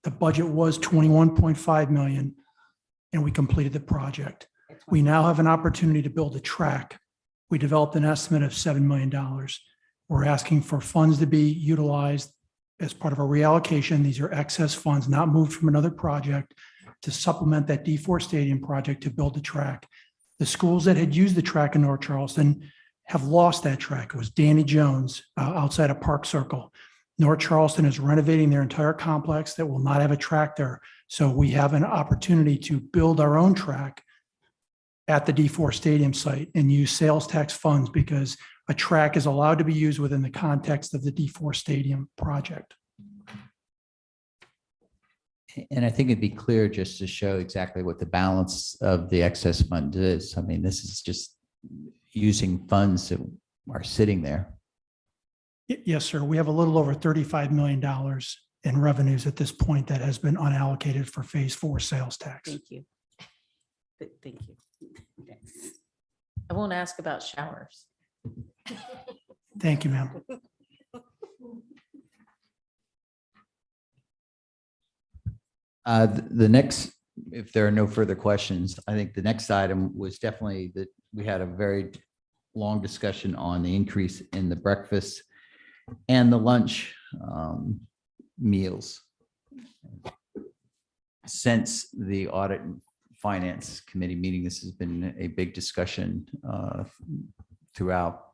The budget was 21.5 million and we completed the project. We now have an opportunity to build a track. We developed an estimate of $7 million. We're asking for funds to be utilized as part of a reallocation. These are excess funds not moved from another project to supplement that D4 Stadium project to build the track. The schools that had used the track in North Charleston have lost that track. It was Danny Jones outside of Park Circle. North Charleston is renovating their entire complex that will not have a track there. So we have an opportunity to build our own track at the D4 Stadium site and use sales tax funds because a track is allowed to be used within the context of the D4 Stadium project. And I think it'd be clear just to show exactly what the balance of the excess fund is. I mean, this is just using funds that are sitting there. Yes, sir. We have a little over $35 million in revenues at this point that has been unallocated for Phase 4 sales tax. Thank you. Thank you. I won't ask about showers. Thank you, ma'am. The next, if there are no further questions, I think the next item was definitely that we had a very long discussion on the increase in the breakfast and the lunch meals. Since the Audit and Finance Committee meeting, this has been a big discussion throughout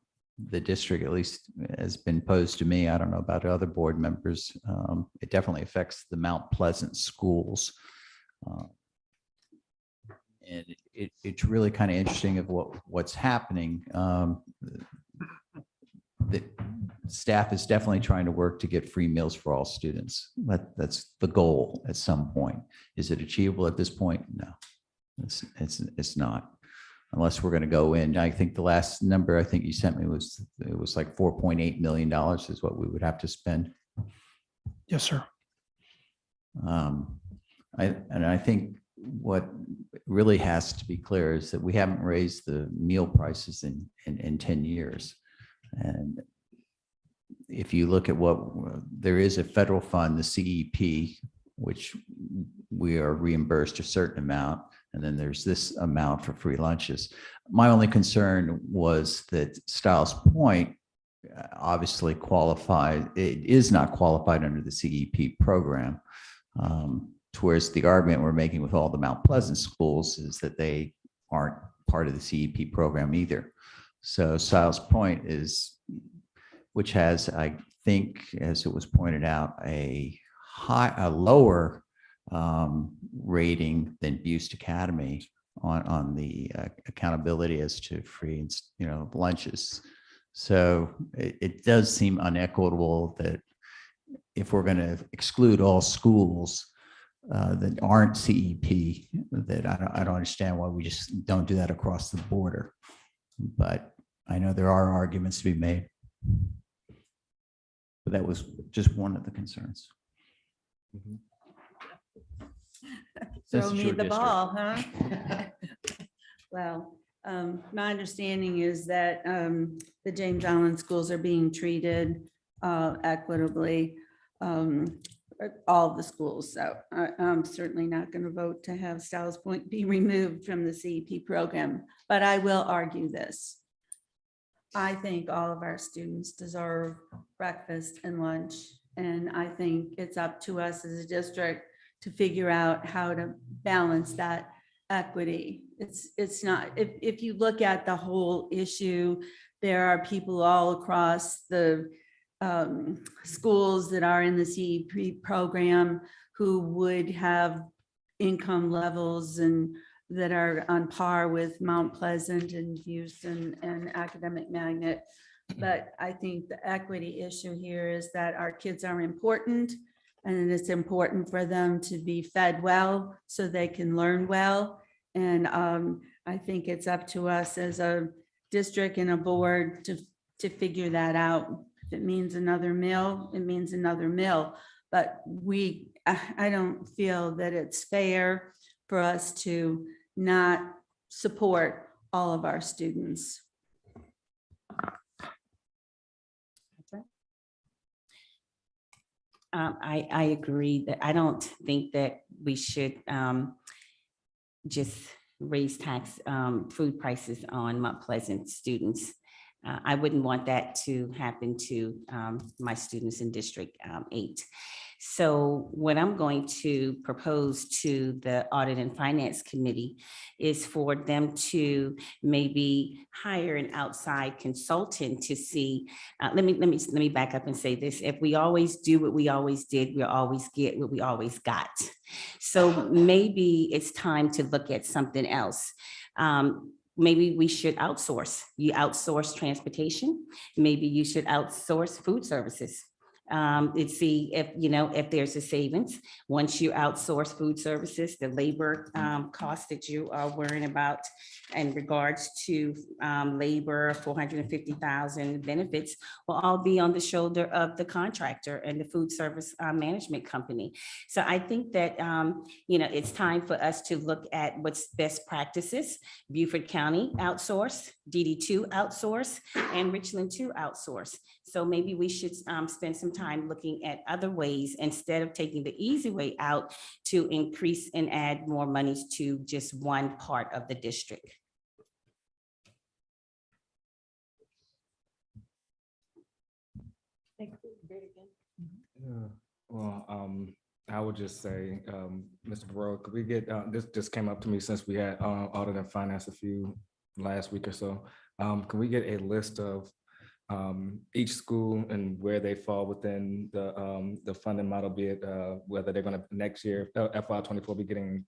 the district, at least has been posed to me. I don't know about other board members. It definitely affects the Mount Pleasant schools. And it's really kind of interesting of what's happening. The staff is definitely trying to work to get free meals for all students. That's the goal at some point. Is it achievable at this point? No, it's not. Unless we're going to go in. I think the last number I think you sent me was, it was like $4.8 million is what we would have to spend. Yes, sir. I think what really has to be clear is that we haven't raised the meal prices in 10 years. And if you look at what, there is a federal fund, the CEP, which we are reimbursed a certain amount. And then there's this amount for free lunches. My only concern was that Stiles Point obviously qualified, it is not qualified under the CEP program. Towards the argument we're making with all the Mount Pleasant schools is that they aren't part of the CEP program either. So Stiles Point is, which has, I think, as it was pointed out, a lower rating than Buste Academy on the accountability as to free, lunches. So it does seem unequitable that if we're going to exclude all schools that aren't CEP, that I don't understand why we just don't do that across the border. But I know there are arguments to be made. But that was just one of the concerns. Throw me the ball, huh? Well, my understanding is that the James Island schools are being treated equitably, all of the schools. So I'm certainly not going to vote to have Stylus Point be removed from the CEP program, but I will argue this. I think all of our students deserve breakfast and lunch, and I think it's up to us as a district to figure out how to balance that equity. It's not, if you look at the whole issue, there are people all across the schools that are in the CEP program who would have income levels and that are on par with Mount Pleasant and Houston and Academic Magnet. But I think the equity issue here is that our kids are important, and it's important for them to be fed well so they can learn well. And I think it's up to us as a district and a board to figure that out. If it means another meal, it means another meal. But I don't feel that it's fair for us to not support all of our students. I agree that I don't think that we should just raise food prices on Mount Pleasant students. I wouldn't want that to happen to my students in District 8. So what I'm going to propose to the Audit and Finance Committee is for them to maybe hire an outside consultant to see, let me back up and say this. If we always do what we always did, we'll always get what we always got. So maybe it's time to look at something else. Maybe we should outsource. You outsource transportation. Maybe you should outsource food services. And see if there's a savings. Once you outsource food services, the labor costs that you are worrying about in regards to labor, 450,000 benefits will all be on the shoulder of the contractor and the food service management company. So I think that it's time for us to look at what's best practices. Beaufort County outsource, DD2 outsource, and Richland 2 outsource. So maybe we should spend some time looking at other ways instead of taking the easy way out to increase and add more monies to just one part of the district. Well, I would just say, Mr. Burrow, could we get, this just came up to me since we had Audit and Finance last week or so. Can we get a list of each school and where they fall within the funding model, be it whether they're going to next year, FY24, be getting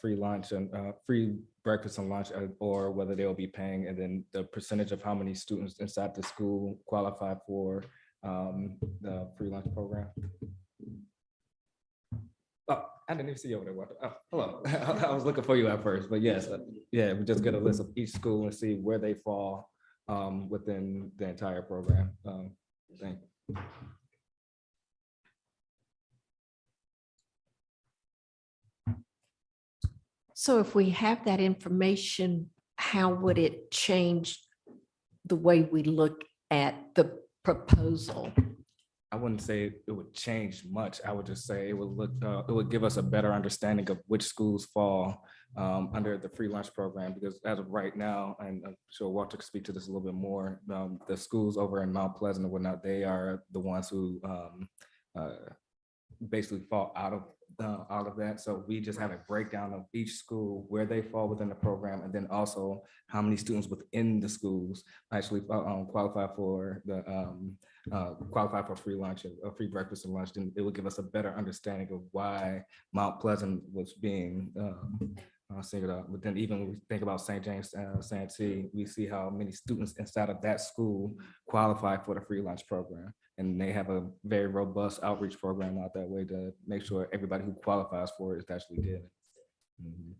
free lunch and free breakfast and lunch, or whether they'll be paying, and then the percentage of how many students inside the school qualify for the free lunch program. Oh, I didn't even see you over there. Oh, hello. I was looking for you at first, but yes, yeah, we just get a list of each school and see where they fall within the entire program. Thank you. So if we have that information, how would it change the way we look at the proposal? I wouldn't say it would change much. I would just say it would give us a better understanding of which schools fall under the free lunch program, because as of right now, and I'm sure Walter could speak to this a little bit more, the schools over in Mount Pleasant and whatnot, they are the ones who basically fall out of that. So we just have a breakdown of each school, where they fall within the program, and then also how many students within the schools actually qualify for free lunch, or free breakfast and lunch. Then it would give us a better understanding of why Mount Pleasant was being singled out. But then even when we think about St. James, Santee, we see how many students inside of that school qualify for the free lunch program. And they have a very robust outreach program out that way to make sure everybody who qualifies for it is actually getting it. Mhm.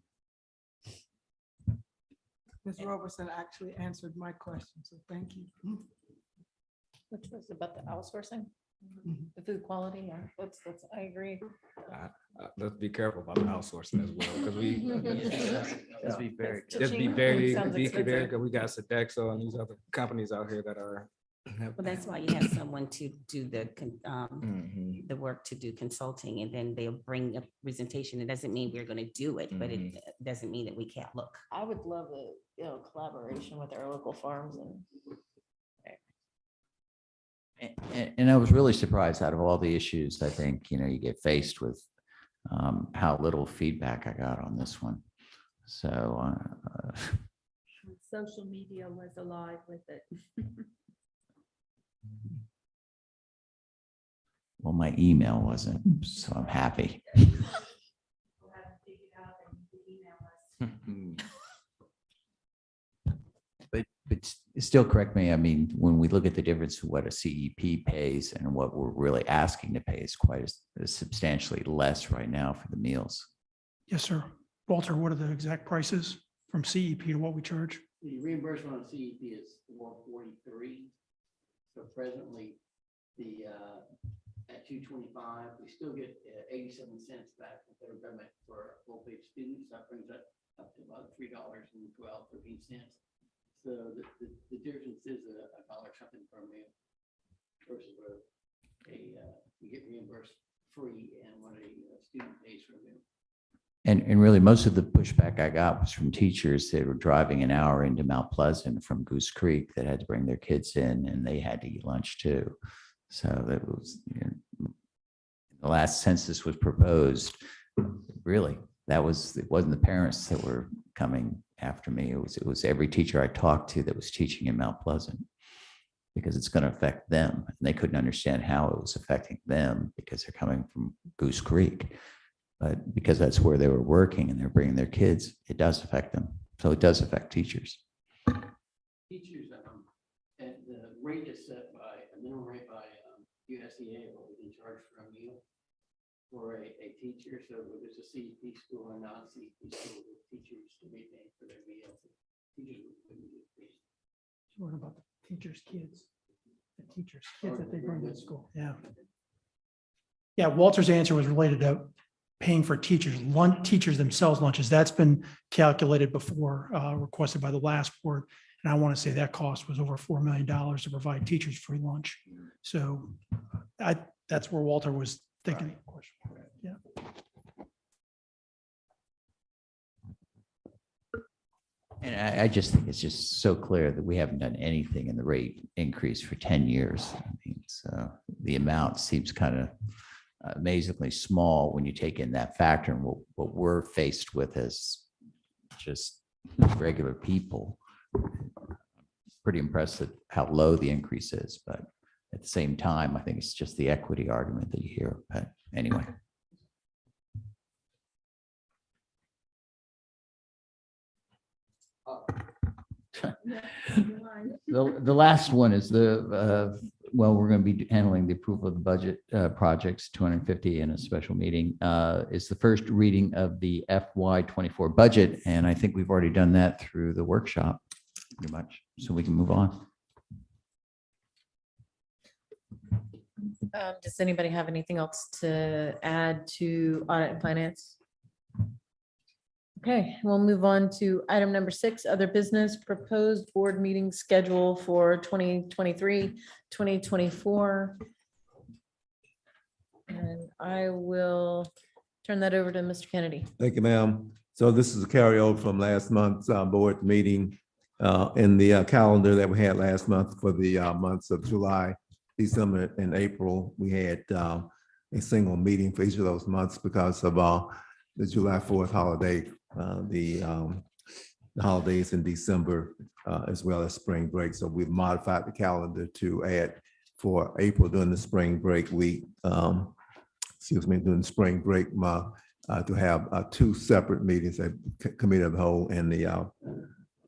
Ms. Roberson actually answered my question, so thank you. Which was about the outsourcing, the food quality, yeah, that's, I agree. Let's be careful about the outsourcing as well, because we Let's be very just be Cha-ching. very, Sounds be expensive. there, because we got Sodexo and these other companies out here that are. Well, that's why you have someone to do Mhm. the work to do consulting, and then they'll bring a presentation. It doesn't mean we're going to do it, but it doesn't mean that we can't look. I would love a, collaboration with our local farms and. And I was really surprised out of all the issues, I think, you get faced with how little feedback I got on this one. So Social media was alive with it. well, my email wasn't, so I'm happy. But still correct me. I mean, when we look at the difference of what a CEP pays and what we're really asking to pay is quite substantially less right now for the meals. Yes, sir. Walter, what are the exact prices from CEP to what we charge? The reimbursement on CEP is $443. So presently, at $225, we still get 87 cents back from federal government for full-page students. That brings that up to about $3.13. So the difference is a dollar something per meal versus we get reimbursed free and what a student pays for a meal. And really, most of the pushback I got was from teachers that were driving an hour into Mount Pleasant from Goose Creek that had to bring their kids in, and they had to eat lunch too. So that was, the last census was proposed. Really, it wasn't the parents that were coming after me. It was every teacher I talked to that was teaching in Mount Pleasant, because it's going to affect them. And they couldn't understand how it was affecting them because they're coming from Goose Creek. But because that's where they were working and they're bringing their kids, it does affect them. So it does affect teachers. Teachers, and the rate is set by a minimum rate by USDA, what we can charge for a meal for a teacher. So whether it's a CEP school or non-CEP school, the teachers to be paying for their meals. Teachers wouldn't get paid. What about the teachers' kids? The teachers' kids that they bring to school, yeah. Yeah, Walter's answer was related to paying for teachers themselves lunches. That's been calculated before, requested by the last board. And I want to say that cost was over $4 million to provide teachers free lunch. So that's where Walter was thinking. Yeah. And I just think it's just so clear that we haven't done anything in the rate increase for 10 years. I mean, so the amount seems kind of amazingly small when you take in that factor and what we're faced with as just regular people. Pretty impressed at how low the increase is, but at the same time, I think it's just the equity argument that you hear. But anyway. The last one is well, we're going to be handling the approval of the budget projects, 250 in a special meeting. Is the first reading of the FY24 budget. And I think we've already done that through the workshop pretty much. So we can move on. Does anybody have anything else to add to audit and finance? Okay, we'll move on to item number 6, other business, proposed board meeting schedule for 2023, 2024. And I will turn that over to Mr. Kennedy. Thank you, ma'am. So this is a carryover from last month's board meeting. In the calendar that we had last month for the months of July, December, and April, we had a single meeting for each of those months because of the July 4th holiday, the holidays in December, as well as spring break. So we've modified the calendar to add for April during the spring break week, during the spring break month, to have two separate meetings, a committee of the whole and the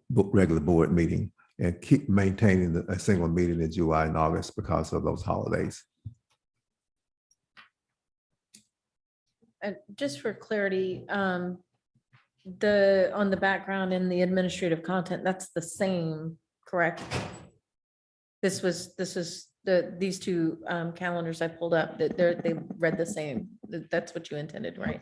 regular board meeting, and keep maintaining a single meeting in July and August because of those holidays. And just for clarity, on the background and the administrative content, that's the same, correct? This is these two calendars I pulled up, that they read the same. That's what you intended, right?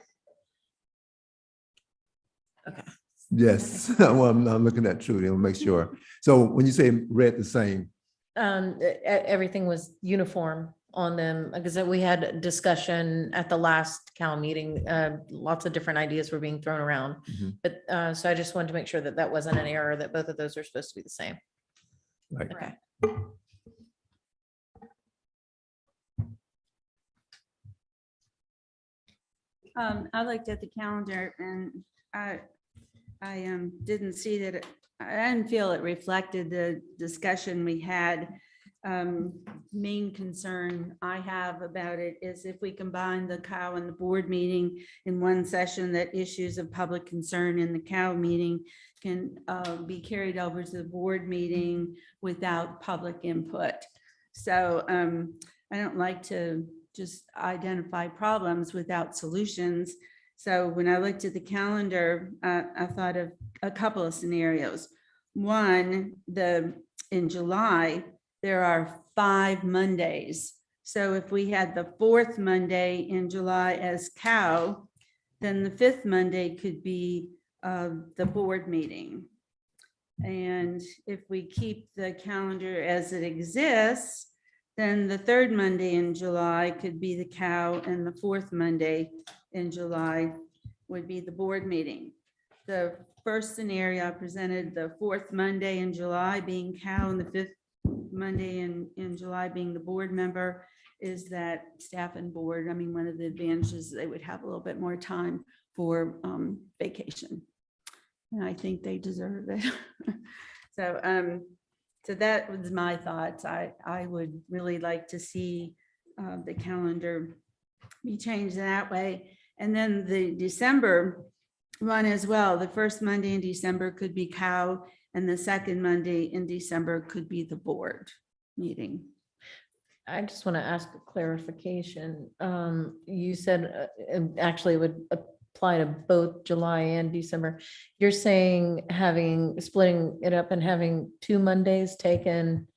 Okay. Yes, well, I'm looking at Trudy, I'll make sure. So when you say read the same, Everything was uniform on them, because we had a discussion at the last Cal meeting. Lots of different ideas were being thrown around. But so I just wanted to make sure that that wasn't an error, that both of those are supposed to be the same. right? Okay. I looked at the calendar and I didn't see that, I didn't feel it reflected the discussion we had. Main concern I have about it is if we combine the COW and the board meeting in one session, that issues of public concern in the COW meeting can be carried over to the board meeting without public input. So I don't like to just identify problems without solutions. So when I looked at the calendar, I thought of a couple of scenarios. One, in July, there are 5 Mondays. So if we had the 4th Monday in July as COW, then the 5th Monday could be the board meeting. And if we keep the calendar as it exists, then the 3rd Monday in July could be the COW, and the 4th Monday in July would be the board meeting. The first scenario I presented, the 4th Monday in July being COW and the 5th Monday in July being the board member, is that staff and board, I mean, one of the advantages, they would have a little bit more time for vacation. And I think they deserve it. So that was my thoughts. I would really like to see the calendar be changed that way. And then the December one as well, the first Monday in December could be COW, and the second Monday in December could be the board meeting. I just want to ask a clarification. You said actually it would apply to both July and December. You're saying splitting it up and having 2 Mondays taken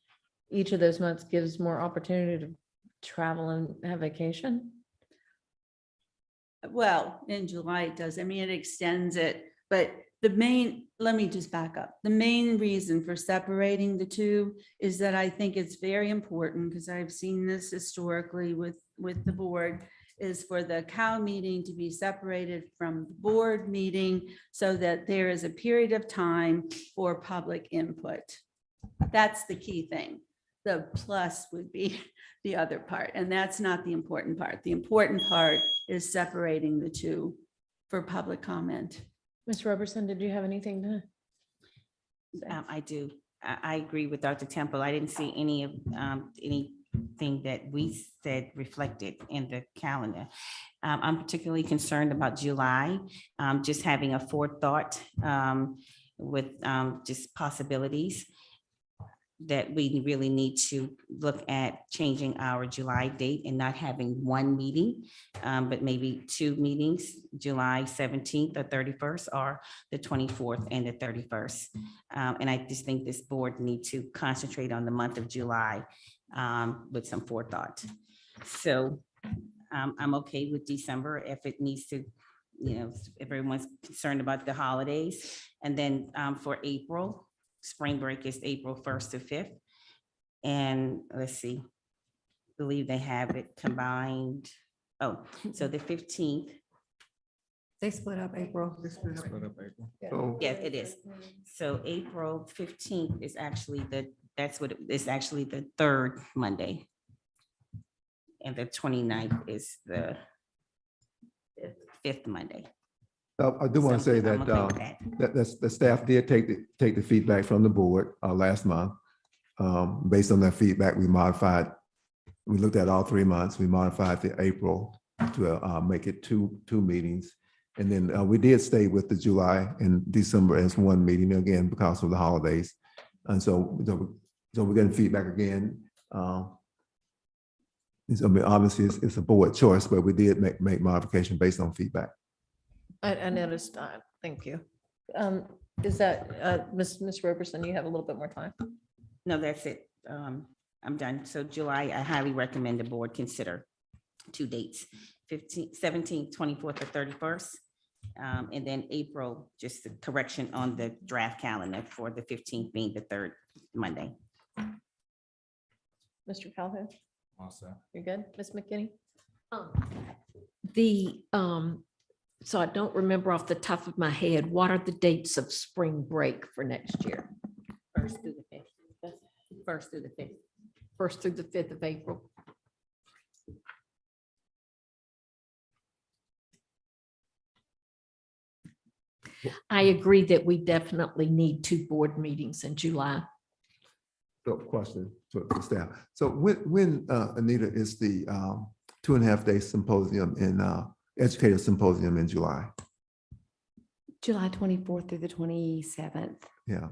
each of those months gives more opportunity to travel and have vacation? Well, in July it does. I mean, it extends it, but let me just back up. The main reason for separating the two is that I think it's very important, because I've seen this historically with the board, is for the COW meeting to be separated from the board meeting so that there is a period of time for public input. That's the key thing. The plus would be the other part, and that's not the important part. The important part is separating the two for public comment. Ms. Robertson, did you have anything to? I do. I agree with Dr. Temple. I didn't see anything that we said reflected in the calendar. I'm particularly concerned about July, just having a forethought with just possibilities that we really need to look at changing our July date and not having one meeting, but maybe 2 meetings, July 17th or 31st, or the 24th and the 31st. And I just think this board needs to concentrate on the month of July with some forethought. So I'm okay with December if it needs to, if everyone's concerned about the holidays. And then for April, spring break is April 1st to 5th. And let's see, believe they have it combined. Oh, so the 15th. They split up April. Yes, it is. So April 15th is actually it's actually the 3rd Monday. And the 29th is the 5th Monday. I do want to say that the staff did take the feedback from the board last month. Based on that feedback, we looked at all 3 months. We modified the April to make it two meetings. And then we did stay with the July and December as one meeting again because of the holidays. And so we're getting feedback again. Obviously, it's a board choice, but we did make modification based on feedback. I noticed, thank you. Is that, Ms. Roberson, you have a little bit more time? No, that's it. I'm done. So July, I highly recommend the board consider 2 dates, 17th, 24th, or 31st. And then April, just the correction on the draft calendar for the 15th being the 3rd Monday. Mr. Calhoun, Also. you're good? Ms. McKinney? So I don't remember off the top of my head, what are the dates of spring break for next year? 1st through the 5th. 1st through the 5th. 1st through the 5th of April. I agree that we definitely need 2 board meetings in July. So question for staff. So when Anita, is the 2.5-day symposium in educator symposium in July? July 24th through the 27th. Yeah.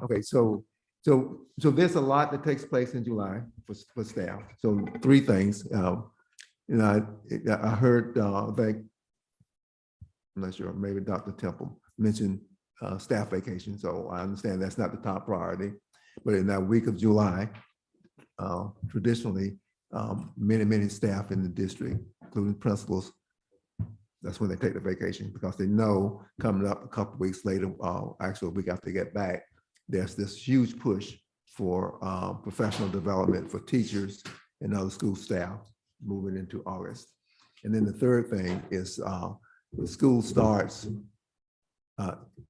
Okay, so there's a lot that takes place in July for staff. So 3 things. I heard, I think, I'm not sure, maybe Dr. Temple mentioned staff vacation. So I understand that's not the top priority. But in that week of July, traditionally, many staff in the district, including principals, that's when they take the vacation because they know coming up a couple weeks later, actually a week after they get back, there's this huge push for professional development for teachers and other school staff moving into August. And then the third thing is when school starts,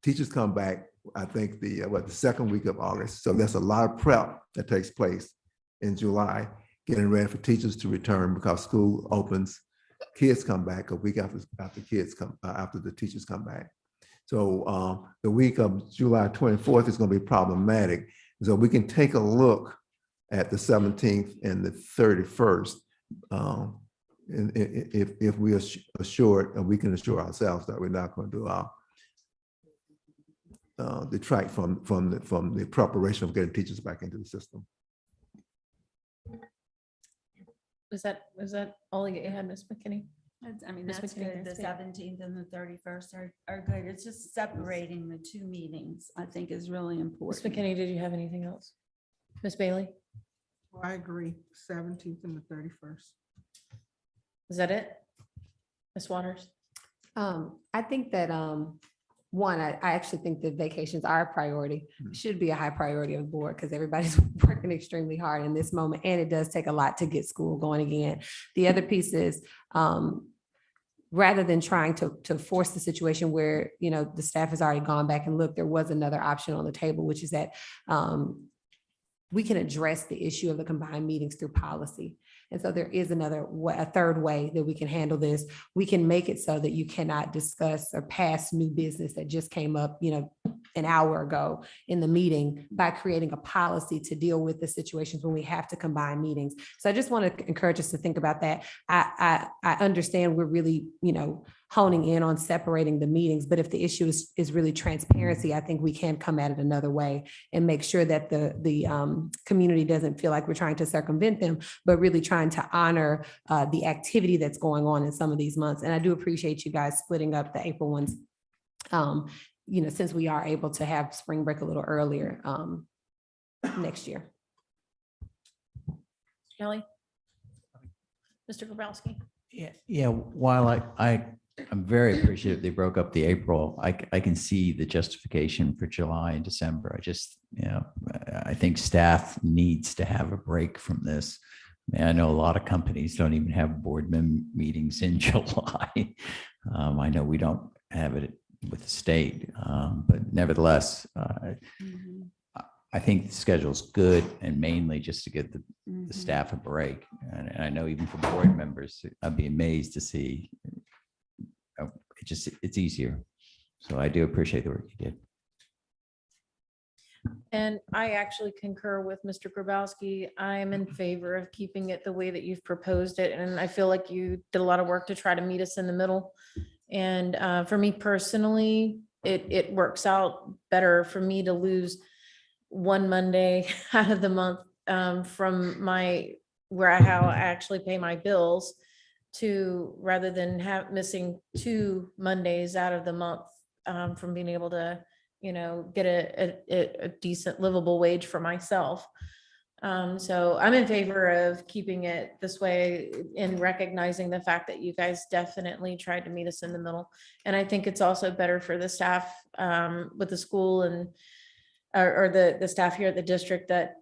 teachers come back, I think the second week of August. So there's a lot of prep that takes place in July, getting ready for teachers to return because school opens, kids come back a week after the teachers come back. So the week of July 24th is going to be problematic. So we can take a look at the 17th and the 31st. And if we are assured, and we can assure ourselves that we're not going to detract from the preparation of getting teachers back into the system. Is that all you had, Ms. McKinney? I mean, Ms. that's McKinney, good. The that's it. 17th and the 31st are good. It's just separating the 2 meetings, I think, is really Ms. important. McKinney, did you have anything else? Ms. Bailey, I agree, 17th and the 31st. is that it? Ms. Waters? I think that, one, I actually think that vacations are a priority. It should be a high priority on the board because everybody's working extremely hard in this moment. And it does take a lot to get school going again. The other piece is, rather than trying to force the situation where, the staff has already gone back and looked, there was another option on the table, which is that we can address the issue of the combined meetings through policy. And so there is a third way that we can handle this. We can make it so that you cannot discuss or pass new business that just came up, an hour ago in the meeting by creating a policy to deal with the situations when we have to combine meetings. So I just want to encourage us to think about that. I understand we're really, honing in on separating the meetings, but if the issue is really transparency, I think we can come at it another way and make sure that the community doesn't feel like we're trying to circumvent them, but really trying to honor the activity that's going on in some of these months. And I do appreciate you guys splitting up the April ones, since we are able to have spring break a little earlier next year. Kelly? Mr. Grabowski? Yeah. While I'm very appreciative they broke up the April, I can see the justification for July and December. I think staff needs to have a break from this. I know a lot of companies don't even have board meetings in July. I know we don't have it with the state, but nevertheless, I think the schedule's good and mainly just to get the staff a break. And I know even for board members, I'd be amazed to see, it's easier. So I do appreciate the work you did. And I actually concur with Mr. Grabowski. I'm in favor of keeping it the way that you've proposed it. And I feel like you did a lot of work to try to meet us in the middle. And for me personally, it works out better for me to lose one Monday out of the month from how I actually pay my bills to rather than missing 2 Mondays out of the month from being able to, get a decent livable wage for myself. So I'm in favor of keeping it this way in recognizing the fact that you guys definitely tried to meet us in the middle. And I think it's also better for the staff with the school and or the staff here at the district that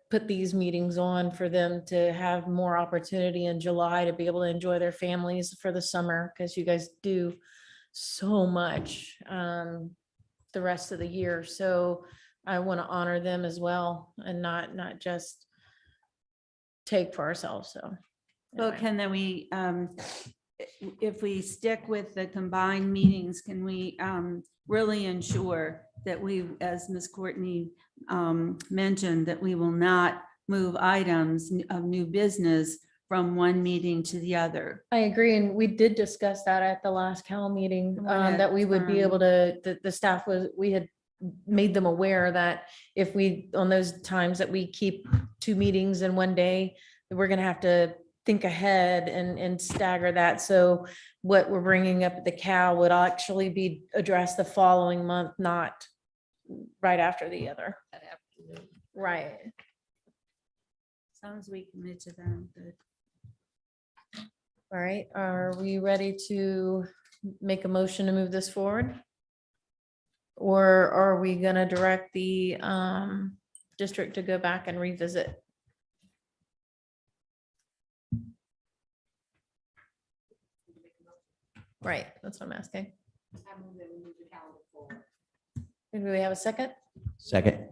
put these meetings on for them to have more opportunity in July to be able to enjoy their families for the summer, because you guys do so much the rest of the year. So I want to honor them as well and not just take for ourselves. So. Well, anyway. can we, if we stick with the combined meetings, can we really ensure that we, as Ms. Courtney mentioned, that we will not move items of new business from one meeting to the other? I agree. And we did discuss that at the last Cal meeting, that we would be able to, the staff we had made them aware that if we, on those times that we keep 2 meetings in one day, we're going to have to think ahead and stagger that. So what we're bringing up at the Cal would actually be addressed the following month, not right after the other. Right. As long as we commit to them, good. All right. Are we ready to make a motion to move this forward? Or are we gonna direct the district to go back and revisit? Right, that's what I'm asking. Do we have a second? Second.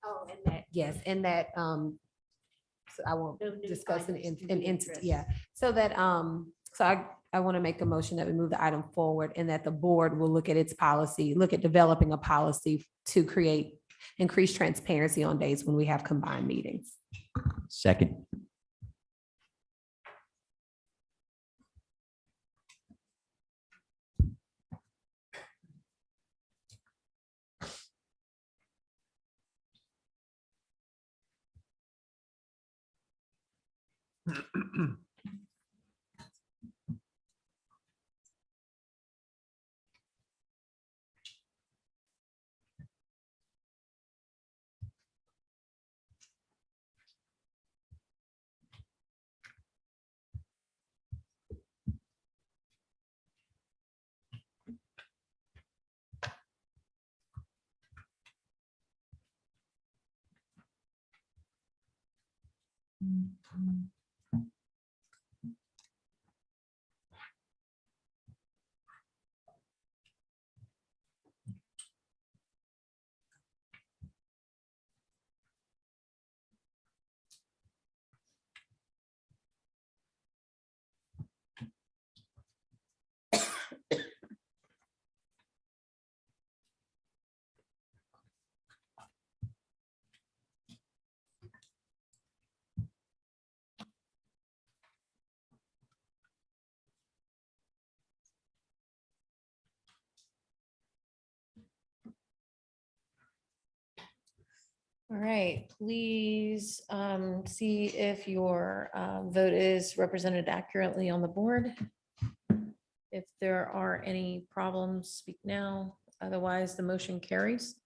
Oh, and that, yes, and that, so I won't discuss an entity, yeah. So that, so I want to make a motion that we move the item forward and that the board will look at its policy, look at developing a policy to create increased transparency on days when we have combined meetings. Second. All right, please see if your vote is represented accurately on the board. If there are any problems, speak now. Otherwise, the motion carries.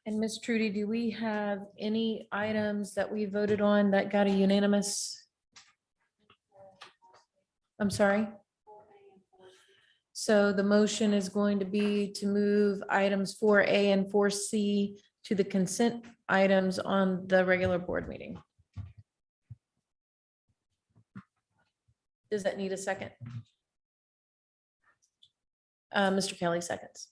And Ms. Trudy, do we have any items that we voted on that got a unanimous? I'm sorry. So the motion is going to be to move items 4A and 4C to the consent items on the regular board meeting. Does that need a second? Mr. Kelly seconds.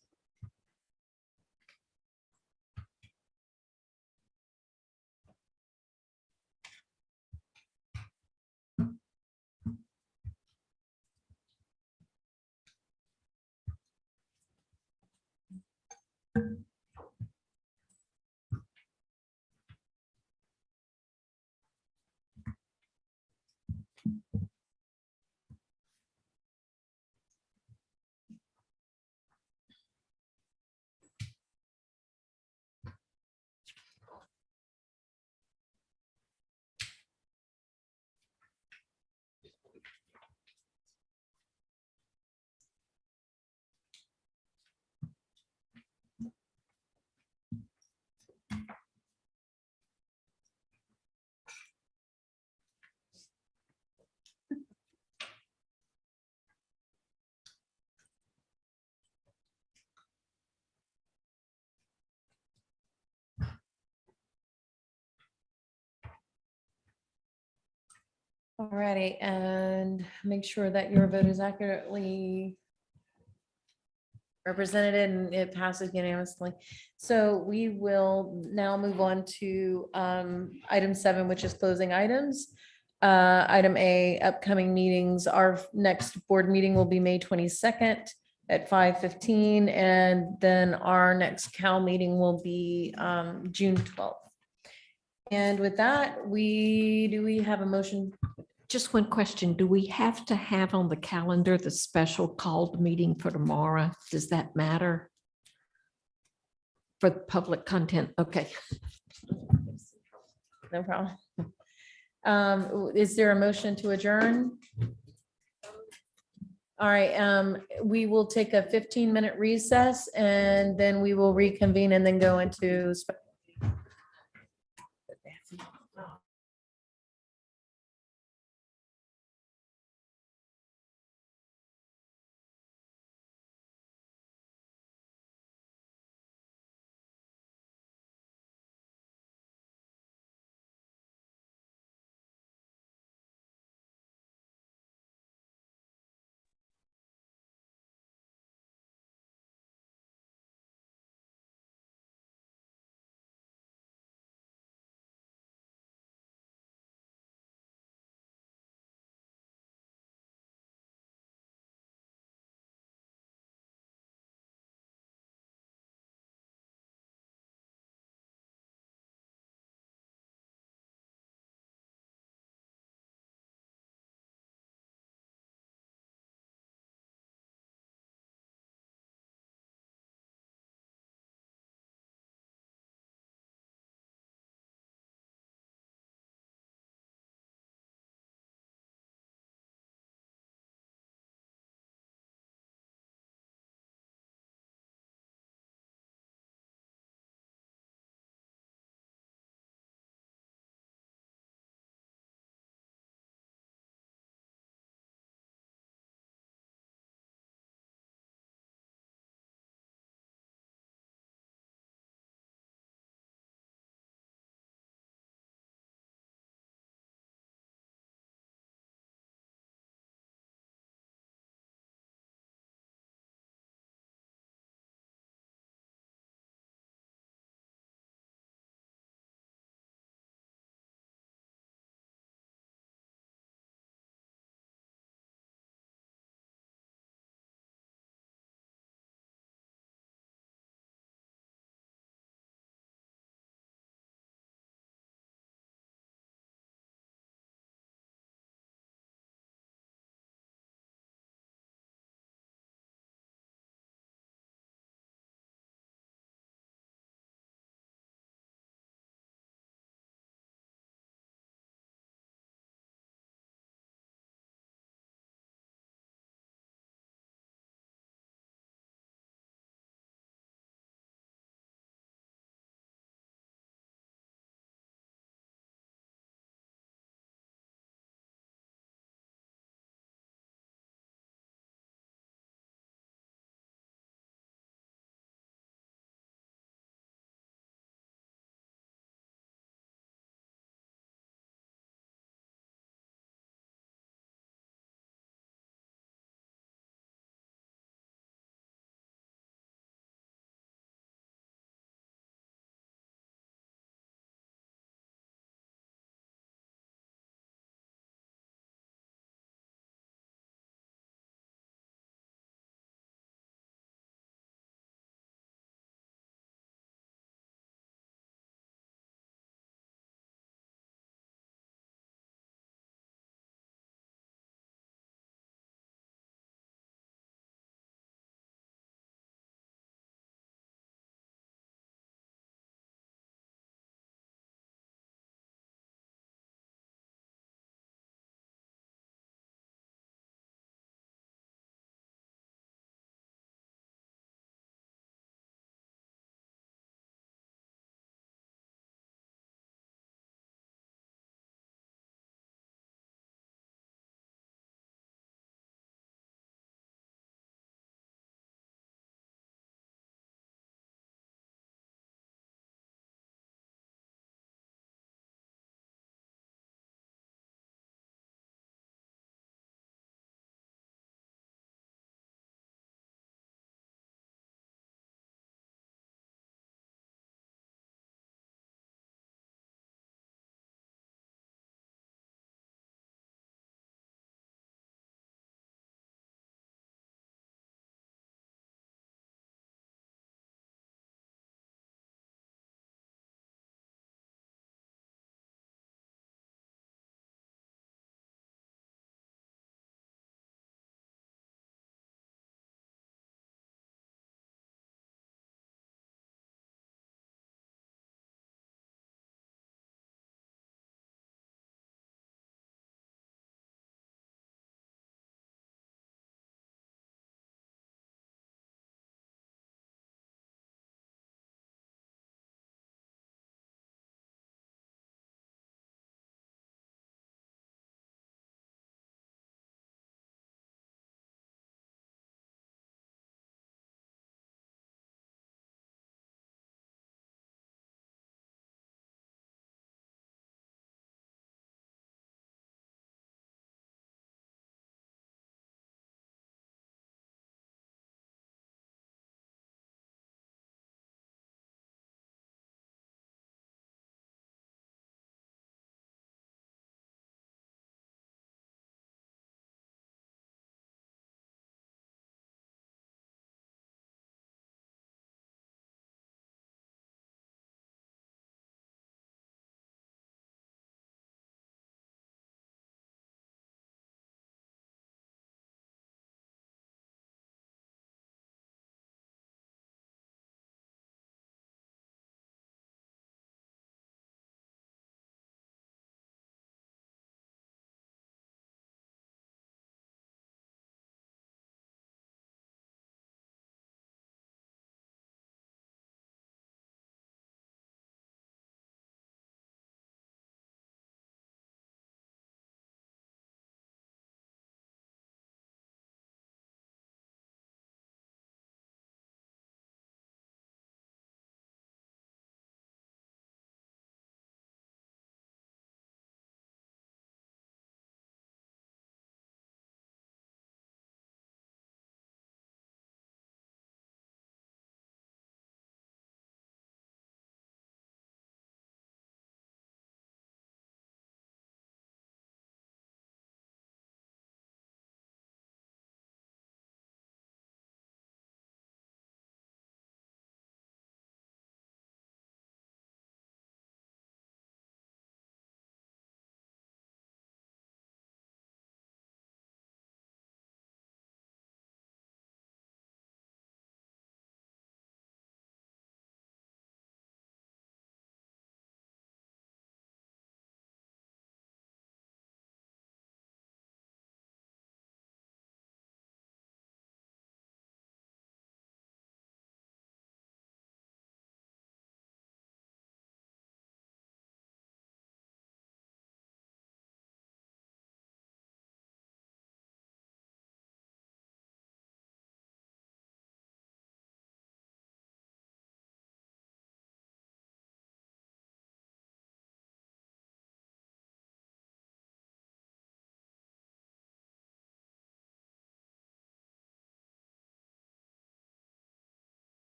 Alrighty, and make sure that your vote is accurately represented and it passes unanimously. So we will now move on to item 7, which is closing items. Item A, upcoming meetings. Our next board meeting will be May 22nd at 5:15, and then our next Cal meeting will be June 12th. And with that, do we have a motion? Just one question. Do we have to have on the calendar the special called meeting for tomorrow? Does that matter? For the public content? Okay. No problem. Is there a motion to adjourn? All right, we will take a 15-minute recess and then we will reconvene and then go into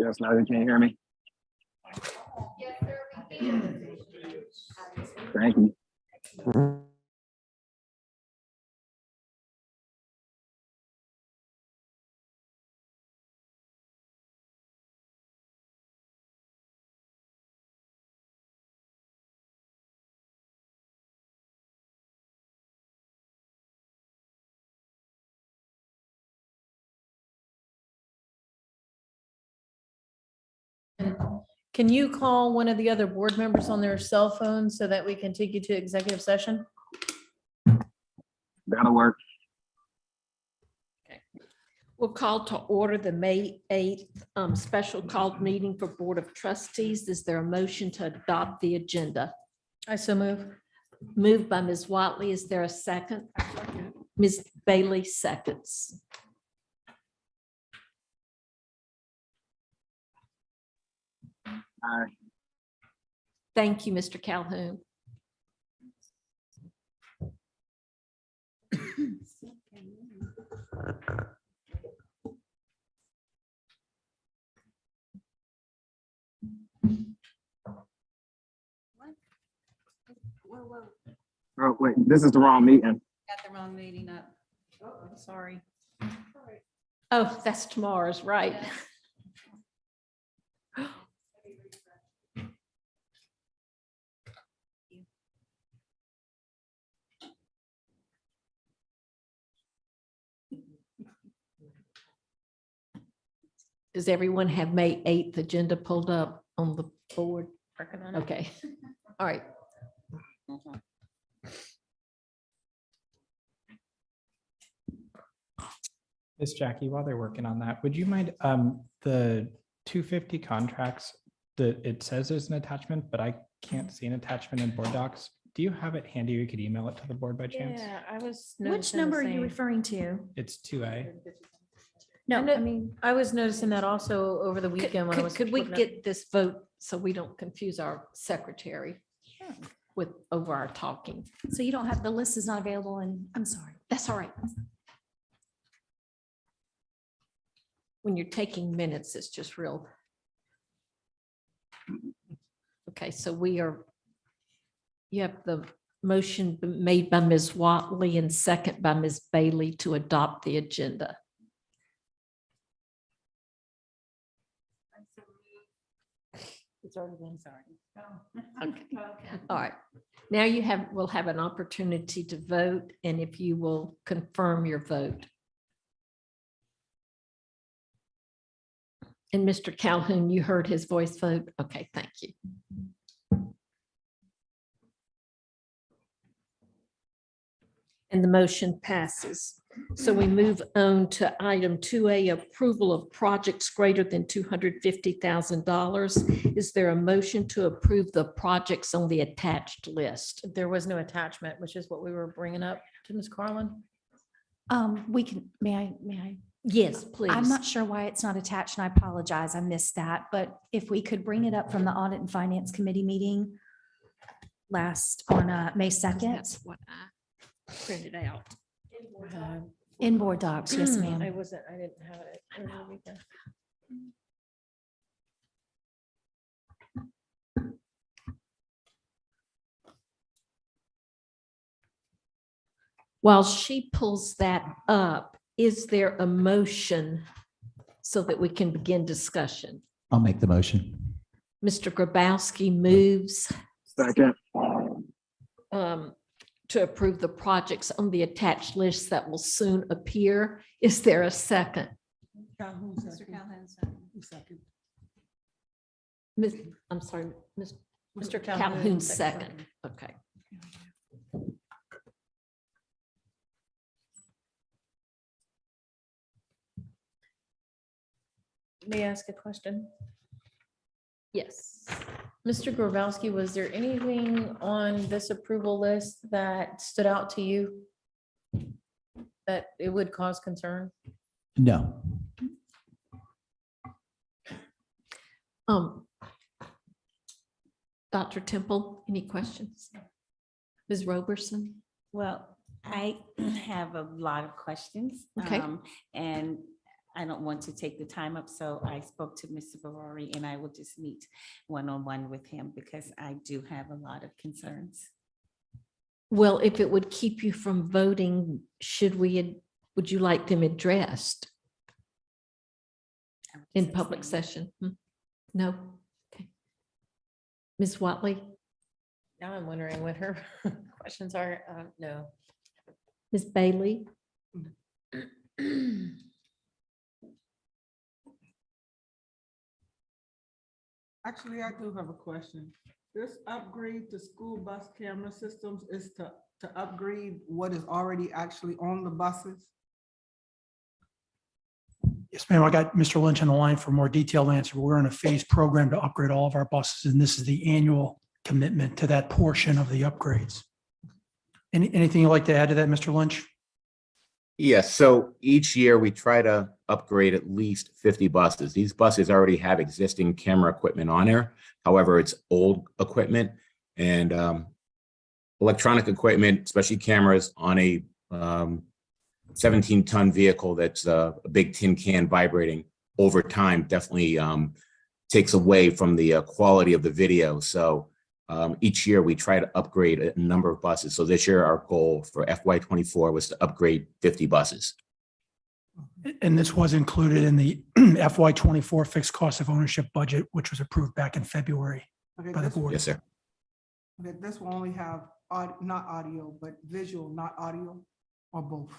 Yes, now you can't hear me. Thank you. Can you call one of the other board members on their cell phone so that we can take you to executive session? That'll work. We'll call to order the May 8th special called meeting for Board of Trustees. Is there a motion to adopt the agenda? I so move. Moved by Ms. Watley. Is there a second? Ms. Bailey seconds. Thank you, Mr. Calhoun. Oh, wait, this is the wrong meeting. Got the wrong meeting up. Oh, I'm sorry. Oh, that's tomorrow's, right? Does everyone have May 8th agenda pulled up on the board? Okay, all right. Miss Jackie, while they're working on that, would you mind, the 250 contracts, it says there's an attachment, but I can't see an attachment in board docs. Do you have it handy? You could email it to the board by chance? Yeah, I was. Which noticing the number are you same. referring to? It's 2A. No, I know- I mean, I was noticing that also over the weekend when I was. Could we looking at- get this vote so we don't confuse our secretary with over our talking? so you don't have, the list is not available and I'm sorry. That's all right. When you're taking minutes, it's just real. Okay, so you have the motion made by Ms. Watley and second by Ms. Bailey to adopt the agenda. It's already been, sorry. Okay. All right. Now we'll have an opportunity to vote, and if you will confirm your vote. And Mr. Calhoun, you heard his voice vote? Okay, thank you. And the motion passes. So we move on to item 2A, approval of projects greater than $250,000. Is there a motion to approve the projects on the attached list? There was no attachment, which is what we were bringing up to Ms. Carlin. We can, may I? Yes, please. I'm not sure why it's not attached and I apologize. I missed that. But if we could bring it up from the Audit and Finance Committee meeting last on May 2nd. That's what I printed out. In board docs, yes, ma'am. I didn't have it over the weekend. While she pulls that up, is there a motion so that we can begin discussion? I'll make the motion. Mr. Grabowski moves Second. To approve the projects on the attached list that will soon appear. Is there a second? Mr. Calhoun, second. I'm sorry, Mr. Calhoun, Calhoun, second. second. Okay. May I ask a question? Yes. Mr. Grabowski, was there anything on this approval list that stood out to you that it would cause concern? No. Dr. Temple, any questions? Ms. Roberson? Well, I have a lot of questions. Okay. And I don't want to take the time up, so I spoke to Mr. Barori, and I will just meet one-on-one with him because I do have a lot of concerns. Well, if it would keep you from voting, would you like them addressed in public session? No? Okay. Ms. Watley? Now I'm wondering what her questions are. No. Ms. Bailey? Actually, I do have a question. This upgrade to school bus camera systems is to upgrade what is already actually on the buses? Yes, ma'am. I got Mr. Lynch on the line for a more detailed answer. We're in a phased program to upgrade all of our buses, and this is the annual commitment to that portion of the upgrades. Anything you'd like to add to that, Mr. Lynch? Yes, so each year we try to upgrade at least 50 buses. These buses already have existing camera equipment on there. However, it's old equipment and electronic equipment, especially cameras on a 17-ton vehicle that's a big tin can vibrating over time definitely takes away from the quality of the video. So each year we try to upgrade a number of buses. So this year our goal for FY24 was to upgrade 50 buses. And this was included in the FY24 fixed cost of ownership budget, which was approved back in February Okay, by the board. Yes, sir. This will only have, not audio, but visual, not audio, or both?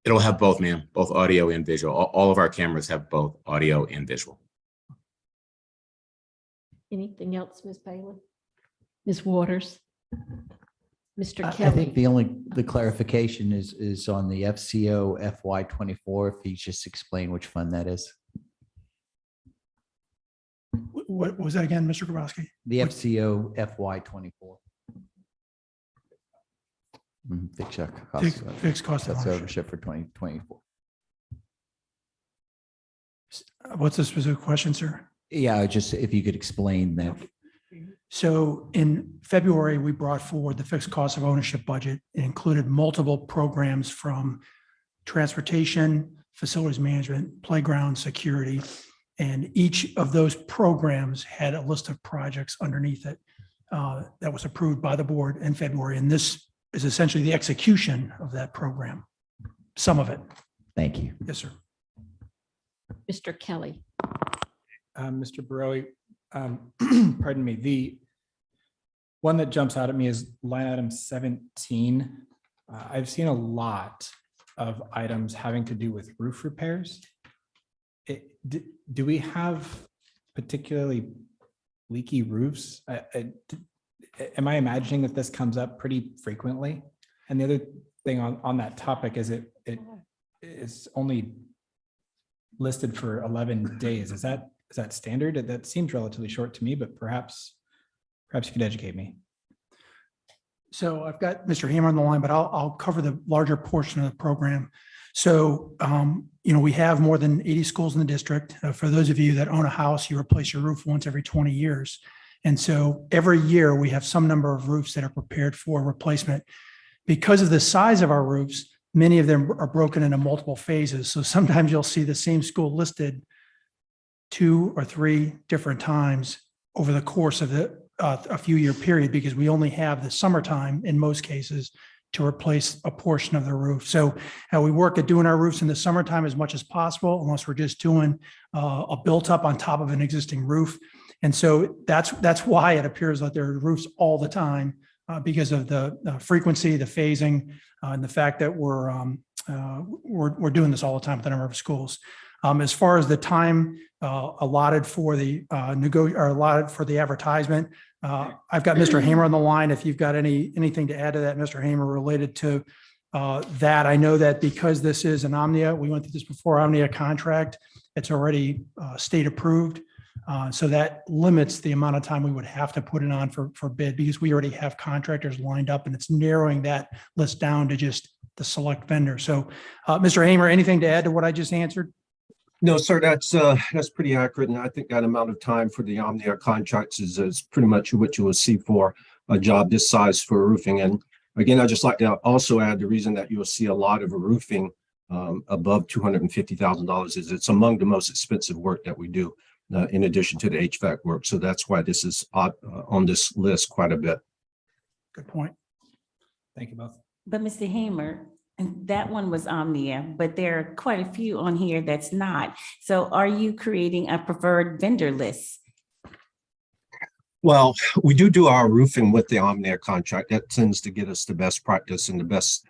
It'll have both, ma'am, both audio and visual. All of our cameras have both audio and visual. Anything else, Ms. Bailey? Ms. Waters? Mr. I Kelly? think the clarification is on the FCO FY24. If you just explain which fund that is. What was that again, Mr. Grabowski? The FCO FY24. Fixed cost of That's ownership. ownership for 2024. What's the specific question, sir? Yeah, just if you could explain that. So in February, we brought forward the fixed cost of ownership budget. It included multiple programs from transportation, facilities management, playground security. And each of those programs had a list of projects underneath it that was approved by the board in February. And this is essentially the execution of that program, some of it. Thank you. Yes, sir. Mr. Kelly? Mr. Baroi, pardon me, the one that jumps out at me is line item 17. I've seen a lot of items having to do with roof repairs. Do we have particularly leaky roofs? Am I imagining that this comes up pretty frequently? And the other thing on that topic is it is only listed for 11 days. Is that standard? That seems relatively short to me, but perhaps you could educate me. So I've got Mr. Hammer on the line, but I'll cover the larger portion of the program. So, we have more than 80 schools in the district. For those of you that own a house, you replace your roof once every 20 years. And so every year we have some number of roofs that are prepared for replacement. Because of the size of our roofs, many of them are broken into multiple phases. So sometimes you'll see the same school listed 2 or 3 different times over the course of a few year period, because we only have the summertime in most cases to replace a portion of the roof. So we work at doing our roofs in the summertime as much as possible, unless we're just doing a built up on top of an existing roof. And so that's why it appears that there are roofs all the time, because of the frequency, the phasing, and the fact that we're doing this all the time with a number of schools. As far as the time allotted for the advertisement, I've got Mr. Hamer on the line. If you've got anything to add to that, Mr. Hamer, related to that. I know that because this is an Omnia, we went through this before, Omnia contract, it's already state approved. So that limits the amount of time we would have to put it on for bid, because we already have contractors lined up, and it's narrowing that list down to just the select vendor. So Mr. Hamer, anything to add to what I just answered? No, sir, that's pretty accurate. And I think that amount of time for the Omnia contracts is pretty much what you will see for a job this size for roofing. And again, I'd just like to also add the reason that you'll see a lot of roofing above $250,000 is it's among the most expensive work that we do in addition to the HVAC work. So that's why this is on this list quite a bit. Good point. Thank you both. But Mr. Hamer, that one was Omnia, but there are quite a few on here that's not. So are you creating a preferred vendor list? Well, we do our roofing with the Omnia contract. That tends to get us the best practice and the best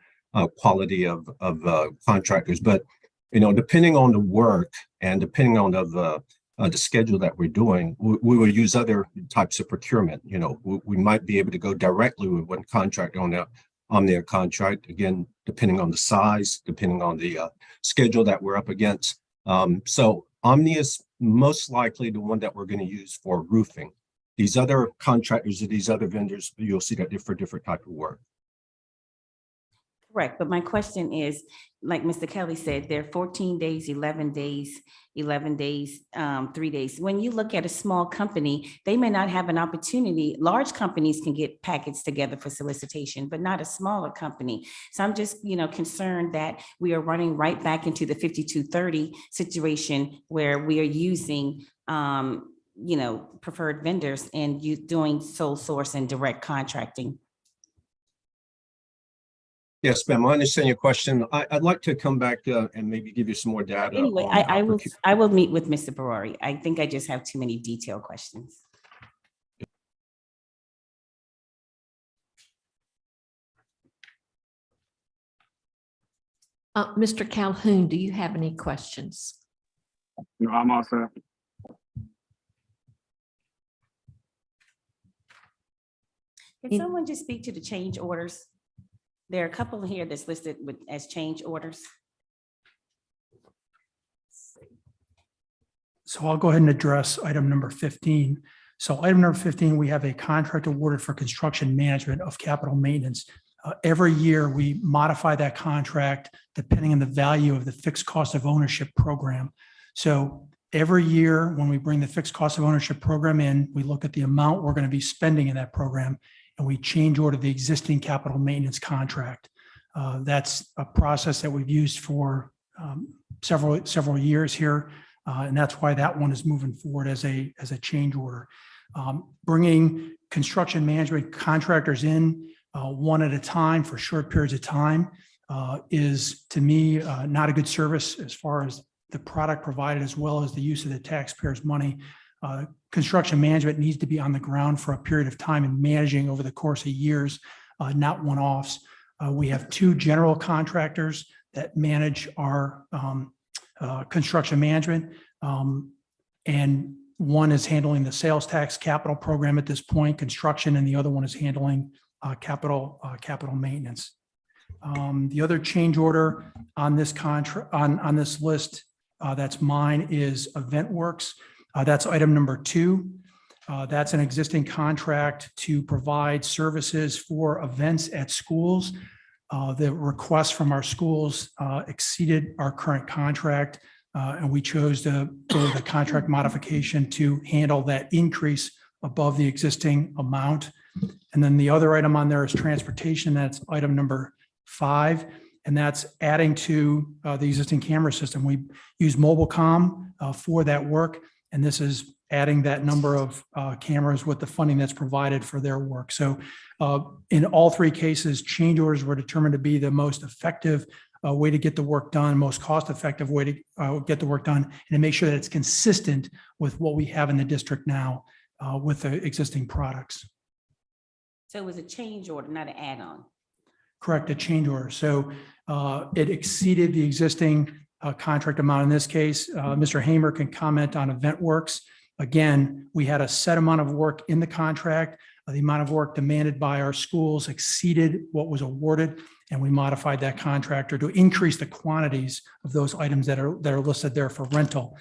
quality of contractors. But, you know, depending on the work and depending on the schedule that we're doing, we will use other types of procurement. You know, we might be able to go directly with one contractor on the Omnia contract, again, depending on the size, depending on the schedule that we're up against. So Omnia is most likely the one that we're going to use for roofing. These other contractors or these other vendors, you'll see that they're for different type of work. Correct, but my question is, like Mr. Kelly said, there are 14 days, 11 days, 11 days, 3 days. When you look at a small company, they may not have an opportunity. Large companies can get packets together for solicitation, but not a smaller company. So I'm just, you know, concerned that we are running right back into the 5230 situation where we are using you know, preferred vendors and you doing sole source and direct contracting. Yes, ma'am. I understand your question. I'd like to come back and maybe give you some more data. Anyway, on I will meet with Mr. Barari. I think I just have too many detailed questions. Mr. Calhoun, do you have any questions? No, I'm all set. Can someone just speak to the change orders? There are a couple here that's listed with as change orders. So I'll go ahead and address item number 15. So item number 15, we have a contract awarded for construction management of capital maintenance. Every year, we modify that contract depending on the value of the fixed cost of ownership program. So every year, when we bring the fixed cost of ownership program in, we look at the amount we're going to be spending in that program, and we change order the existing capital maintenance contract. That's a process that we've used for several years here, and that's why that one is moving forward as a change order. Bringing construction management contractors in one at a time for short periods of time is, to me, not a good service as far as the product provided as well as the use of the taxpayers' money. Construction management needs to be on the ground for a period of time and managing over the course of years, not one-offs. We have two general contractors that manage our construction management, and one is handling the sales tax capital program at this point, construction, and the other one is handling capital maintenance. The other change order on this contract on this list that's mine is EventWorks. That's item number 2. That's an existing contract to provide services for events at schools. The requests from our schools exceeded our current contract, and we chose to go with a contract modification to handle that increase above the existing amount. And then the other item on there is transportation. That's item number 5. And that's adding to the existing camera system. We use Mobilecom for that work. And this is adding that number of cameras with the funding that's provided for their work. So in all 3 cases, change orders were determined to be the most effective way to get the work done, most cost-effective way to get the work done, and to make sure that it's consistent with what we have in the district now with the existing products. So it was a change order, not an add-on. Correct, a change order. So it exceeded the existing contract amount in this case. Mr. Hamer can comment on EventWorks. Again, we had a set amount of work in the contract. The amount of work demanded by our schools exceeded what was awarded, and we modified that contractor to increase the quantities of those items that are listed there for rental,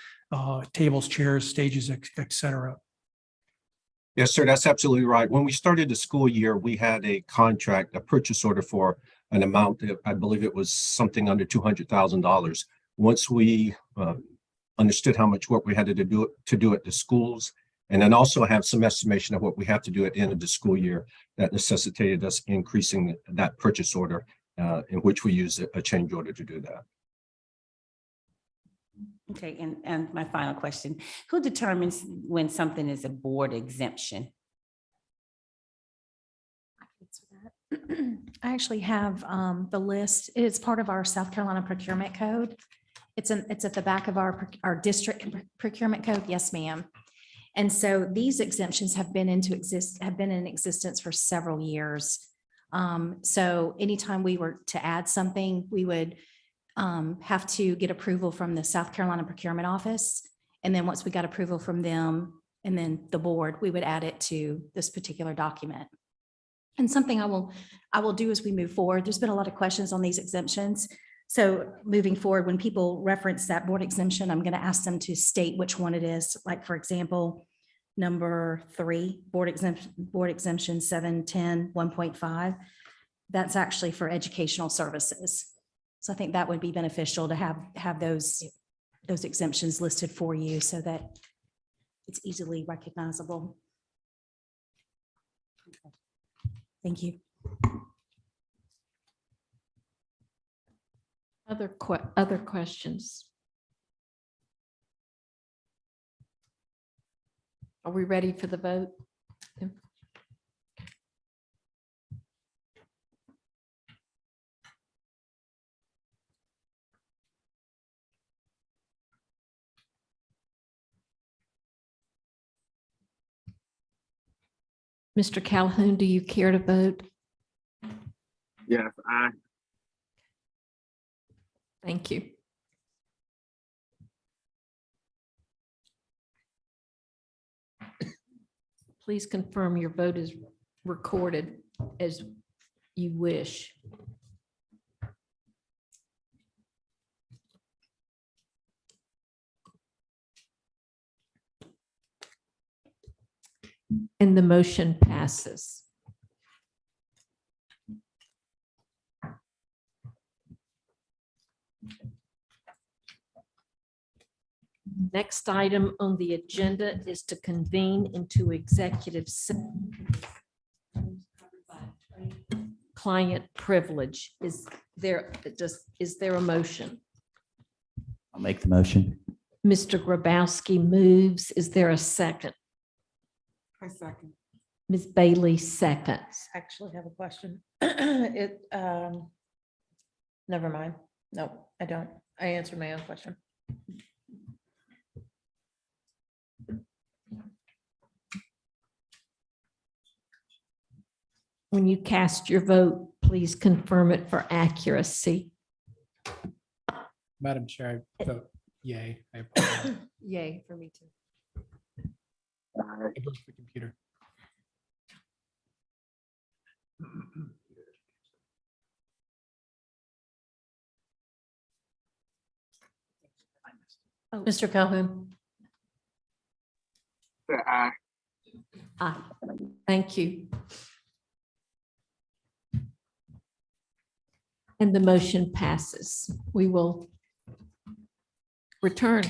tables, chairs, stages, et cetera. Yes, sir, that's absolutely right. When we started the school year, we had a contract, a purchase order for an amount that I believe it was something under $200,000. Once we understood how much work we had to do at the schools, and then also have some estimation of what we have to do at the end of the school year, that necessitated us increasing that purchase order, in which we use a change order to do that. Okay, and my final question, who determines when something is a board exemption? I actually have the list. It's part of our South Carolina procurement code. It's at the back of our district procurement code. Yes, ma'am. And so these exemptions have been in existence for several years. So anytime we were to add something, we would have to get approval from the South Carolina Procurement Office. And then once we got approval from them and then the board, we would add it to this particular document. And something I will do as we move forward. There's been a lot of questions on these exemptions. So moving forward, when people reference that board exemption, I'm going to ask them to state which one it is. Like, for example, number 3, board exemption 710 1.5. That's actually for educational services. So I think that would be beneficial to have those exemptions listed for you so that it's easily recognizable. Thank you. Other questions? Are we ready for the vote? Mr. Calhoun, do you care to vote? Yes, aye. Thank you. Please confirm your vote is recorded as you wish. And the motion passes. Next item on the agenda is to convene into executive session. Client privilege. Is there a motion? I'll make the motion. Mr. Grabowski moves. Is there a second? I second. Ms. Bailey seconds. Actually have a question. Never mind. No, I don't. I answered my own question. When you cast your vote, please confirm it for accuracy. Madam Chair, I vote yay. I apologize. Yay for me too. I broke the computer. Mr. Calhoun. Aye. Aye. Thank you. And the motion passes. We will return.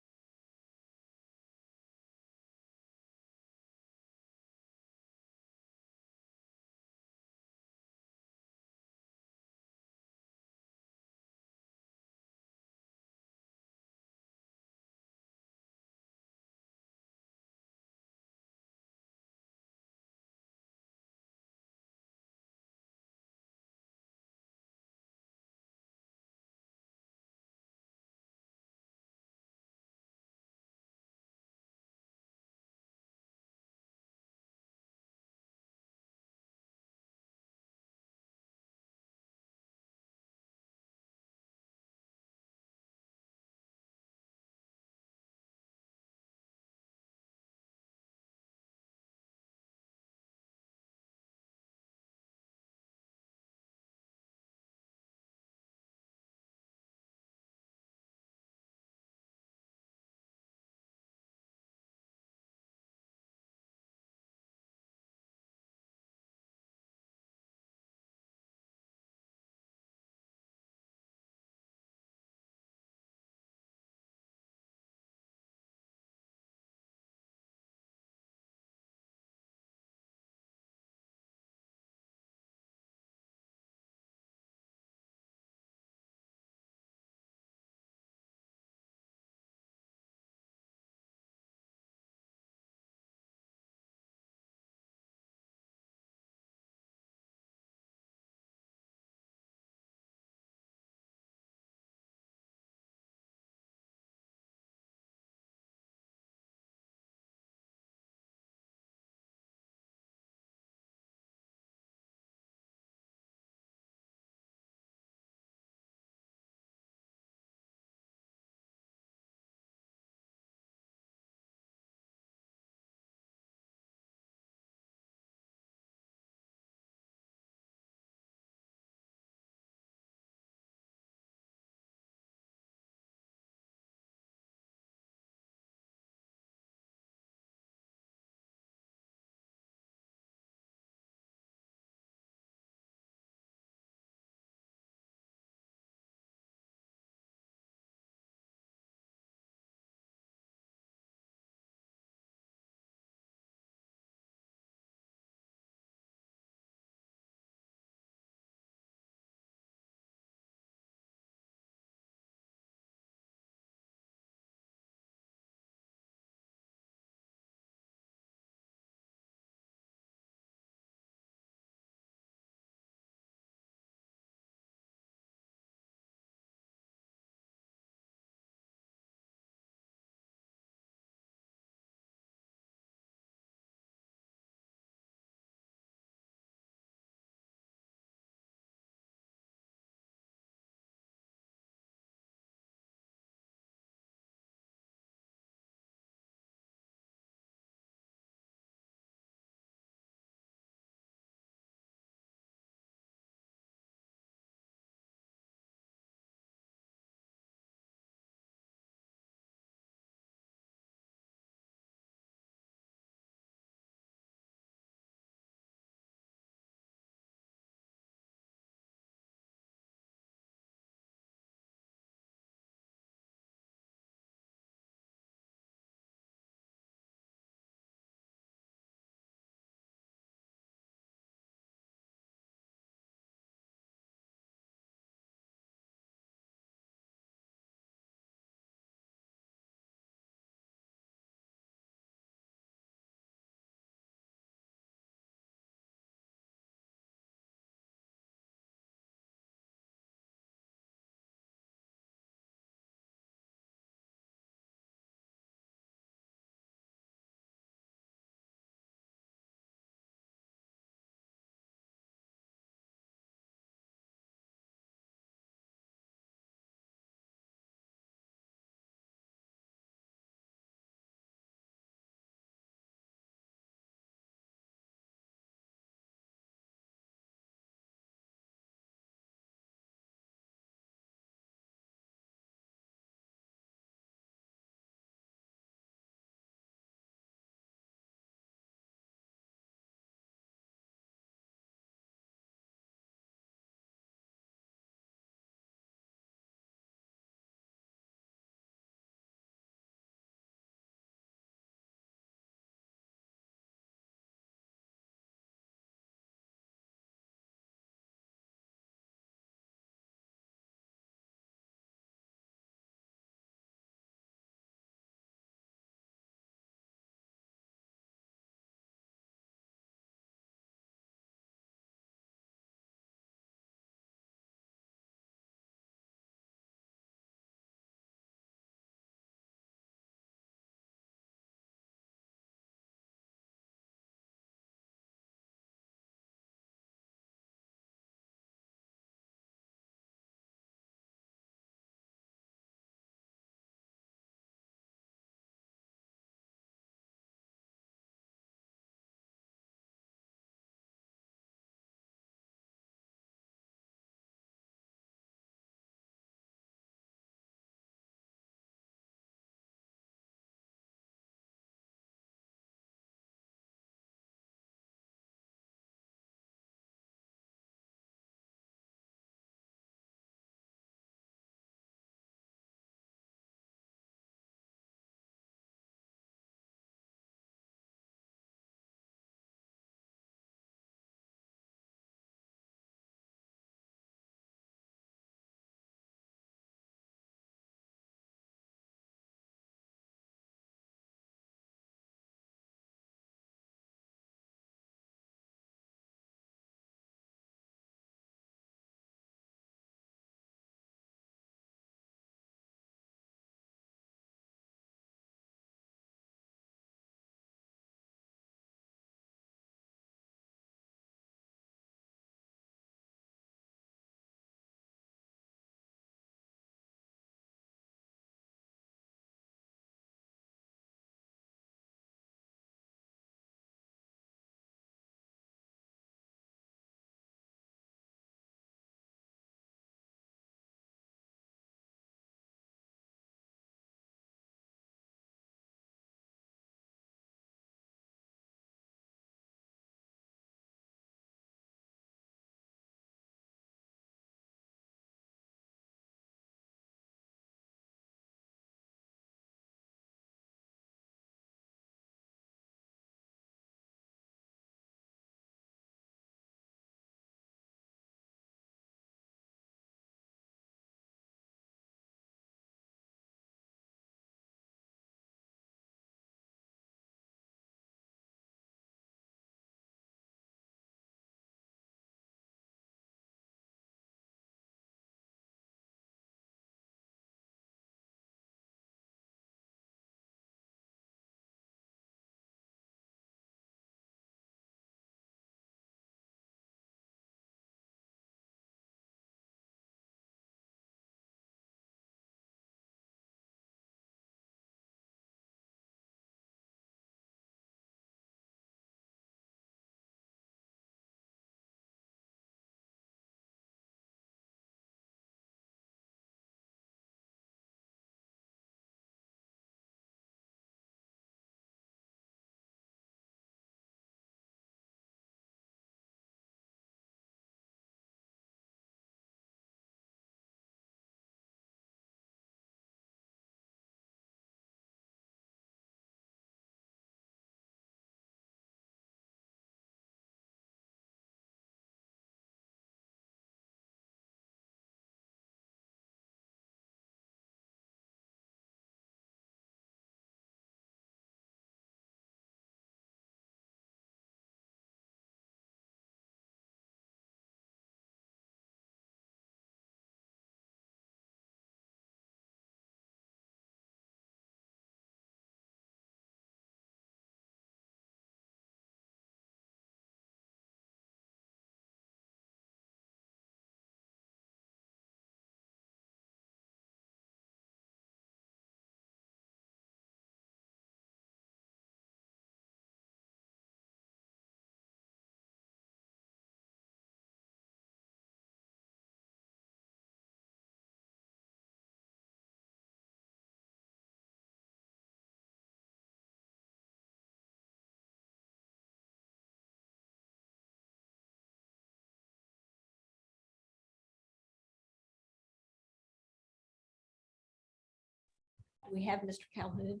We have Mr. Calhoun?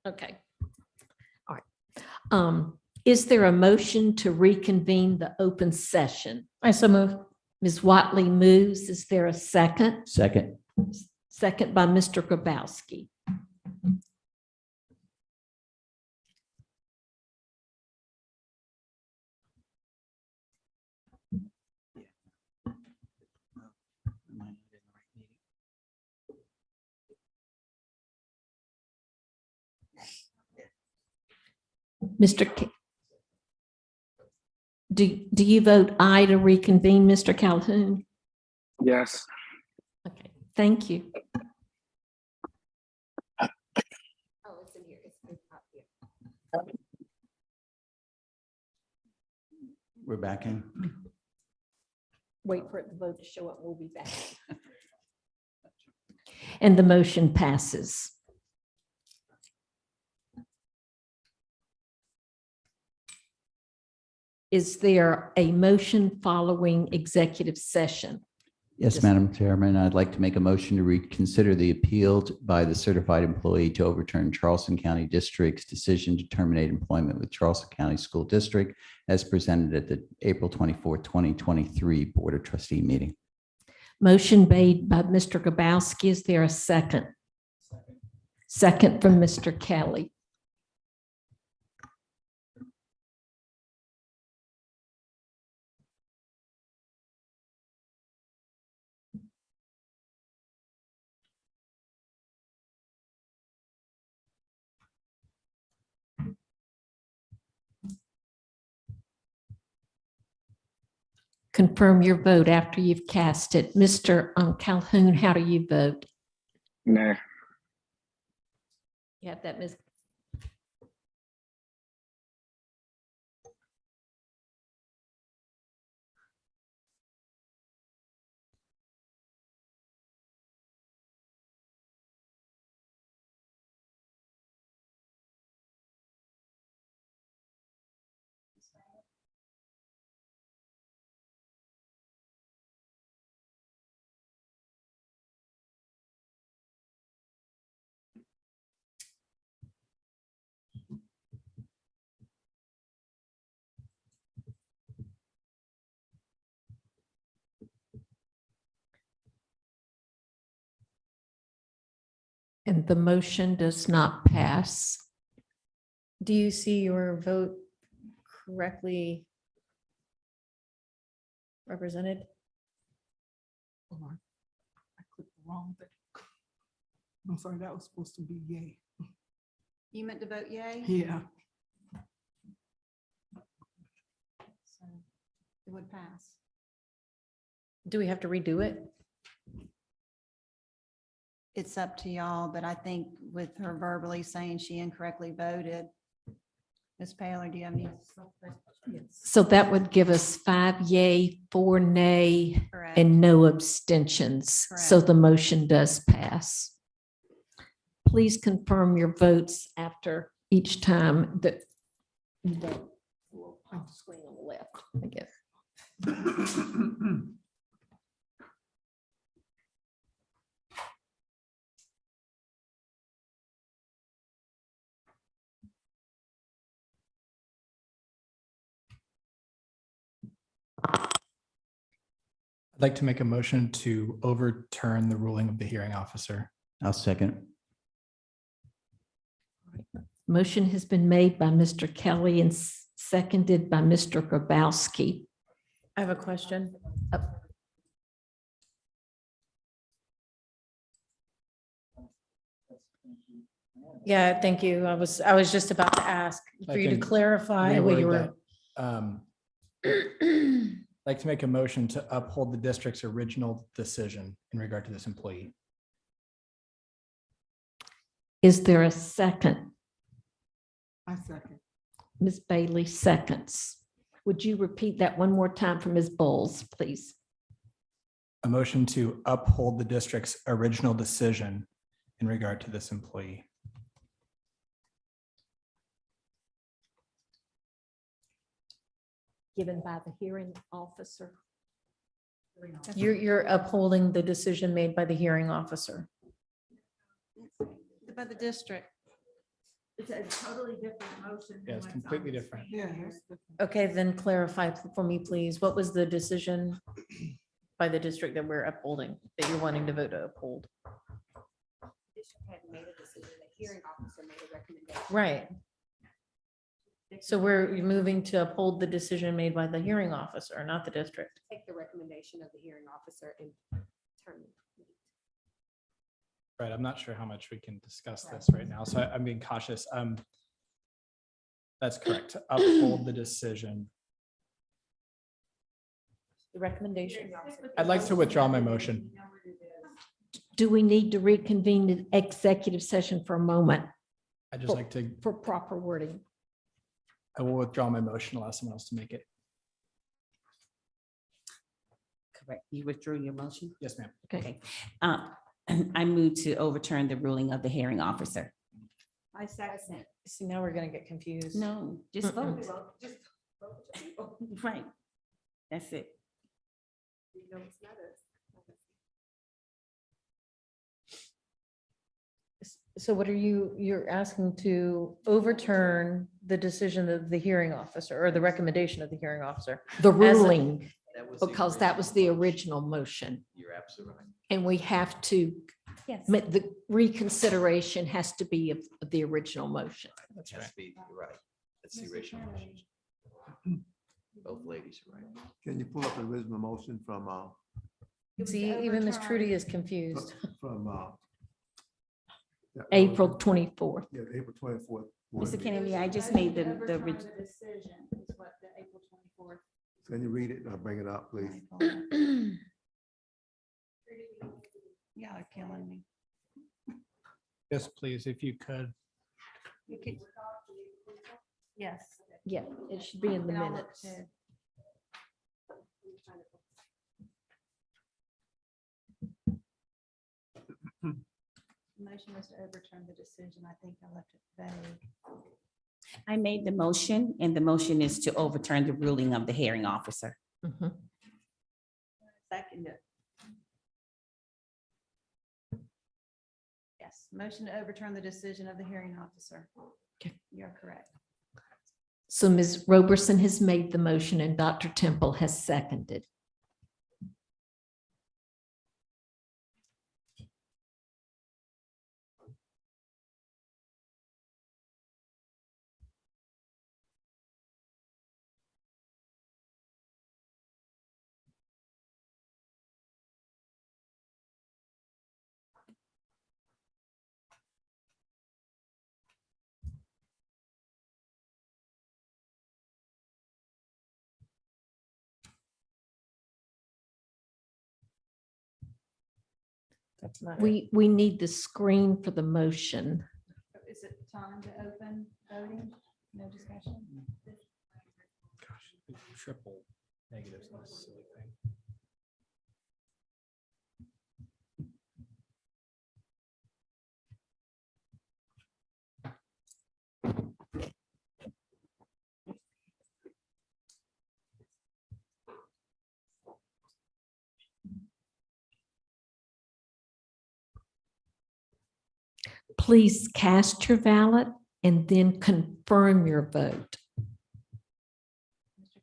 Okay. All right. Is there a motion to reconvene the open session? I so move. Ms. Watley moves. Is there a second? Second. Second by Mr. Grabowski. Mr. Do you vote aye to reconvene, Mr. Calhoun? Yes. Okay, thank you. We're back in. Wait for it to vote to show up. We'll be back. And the motion passes. Is there a motion following executive session? Yes, Madam Chairman, I'd like to make a motion to reconsider the appeal by the certified employee to overturn Charleston County District's decision to terminate employment with Charleston County School District as presented at the April 24, 2023 Board of Trustee meeting. Motion made by Mr. Grabowski. Is there a second? Second from Mr. Kelly. Confirm your vote after you've cast it. Mr. Calhoun, how do you vote? Nah. You have that, Ms. And the motion does not pass. Do you see your vote correctly represented? Hold on. I clicked the wrong thing. I'm sorry, that was supposed to be yay. You meant to vote yay? Yeah. So it would pass. Do we have to redo it? It's up to y'all, but I think with her verbally saying she incorrectly voted. Ms. Paler, do you have any? So that would give us 5 yay, 4 nay, Correct. and no abstentions. So Correct. the motion does pass. Please confirm your votes after each time that you vote. On the screen on the left, I guess. I'd like to make a motion to overturn the ruling of the hearing officer. I'll second. Motion has been made by Mr. Kelly and seconded by Mr. Grabowski. I have a question. Yeah, thank you. I was just about to ask for you to clarify what you were. Like to make a motion to uphold the district's original decision in regard to this employee. Is there a second? I second. Ms. Bailey seconds. Would you repeat that one more time for Ms. Bowles, please? A motion to uphold the district's original decision in regard to this employee. Given by the hearing officer. You're upholding the decision made by the hearing officer. The by the district. It's a totally different motion. Yeah, it's completely different. Yeah. that's different. Okay, then clarify for me, please. What was the decision by the district that we're upholding, that you're wanting to vote to uphold? Right. So we're moving to uphold the decision made by the hearing officer, not the district. Take the recommendation of the hearing officer and turn. Right, I'm not sure how much we can discuss this right now, so I'm being cautious. That's correct. To uphold the decision. The recommendation. I'd like to withdraw my motion. Do we need to reconvene the executive session for a moment I'd just like to, for proper wording? I will withdraw my motion, allow someone else to make it. Correct. You withdrew your motion? Yes, ma'am. Okay. I move to overturn the ruling of the hearing officer. I second. See, now we're gonna get confused. No, just vote. Right. That's it. So what are you're asking to overturn the decision of the hearing officer or the recommendation of the hearing officer? The As a- ruling, because that was the original motion. You're absolutely right. And we have to, Yes. the reconsideration has to be of the original motion. That's right. You're right. That's the original motion. Both ladies are right. Can you pull up the original motion from, See, even Ms. Trudy is confused. from, April 24th. Yeah, April 24th. Mr. Kennedy, I just made the, Decision is what the April 24th. Can you read it? I'll bring it up, please. Y'all are killing me. Yes, please, if you could. You could- Yes. Yeah, it should be in the And I'll look minutes. too. Motion was to overturn the decision. I think I left it vague. I made the motion and the motion is to overturn the ruling of the hearing officer. Mhm. Second it. Yes, motion to overturn the decision of the hearing officer. Okay. You're correct. So Ms. Roberson has made the motion and Dr. Temple has seconded. That's not. We need the screen for the motion. Is it time to open voting? No discussion? Gosh, triple negatives on this silly thing. Please cast your ballot and then confirm your vote. Mr.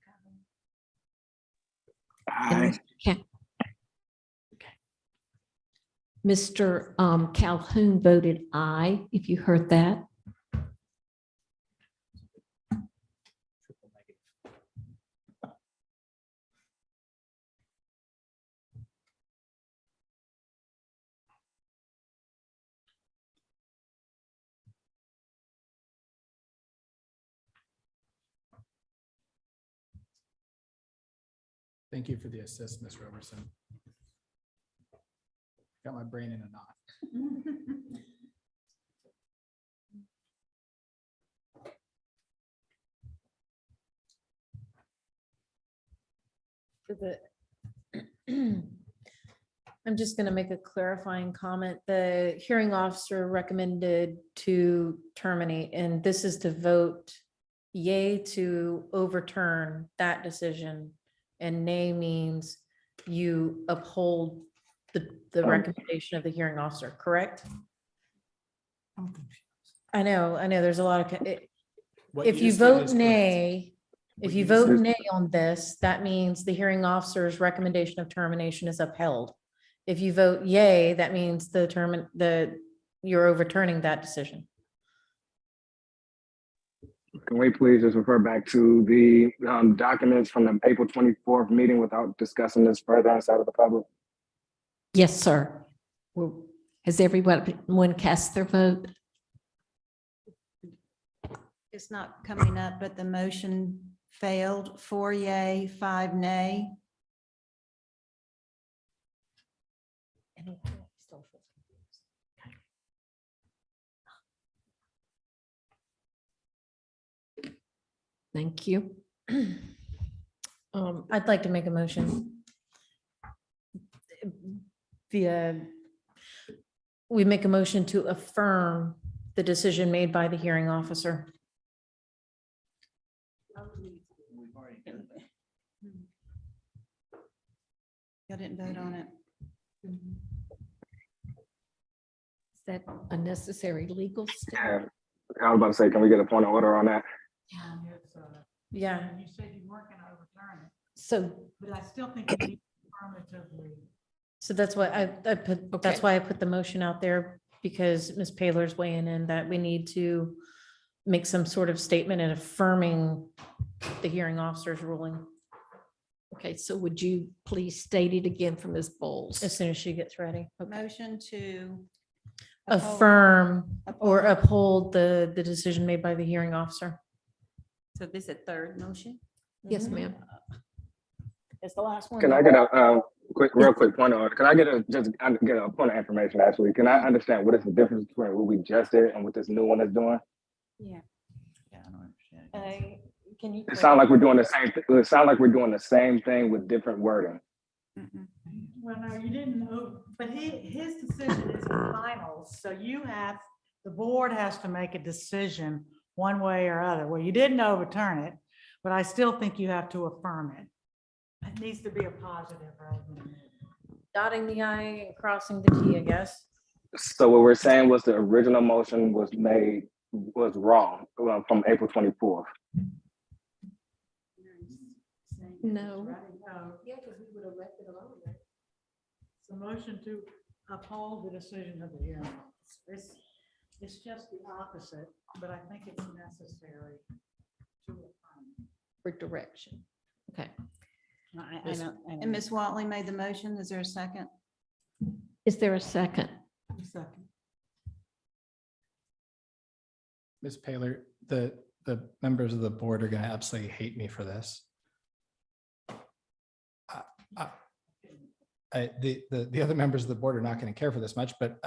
Calhoun? And Mr. Calhoun voted aye, if you heard that. Triple negative. Thank you for the assist, Ms. Roberson. Got my brain in a knot. For the I'm just going to make a clarifying comment. The hearing officer recommended to terminate, and this is to vote yay to overturn that decision. And nay means you uphold the recommendation of the hearing officer, correct? I'm confused. I know, there's a lot of, What if you just said vote is correct. nay, if What you you just vote said- nay on this, that means the hearing officer's recommendation of termination is upheld. If you vote yay, that means you're overturning that decision. Can we please just refer back to the documents from the April 24th meeting without discussing this further outside of the public? Yes, sir. Has everyone cast their vote? It's not coming up, but the motion failed. 4 yay, 5 nay. Thank you. I'd like to make a motion. We make a motion to affirm the decision made by the hearing officer. Y'all didn't vote on it. Is that a necessary legal step? I was about to say, can we get a point of order on that? Yeah. You said you weren't gonna overturn it, So, but I still think you need affirmatively. So that's why I put, that's Okay. why I put the motion out there, because Ms. Paylor's weighing in that we need to make some sort of statement and affirming the hearing officer's ruling okay, so would you please state it again for Ms. Bowles? as soon as she gets ready. Motion to Affirm or uphold the decision made by the hearing officer. So this is a third motion? Yes, ma'am. It's the last one. Can I get a real quick point of order? Can I get a point of information, actually? Can I understand what is the difference between what we just did and what this new one is doing? Yeah. Can you? It sounds like we're doing the same, it sounds like we're doing the same thing with different wording. Well, no, you didn't know, but his decision is final, so the board has to make a decision one way or other. Well, you didn't overturn it, but I still think you have to affirm it. It needs to be a positive rather than. Dotting the I and crossing the T, I guess. So what we're saying was the original motion was wrong from April 24th. No. Yeah, because we would have left it alone. It's a motion to uphold the decision of the hearing. It's just the opposite, but I think it's necessary to affirm. For direction. Okay. And Ms. Watley made the motion. Is there a second? Is there a second? Second. Ms. Paylor, the members of the board are going to absolutely hate me for this. The other members of the board are not going to care for this much, but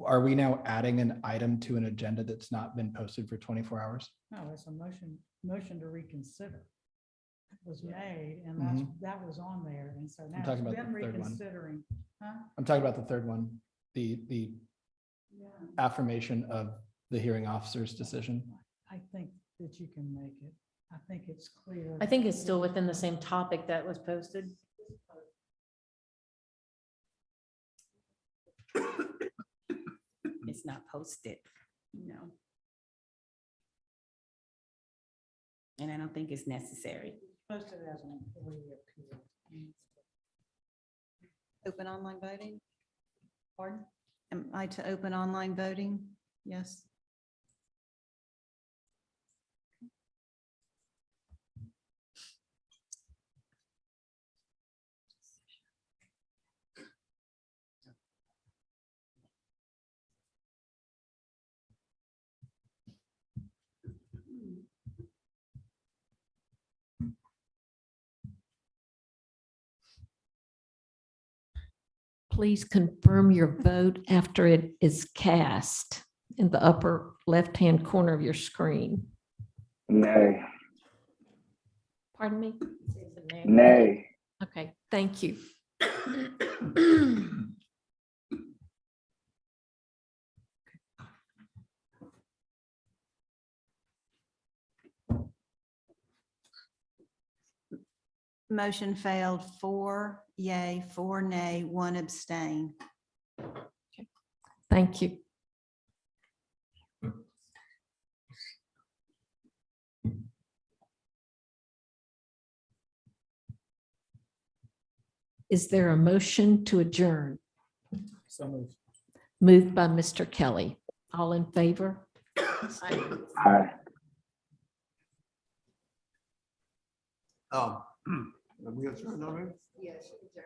are we now adding an item to an agenda that's not been posted for 24 hours? No, it's a motion to reconsider was made, and that was on there, and so now I'm talking it's about been the third one. reconsidering. Huh? I'm talking about the third one, the affirmation of the hearing officer's decision. I think that you can make it. I think it's clear. I think it's still within the same topic that was posted. It's not posted. No. And I don't think it's necessary. Posted as an employee appeal. Open online voting? Pardon? Am I to open online voting? Yes. Please confirm your vote after it is cast in the upper left-hand corner of your screen. Nay. Pardon me? Nay. Okay, thank you. Motion failed. 4 yay, 4 nay, 1 abstain. Thank you. Is there a motion to adjourn? So moved. Moved by Mr. Kelly. All in favor? Aye. We adjourned already? Yes, adjourned.